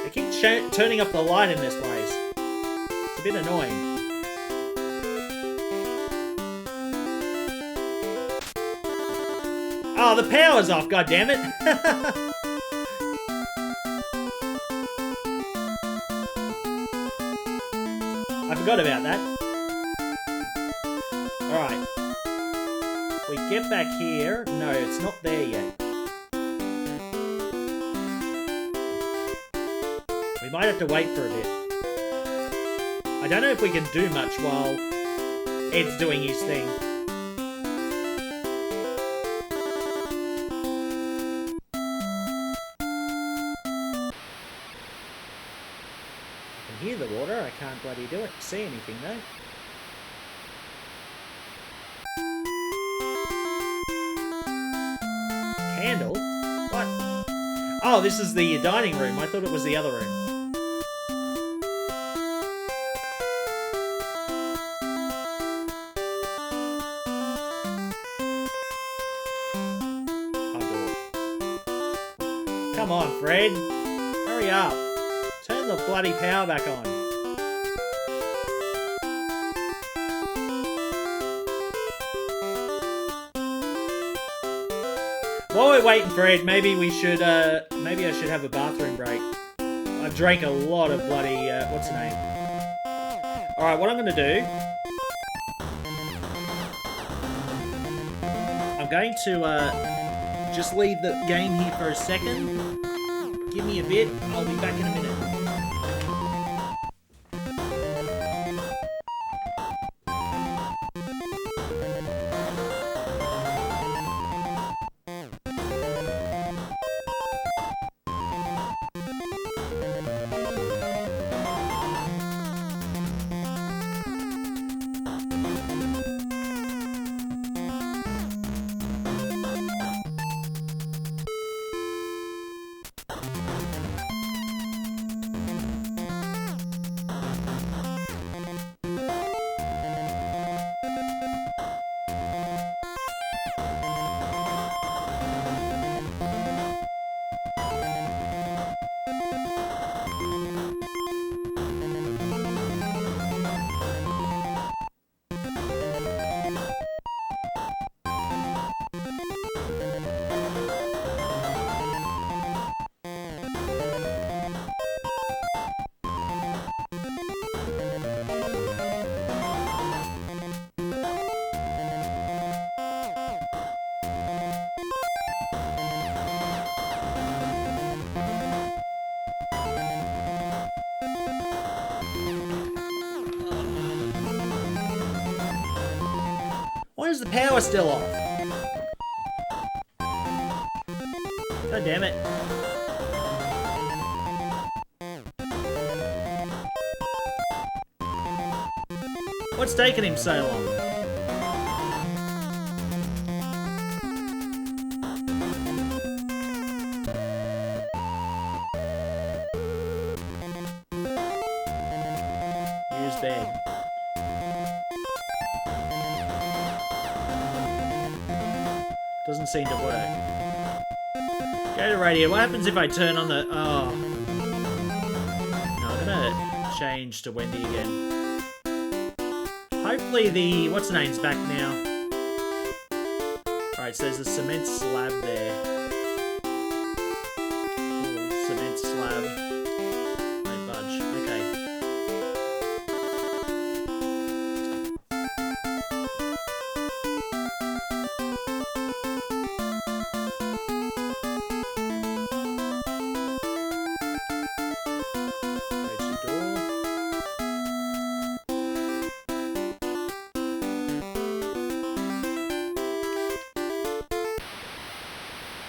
A: They keep turning up the light in this place. It's a bit annoying. Oh, the power's off, god damn it. I forgot about that. Alright. We get back here. No, it's not there yet. We might have to wait for a bit. I don't know if we can do much while Ed's doing his thing. I can hear the water. I can't bloody do it. See anything though. Candle? What? Oh, this is the dining room. I thought it was the other room. Come on, Fred. Hurry up. Turn the bloody power back on. While we're waiting for Ed, maybe we should, maybe I should have a bathroom break. I've drank a lot of bloody, what's the name? Alright, what I'm gonna do... I'm going to, just leave the game here for a second. Give me a bit, I'll be back in a minute. Why is the power still off? God damn it. What's taking him so long? Use bed. Doesn't seem to work. Go to radio. What happens if I turn on the... Oh. No, I'm gonna change to Wendy again. Hopefully the... What's the name's back now. Alright, so there's a cement slab there. Ooh, cement slab. No budge. Okay.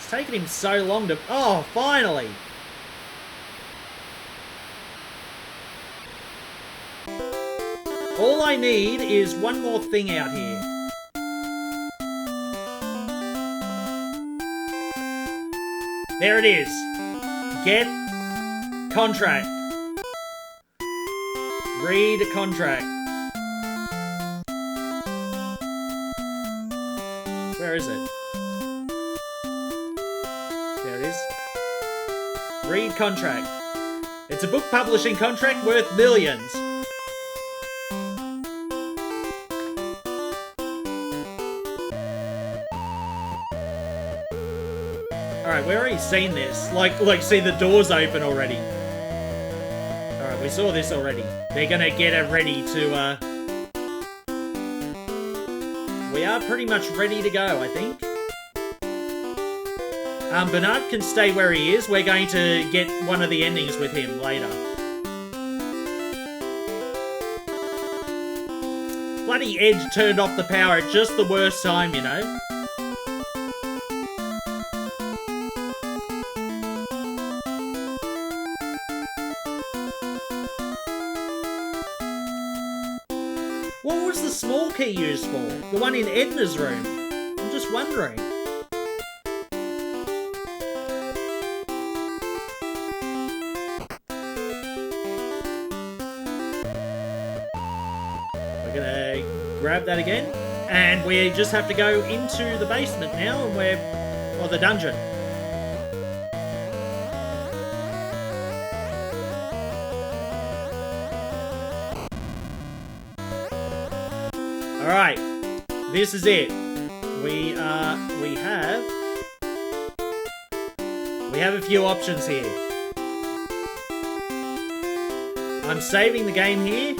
A: Taking him so long to... Oh, finally! All I need is one more thing out here. There it is. Get contract. Read contract. Where is it? There it is. Read contract. It's a book publishing contract worth millions. Alright, we've already seen this. Like, see the doors open already. Alright, we saw this already. They're gonna get it ready to, We are pretty much ready to go, I think. Bernard can stay where he is. We're going to get one of the endings with him later. Bloody Edge turned off the power at just the worst time, you know? What was the small key used for? The one in Edna's room? I'm just wondering. We're gonna grab that again. And we just have to go into the basement now, and or the dungeon. Alright, this is it. We have a few options here. I'm saving the game here.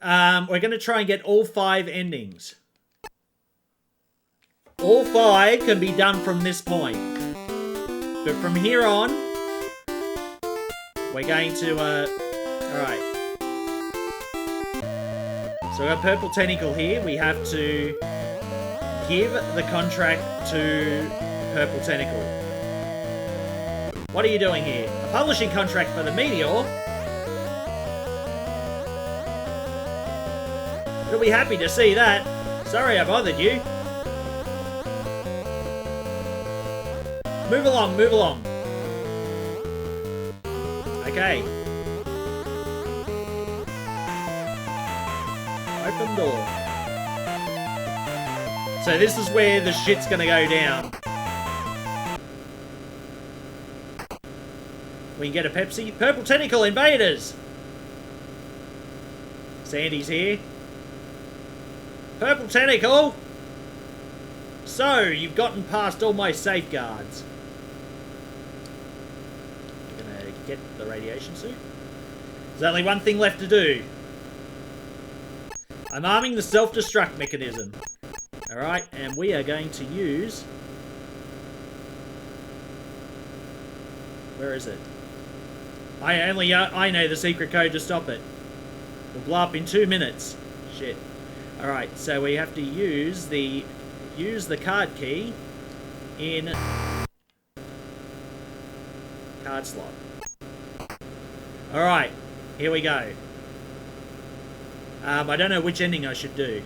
A: We're going to try and get all 5 endings. All 5 can be done from this point. But from here on, we're going to, alright. So we got Purple Tentacle here. We have to give the contract to Purple Tentacle. What are you doing here? A publishing contract for the Meteor? You'll be happy to see that. Sorry I bothered you. Move along, move along. Okay. Open door. So this is where the shit's gonna go down. We can get a Pepsi. Purple Tentacle Invaders! Sandy's here. Purple Tentacle! So, you've gotten past all my safeguards. We're gonna get the radiation suit. There's only one thing left to do. I'm arming the self-destruct mechanism. Alright, and we are going to use... Where is it? I know the secret code to stop it. It'll blow up in 2 minutes. Shit. Alright, so we have to use the card key in card slot. Alright, here we go. I don't know which ending I should do.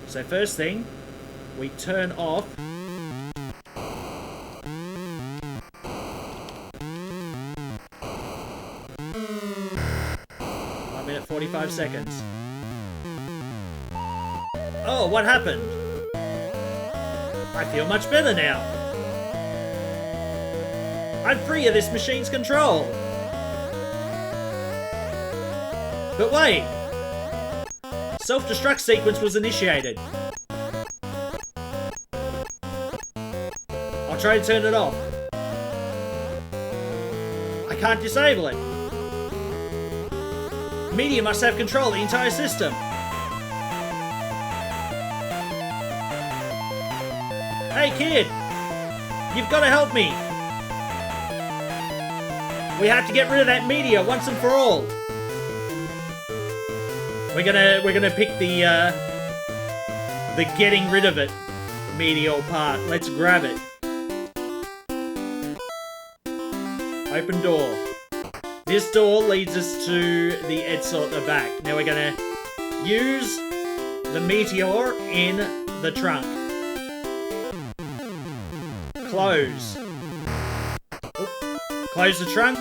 A: So first thing, we turn off 1 minute 45 seconds. Oh, what happened? I feel much better now. I'm free of this machine's control. But wait. Self-destruct sequence was initiated. I'll try to turn it off. I can't disable it. Media must have control of the entire system. Hey kid! You've got to help me! We have to get rid of that meteor once and for all. We're gonna pick the getting rid of it meteor part. Let's grab it. Open door. This door leads us to the exit at the back. Now we're gonna Use the meteor in the trunk. Close. Oop. Close the trunk.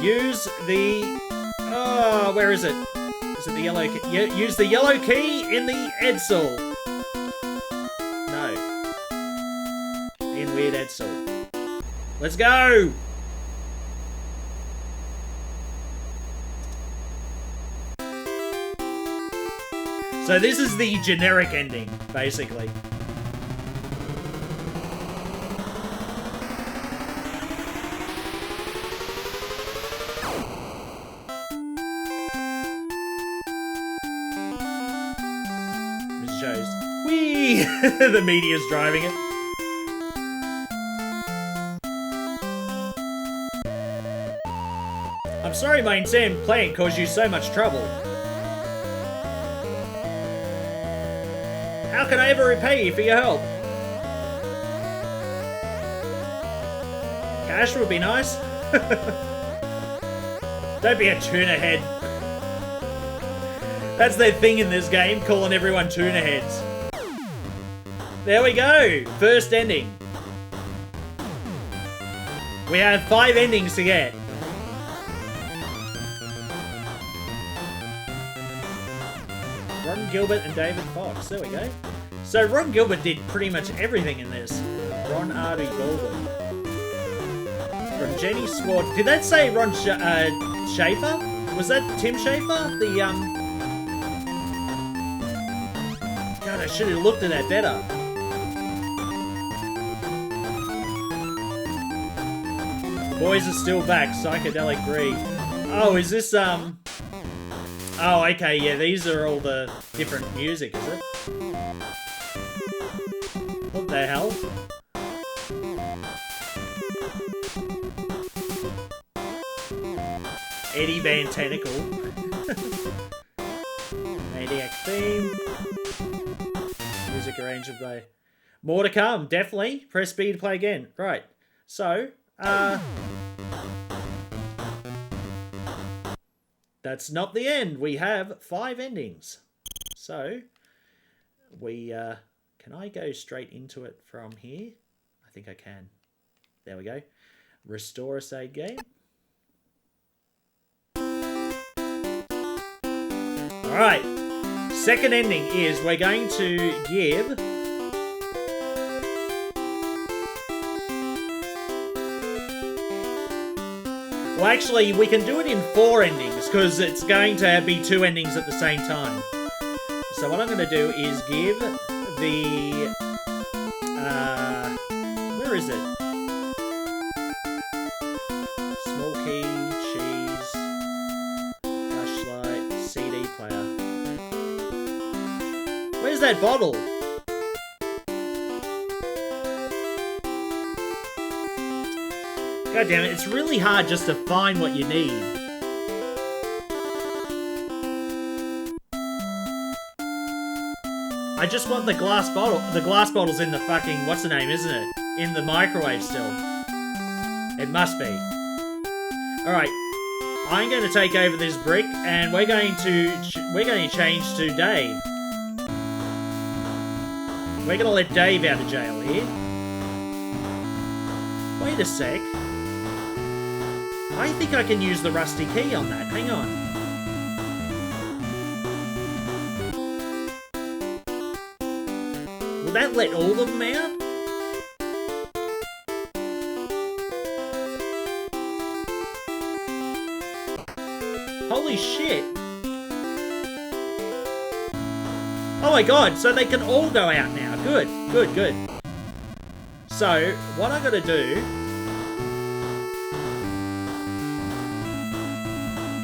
A: Use the... Oh, where is it? Is it the yellow key? Yeah, use the yellow key in the Edsel. No. In weird Edsel. Let's go! So this is the generic ending, basically. This shows. Whee! The meteor's driving it. I'm sorry my insane plan caused you so much trouble. How can I ever repay you for your help? Cash would be nice. Don't be a tuna head. That's their thing in this game, calling everyone tuna heads. There we go. First ending. We have 5 endings to get. Ron Gilbert and David Fox. There we go. So Ron Gilbert did pretty much everything in this. Ron Artie Gilbert. From Jenny Swart. Did that say Ron Schaefer? Was that Tim Schaefer? The God, I should have looked at that better. Boys are still back. Psychedelic Breed. Oh, is this Oh, okay, yeah, these are all the different music, is it? What the hell? Eddie Van Tentacle. Maniac theme. Music arranged by... More to come, definitely. Press B to play again. Right, so, that's not the end. We have 5 endings. So, we, can I go straight into it from here? I think I can. There we go. Restore a save game. Alright. Second ending is we're going to give... Well, actually, we can do it in 4 endings, because it's going to be 2 endings at the same time. So what I'm going to do is give the... where is it? Small key, cheese, flashlight, CD player. Where's that bottle? God damn it, it's really hard just to find what you need. I just want the glass bottle. The glass bottle's in the fucking, what's the name, isn't it? In the microwave still. It must be. Alright. I'm going to take over this brick and we're going to change to Dave. We're going to let Dave out of jail here. Wait a sec. I think I can use the rusty key on that. Hang on. Will that let all of them out? Holy shit. Oh my god, so they can all go out now. Good, good, good. So, what I'm going to do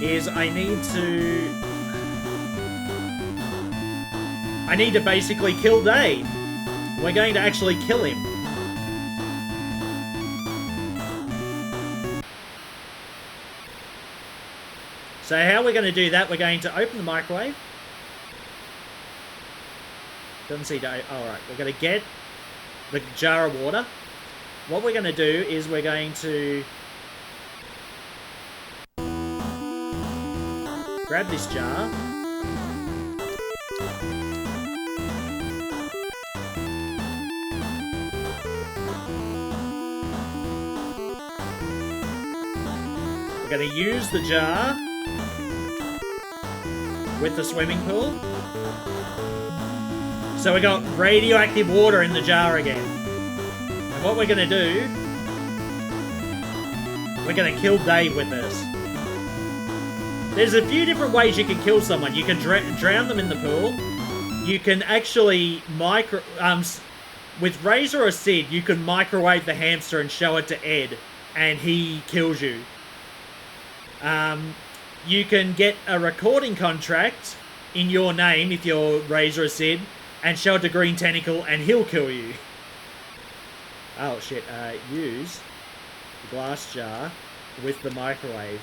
A: is I need to basically kill Dave. We're going to actually kill him. So how we're going to do that, we're going to open the microwave. Doesn't see Dave. Alright, we're going to get the jar of water. What we're going to do is we're going to grab this jar. going to use the jar with the swimming pool. So we got radioactive water in the jar again. And what we're going to do, we're going to kill Dave with this. There's a few different ways you can kill someone. You can drown them in the pool. You can actually with Razor or Sid, you can microwave the hamster and show it to Ed, and he kills you. You can get a recording contract in your name if you're Razor or Sid, and show it to Green Tentacle, and he'll kill you. Oh shit! Use the glass jar with the microwave.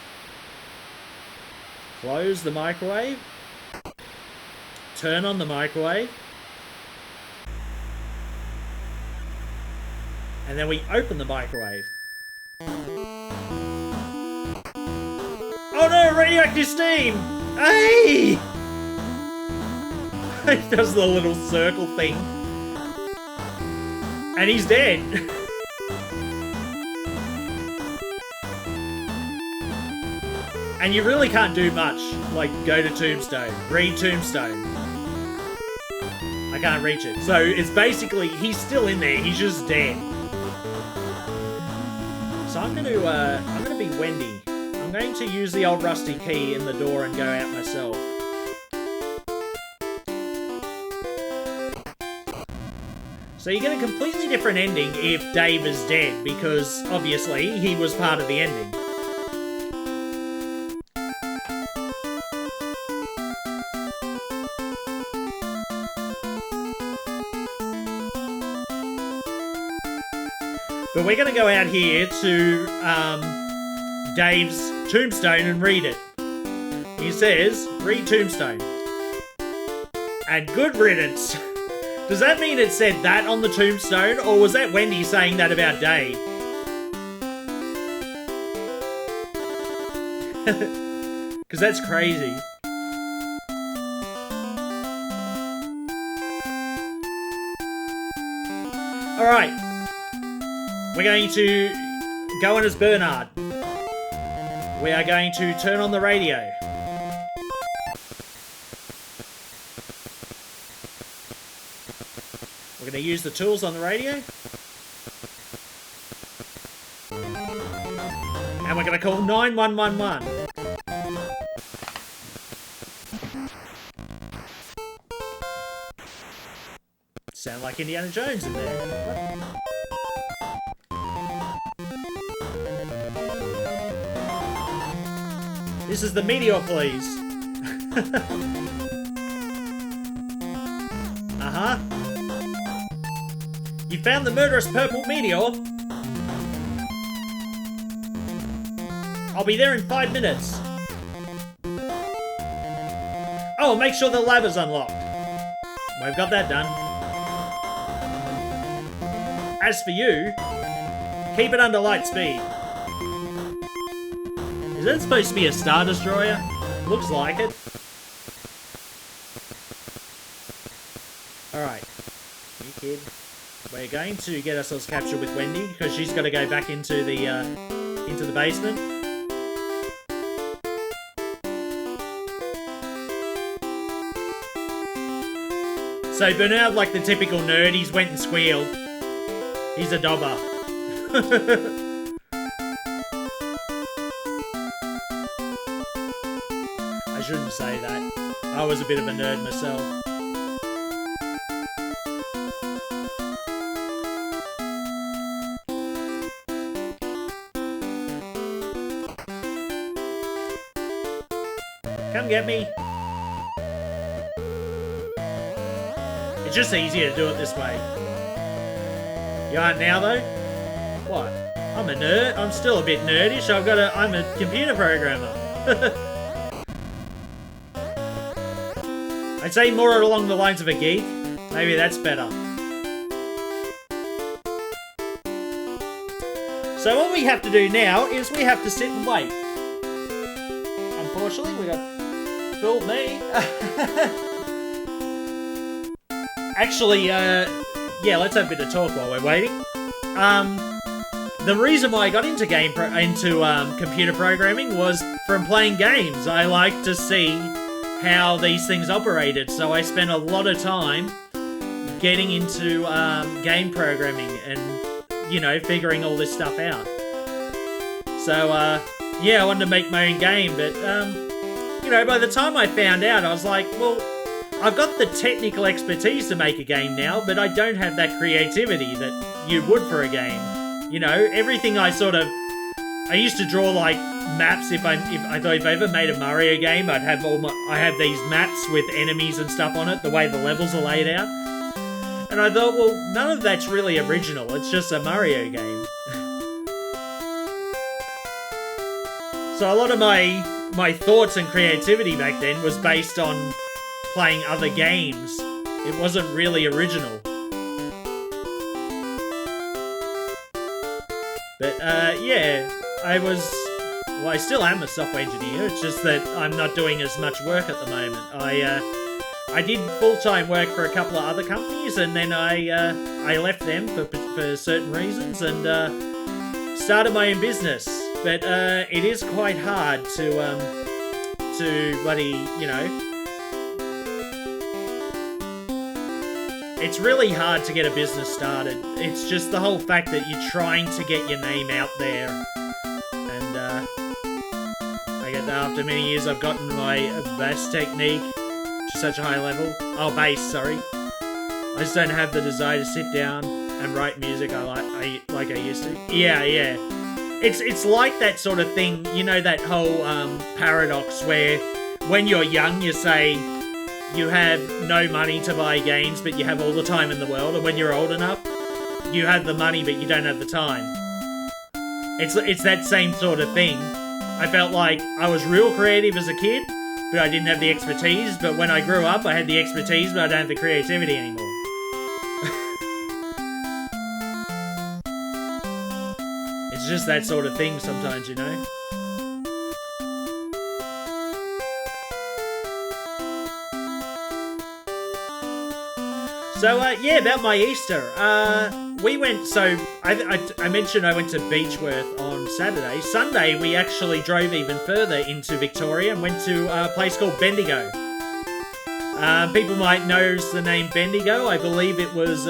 A: Close the microwave. Turn on the microwave. And then we open the microwave. Oh no, radioactive steam! Hey! He does the little circle thing. And he's dead. And you really can't do much. Like, go to Tombstone. Read Tombstone. I can't reach it. So, it's basically, he's still in there. He's just dead. So I'm gonna be Wendy. I'm going to use the old rusty key in the door and go out myself. So you get a completely different ending if Dave is dead, because obviously he was part of the ending. But we're going to go out here to Dave's tombstone and read it. He says, read Tombstone. And good riddance. Does that mean it said that on the tombstone, or was that Wendy saying that about Dave? Because that's crazy. Alright. We're going to go in as Bernard. We are going to turn on the radio. We're going to use the tools on the radio. And we're going to call 9111. Sound like Indiana Jones in there. This is the meteor, please. Uh-huh. You found the murderous purple meteor? I'll be there in 5 minutes. Oh, make sure the lab is unlocked. We've got that done. As for you, keep it under light speed. Is that supposed to be a Star Destroyer? Looks like it. Alright. You kid. We're going to get ourselves captured with Wendy, because she's got to go back into the basement. So Bernard, like the typical nerd, he's went and squealed. He's a dobber. I shouldn't say that. I was a bit of a nerd myself. Come get me. It's just easier to do it this way. You aren't now, though? What? I'm a nerd. I'm still a bit nerdish. I'm a computer programmer. I'd say more along the lines of a geek. Maybe that's better. So what we have to do now is we have to sit and wait. Unfortunately, we got... Fooled me. Actually, yeah, let's have a bit of talk while we're waiting. the reason why I got into computer programming was from playing games. I like to see how these things operated, so I spent a lot of time getting into game programming and, you know, figuring all this stuff out. So, yeah, I wanted to make my own game, but, you know, by the time I found out, I was like, well, I've got the technical expertise to make a game now, but I don't have that creativity that you would for a game. You know, everything I used to draw like maps. If I ever made a Mario game, I have these maps with enemies and stuff on it, the way the levels are laid out. And I thought, well, none of that's really original. It's just a Mario game. So a lot of my thoughts and creativity back then was based on playing other games. It wasn't really original. But, yeah, I still am a software engineer. It's just that I'm not doing as much work at the moment. I did full-time work for a couple of other companies, and then I left them for certain reasons and started my own business. But it is quite hard to bloody, you know. It's really hard to get a business started. It's just the whole fact that you're trying to get your name out there. And I get that after many years I've gotten my bass technique to such a high level. Oh, bass, sorry. I just don't have the desire to sit down and write music like I used to. Yeah. It's like that sort of thing, you know, that whole paradox where when you're young you say you have no money to buy games, but you have all the time in the world. And when you're old enough, you have the money, but you don't have the time. It's that same sort of thing. I felt like I was real creative as a kid, but I didn't have the expertise. But when I grew up, I had the expertise, but I don't have the creativity anymore. It's just that sort of thing sometimes, you know? So, yeah, about my Easter. We went, so, I mentioned I went to Beechworth on Saturday. Sunday, we actually drove even further into Victoria and went to a place called Bendigo. People might know the name Bendigo. I believe it was,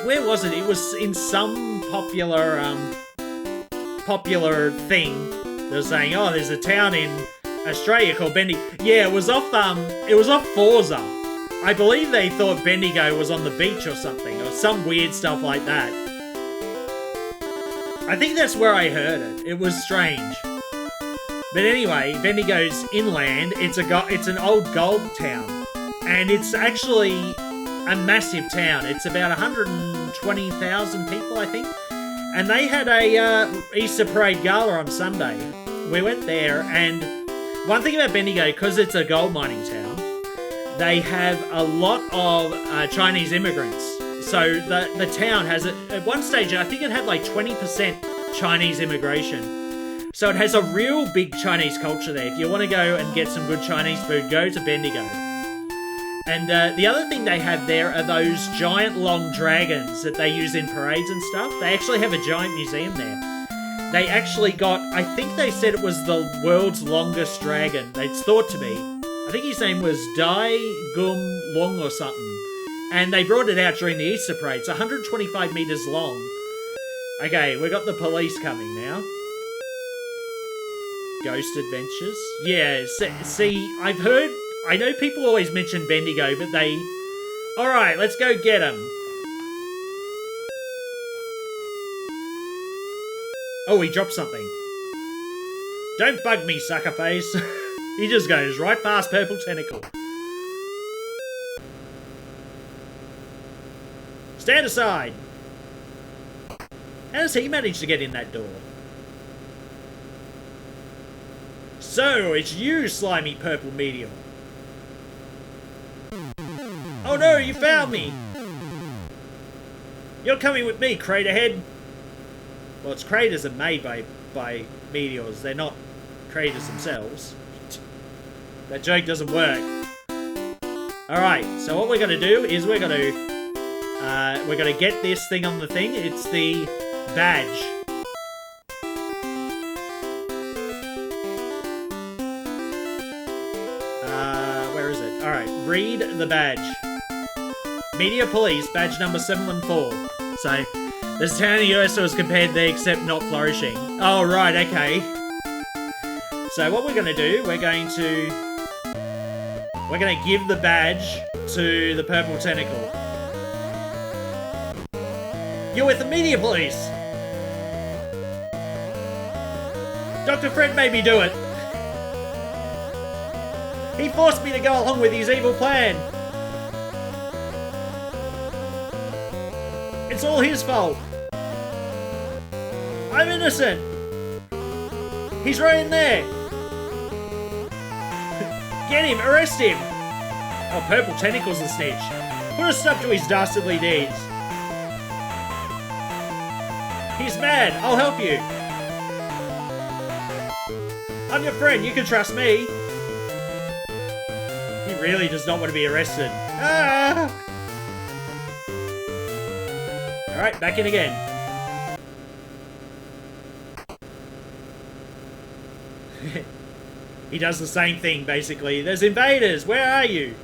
A: where was it? It was in some popular thing. They were saying, oh, there's a town in Australia called Bendigo. Yeah, it was off Forza. I believe they thought Bendigo was on the beach or something, or some weird stuff like that. I think that's where I heard it. It was strange. But anyway, Bendigo's inland. It's an old gold town. And it's actually a massive town. It's about 120,000 people, I think. And they had a Easter Parade Gala on Sunday. We went there, and one thing about Bendigo, because it's a gold mining town, they have a lot of Chinese immigrants. So the town has, at one stage, I think it had like 20% Chinese immigration. So it has a real big Chinese culture there. If you want to go and get some good Chinese food, go to Bendigo. And the other thing they have there are those giant long dragons that they use in parades and stuff. They actually have a giant museum there. They actually got, I think they said it was the world's longest dragon. It's thought to be. I think his name was Dai Gum Long or something. And they brought it out during the Easter parade. It's 125 metres long. Okay, we got the police coming now. Ghost Adventures. Yeah, see, I know people always mention Bendigo, but they... Alright, let's go get him. Oh, he dropped something. Don't bug me, sucker face. He just goes right past Purple Tentacle. Stand aside. How does he manage to get in that door? So, it's you, slimy purple meteor. Oh no, you found me! You're coming with me, Craterhead. Well, it's craters are made by meteors. They're not craters themselves. That joke doesn't work. Alright, so what we're going to do is we're going to get this thing on the thing. It's the badge. Where is it? Alright, read the badge. Media Police, badge number 714. So, this town in the US was compared there except not flourishing. Oh, right, okay. So what we're going to do, we're going to give the badge to the purple tentacle. You're with the Media Police! Dr. Fred made me do it. He forced me to go along with his evil plan. It's all his fault. I'm innocent. He's right in there. Get him, arrest him. Oh, Purple Tentacle's the snitch. Put a stop to his dastardly deeds. He's mad. I'll help you. I'm your friend. You can trust me. He really does not want to be arrested. Ah! Alright, back in again. He does the same thing, basically. There's invaders! Where are you?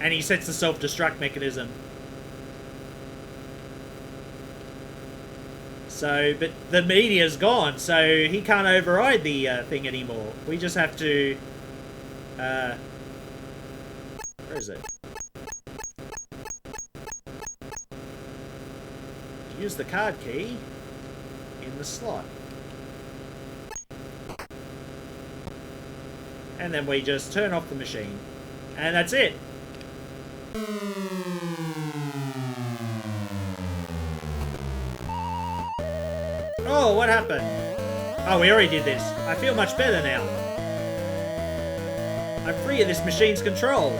A: And he sets the self-destruct mechanism. So, but the media's gone, so he can't override the thing anymore. We just have to... where is it? Use the card key in the slot. And then we just turn off the machine. And that's it. Oh, what happened? Oh, we already did this. I feel much better now. I'm free of this machine's control.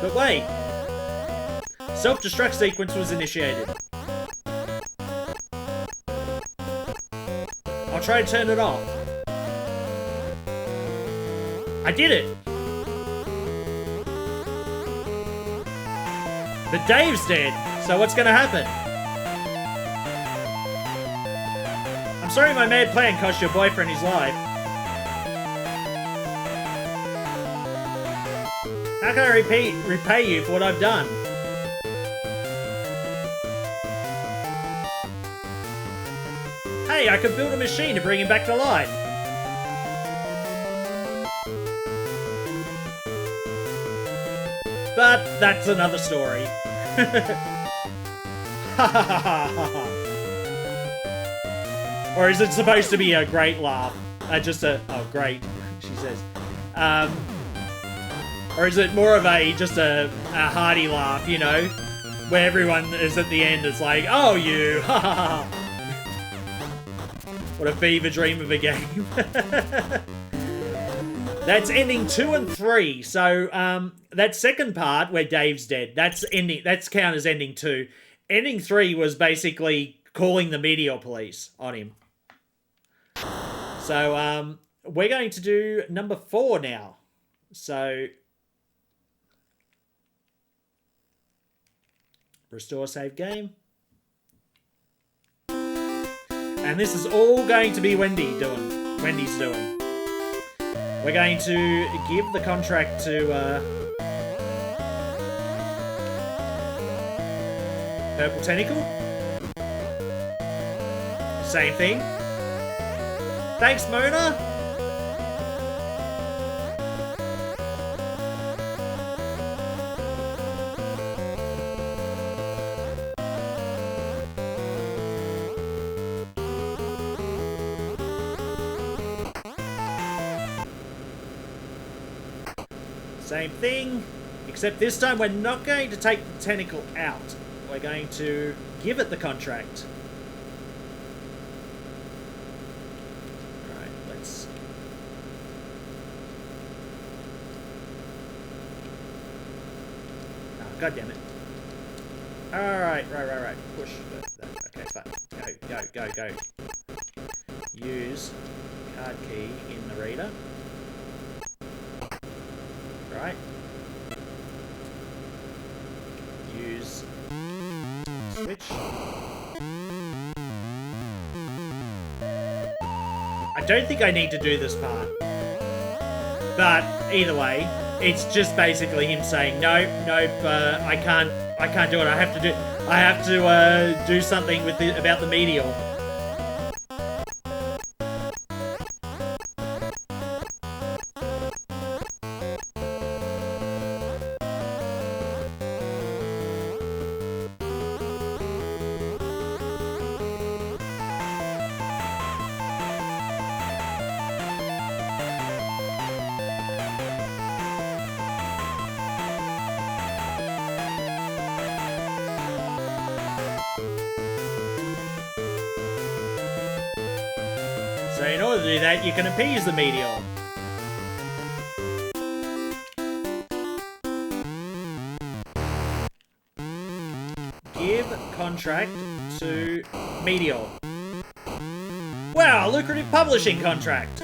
A: But wait. Self-destruct sequence was initiated. I'll try to turn it off. I did it! But Dave's dead, so what's gonna happen? I'm sorry my mad plan cost your boyfriend his life. How can I repay you for what I've done? Hey, I could build a machine to bring him back to life. But that's another story. Or is it supposed to be a great laugh? Just a, oh great, she says. Or is it more of just a hearty laugh, you know? Where everyone is at the end, it's like, oh you, ha ha ha. What a fever dream of a game. That's ending 2 and 3. So that second part where Dave's dead, that's count as ending 2. Ending 3 was basically calling the Media Police on him. So we're going to do number 4 now. So restore save game. And this is all going to be Wendy's doing. We're going to give the contract to Purple Tentacle. Same thing. Thanks, Mona. Same thing, except this time we're not going to take the tentacle out. We're going to give it the contract. Alright, let's... Oh, God damn it. Alright, right. Push. Okay, it's fine. Go. Use card key in the reader. Right. Use slot switch. I don't think I need to do this part. But either way, it's just basically him saying, nope, I can't do it. I have to do something with about the meteor. So in order to do that, you can appease the meteor. Give contract to meteor. Wow, lucrative publishing contract.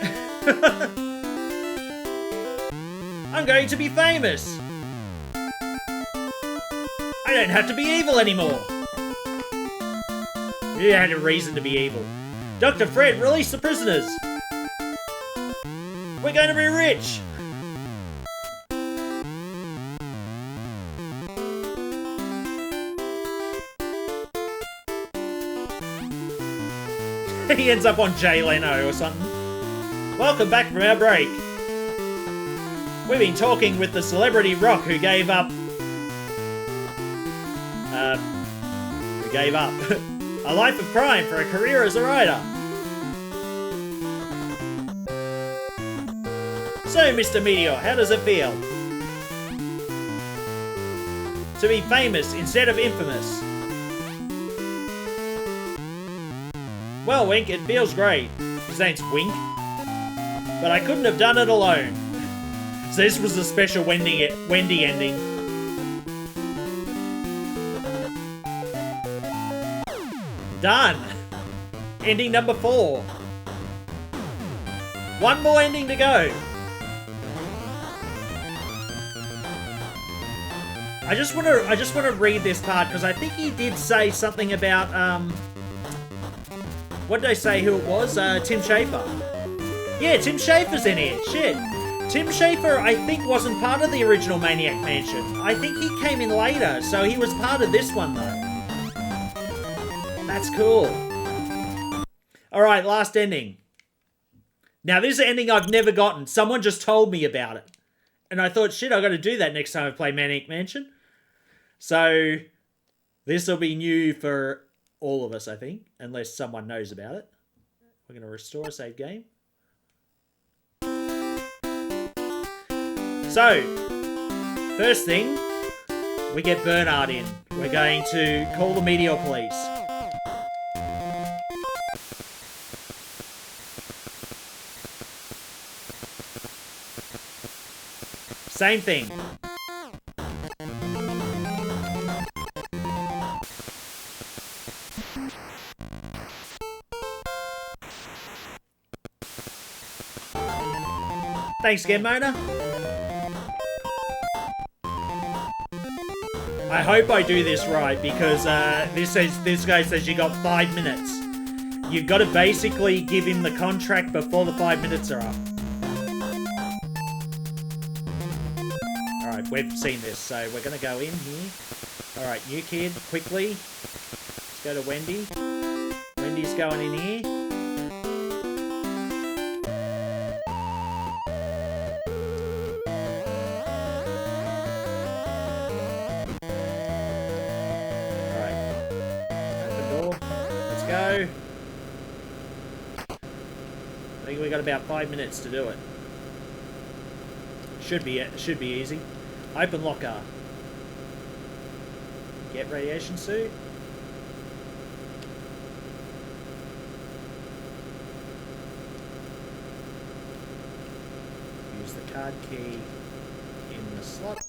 A: I'm going to be famous. I don't have to be evil anymore. You had a reason to be evil. Dr. Fred, release the prisoners! We're going to be rich! He ends up on Jay Leno or something. Welcome back from our break. We've been talking with the celebrity rock who gave up... a life of crime for a career as a writer. So, Mr. Meteor, how does it feel to be famous instead of infamous? Well, Wink, it feels great. His name's Wink. But I couldn't have done it alone. So this was the special Wendy ending. Done! Ending number 4. One more ending to go. I just want to read this part because I think he did say something about what did I say who it was? Tim Schafer. Yeah, Tim Schafer's in here. Shit. Tim Schafer, I think, wasn't part of the original Maniac Mansion. I think he came in later, so he was part of this one though. That's cool. Alright, last ending. Now, this is an ending I've never gotten. Someone just told me about it. And I thought, shit, I've got to do that next time I play Maniac Mansion. So, this will be new for all of us, I think. Unless someone knows about it. We're going to restore a save game. So, first thing, we get Bernard in. We're going to call the Meteor Police. Same thing. Thanks again, Mona. I hope I do this right because this guy says you got 5 minutes. You've got to basically give him the contract before the 5 minutes are up. Alright, we've seen this, so we're going to go in here. Alright, new kid, quickly. Let's go to Wendy. Wendy's going in here. Alright. Open door. Let's go. I think we got about 5 minutes to do it. Should be easy. Open locker. Get radiation suit. Use the card key in the slot.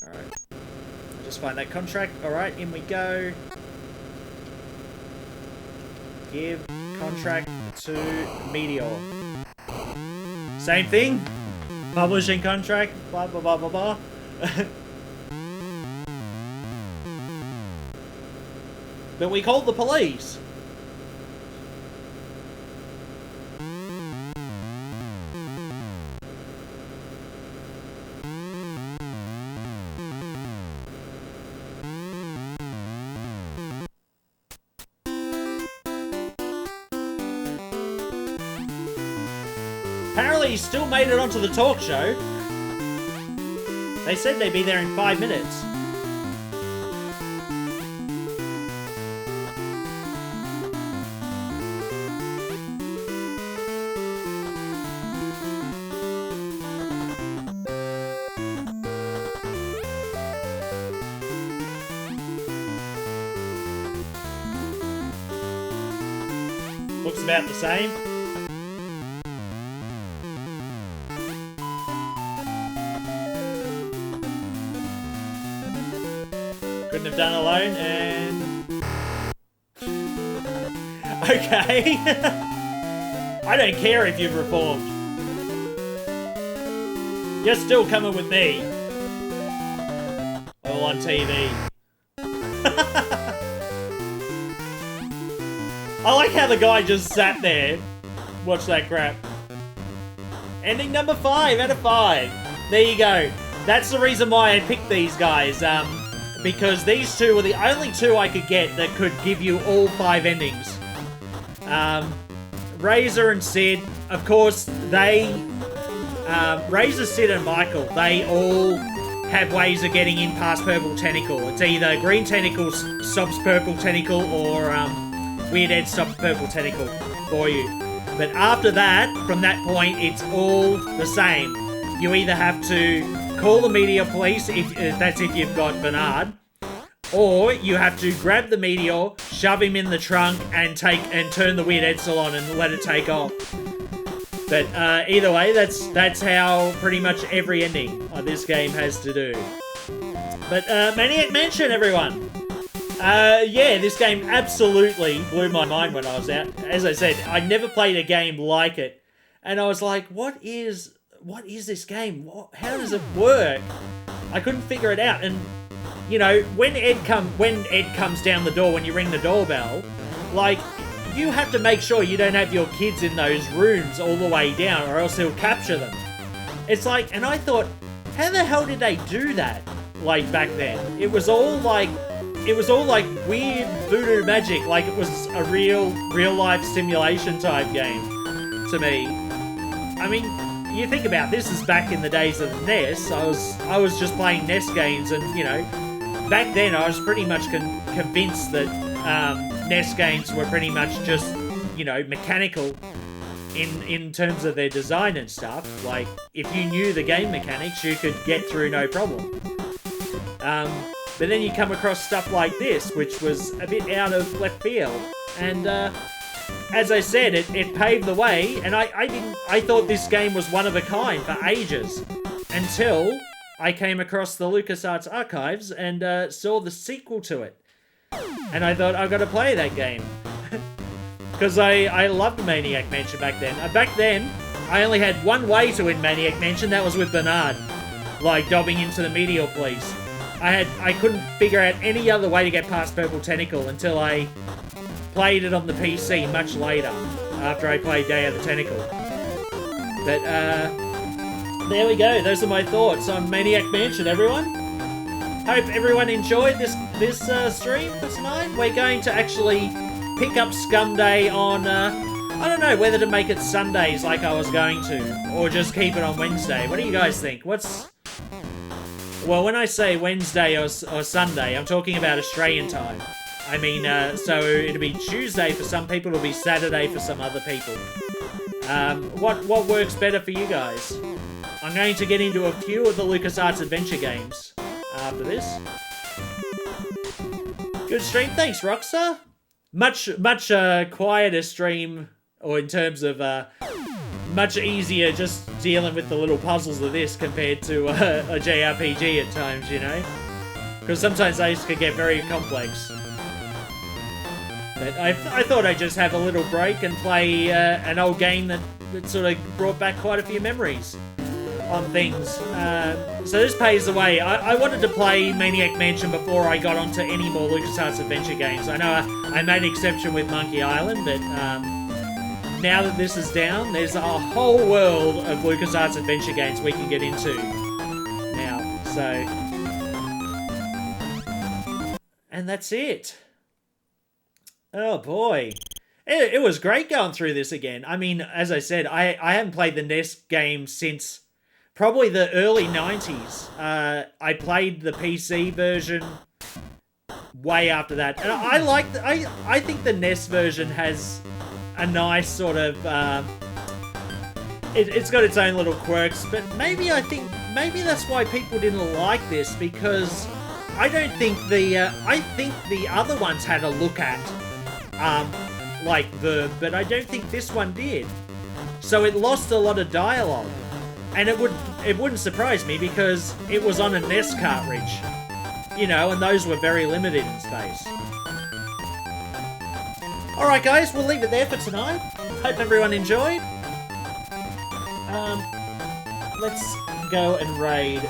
A: Alright. I'll just find that contract. Alright, in we go. Give contract to Meteor. Same thing. Publishing contract. Blah, blah, blah, blah, blah. But we called the police. Apparently he still made it onto the talk show. They said they'd be there in 5 minutes. Looks about the same. Couldn't have done alone, and... Okay. I don't care if you've reformed. You're still coming with me. All on TV. I like how the guy just sat there. Watch that crap. Ending number 5 out of 5. There you go. That's the reason why I picked these guys. Because these two were the only two I could get that could give you all 5 endings. Razor and Sid, of course, they... Razor, Sid and Michael, they all have ways of getting in past Purple Tentacle. It's either Green Tentacle stops Purple Tentacle or Weird Ed stops Purple Tentacle for you. But after that, from that point, it's all the same. You either have to call the meteor police, if that's if you've got Bernard, or you have to grab the meteor, shove him in the trunk, and turn the Weird Edsel on and let it take off. But either way, that's how pretty much every ending of this game has to do. But Maniac Mansion, everyone. Yeah, this game absolutely blew my mind when I was out. As I said, I never played a game like it, and I was like, what is this game? How does it work? I couldn't figure it out. And you know, when Ed comes down the door, when you ring the doorbell, like, you have to make sure you don't have your kids in those rooms all the way down, or else he'll capture them. It's like, and I thought, how the hell did they do that? Like, back then, it was all like weird voodoo magic. Like, it was a real life simulation type game to me. I mean, you think about this is back in the days of the NES. I was just playing NES games, and you know, back then I was pretty much convinced that NES games were pretty much just, you know, mechanical in terms of their design and stuff. Like, if you knew the game mechanics, you could get through no problem. But then you come across stuff like this, which was a bit out of left field, and as I said, it paved the way, and I thought this game was one of a kind for ages, until I came across the LucasArts archives and saw the sequel to it. And I thought, I've got to play that game. Because I loved Maniac Mansion back then. Back then, I only had one way to win Maniac Mansion, that was with Bernard. Like, dobbing into the Meteor Police. I couldn't figure out any other way to get past Purple Tentacle until I played it on the PC much later, after I played Day of the Tentacle. But, there we go. Those are my thoughts on Maniac Mansion, everyone. Hope everyone enjoyed this stream for tonight. We're going to actually pick up Scum Day on, I don't know whether to make it Sundays like I was going to, or just keep it on Wednesday. What do you guys think? Well, when I say Wednesday or Sunday, I'm talking about Australian time. I mean, so it'll be Tuesday for some people, it'll be Saturday for some other people. What works better for you guys? I'm going to get into a few of the LucasArts adventure games after this. Good stream, thanks Rockstar. Much quieter stream, or in terms of much easier just dealing with the little puzzles of this compared to a JRPG at times, you know? Because sometimes those could get very complex. But I thought I'd just have a little break and play an old game that sort of brought back quite a few memories. on things. So this paves the way. I wanted to play Maniac Mansion before I got onto any more LucasArts adventure games. I know I made an exception with Monkey Island, but now that this is down, there's a whole world of LucasArts adventure games we can get into now. So, and that's it. Oh boy. It was great going through this again. I mean, as I said, I haven't played the NES game since probably the early 90s. I played the PC version way after that. And I think the NES version has a nice sort of... it's got its own little quirks, but maybe that's why people didn't like this, because I think the other ones had a look at like Verb, but I don't think this one did. So it lost a lot of dialogue, and it wouldn't surprise me because it was on a NES cartridge, you know, and those were very limited in space. All right, guys, we'll leave it there for tonight. Hope everyone enjoyed. Let's go and raid.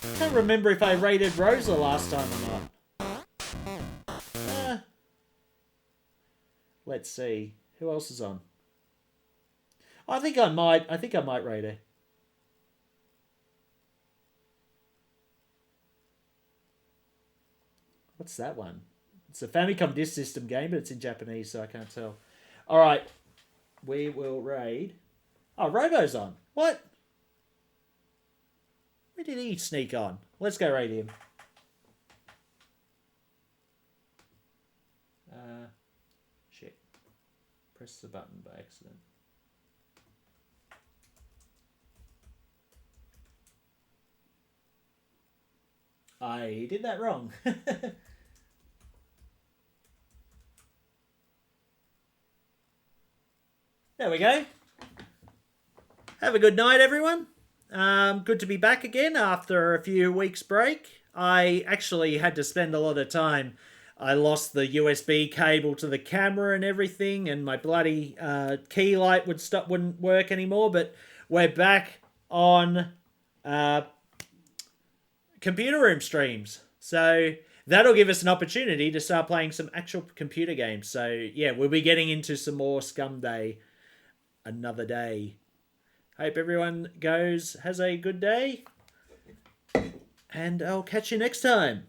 A: I can't remember if I raided Rosa last time or not. Let's see. Who else is on? I think I might raid her. What's that one? It's a Famicom Disk System game, but it's in Japanese, so I can't tell. Alright. We will raid. Oh, Robo's on. What? Where did he sneak on? Let's go raid him. Shit. Press the button by accident. I did that wrong. There we go. Have a good night, everyone. Good to be back again after a few weeks break. I actually had to spend a lot of time. I lost the USB cable to the camera and everything, and my bloody key light wouldn't work anymore. But we're back on computer room streams, so that'll give us an opportunity to start playing some actual computer games. So yeah, we'll be getting into some more Scum Day another day. Hope everyone has a good day, and I'll catch you next time.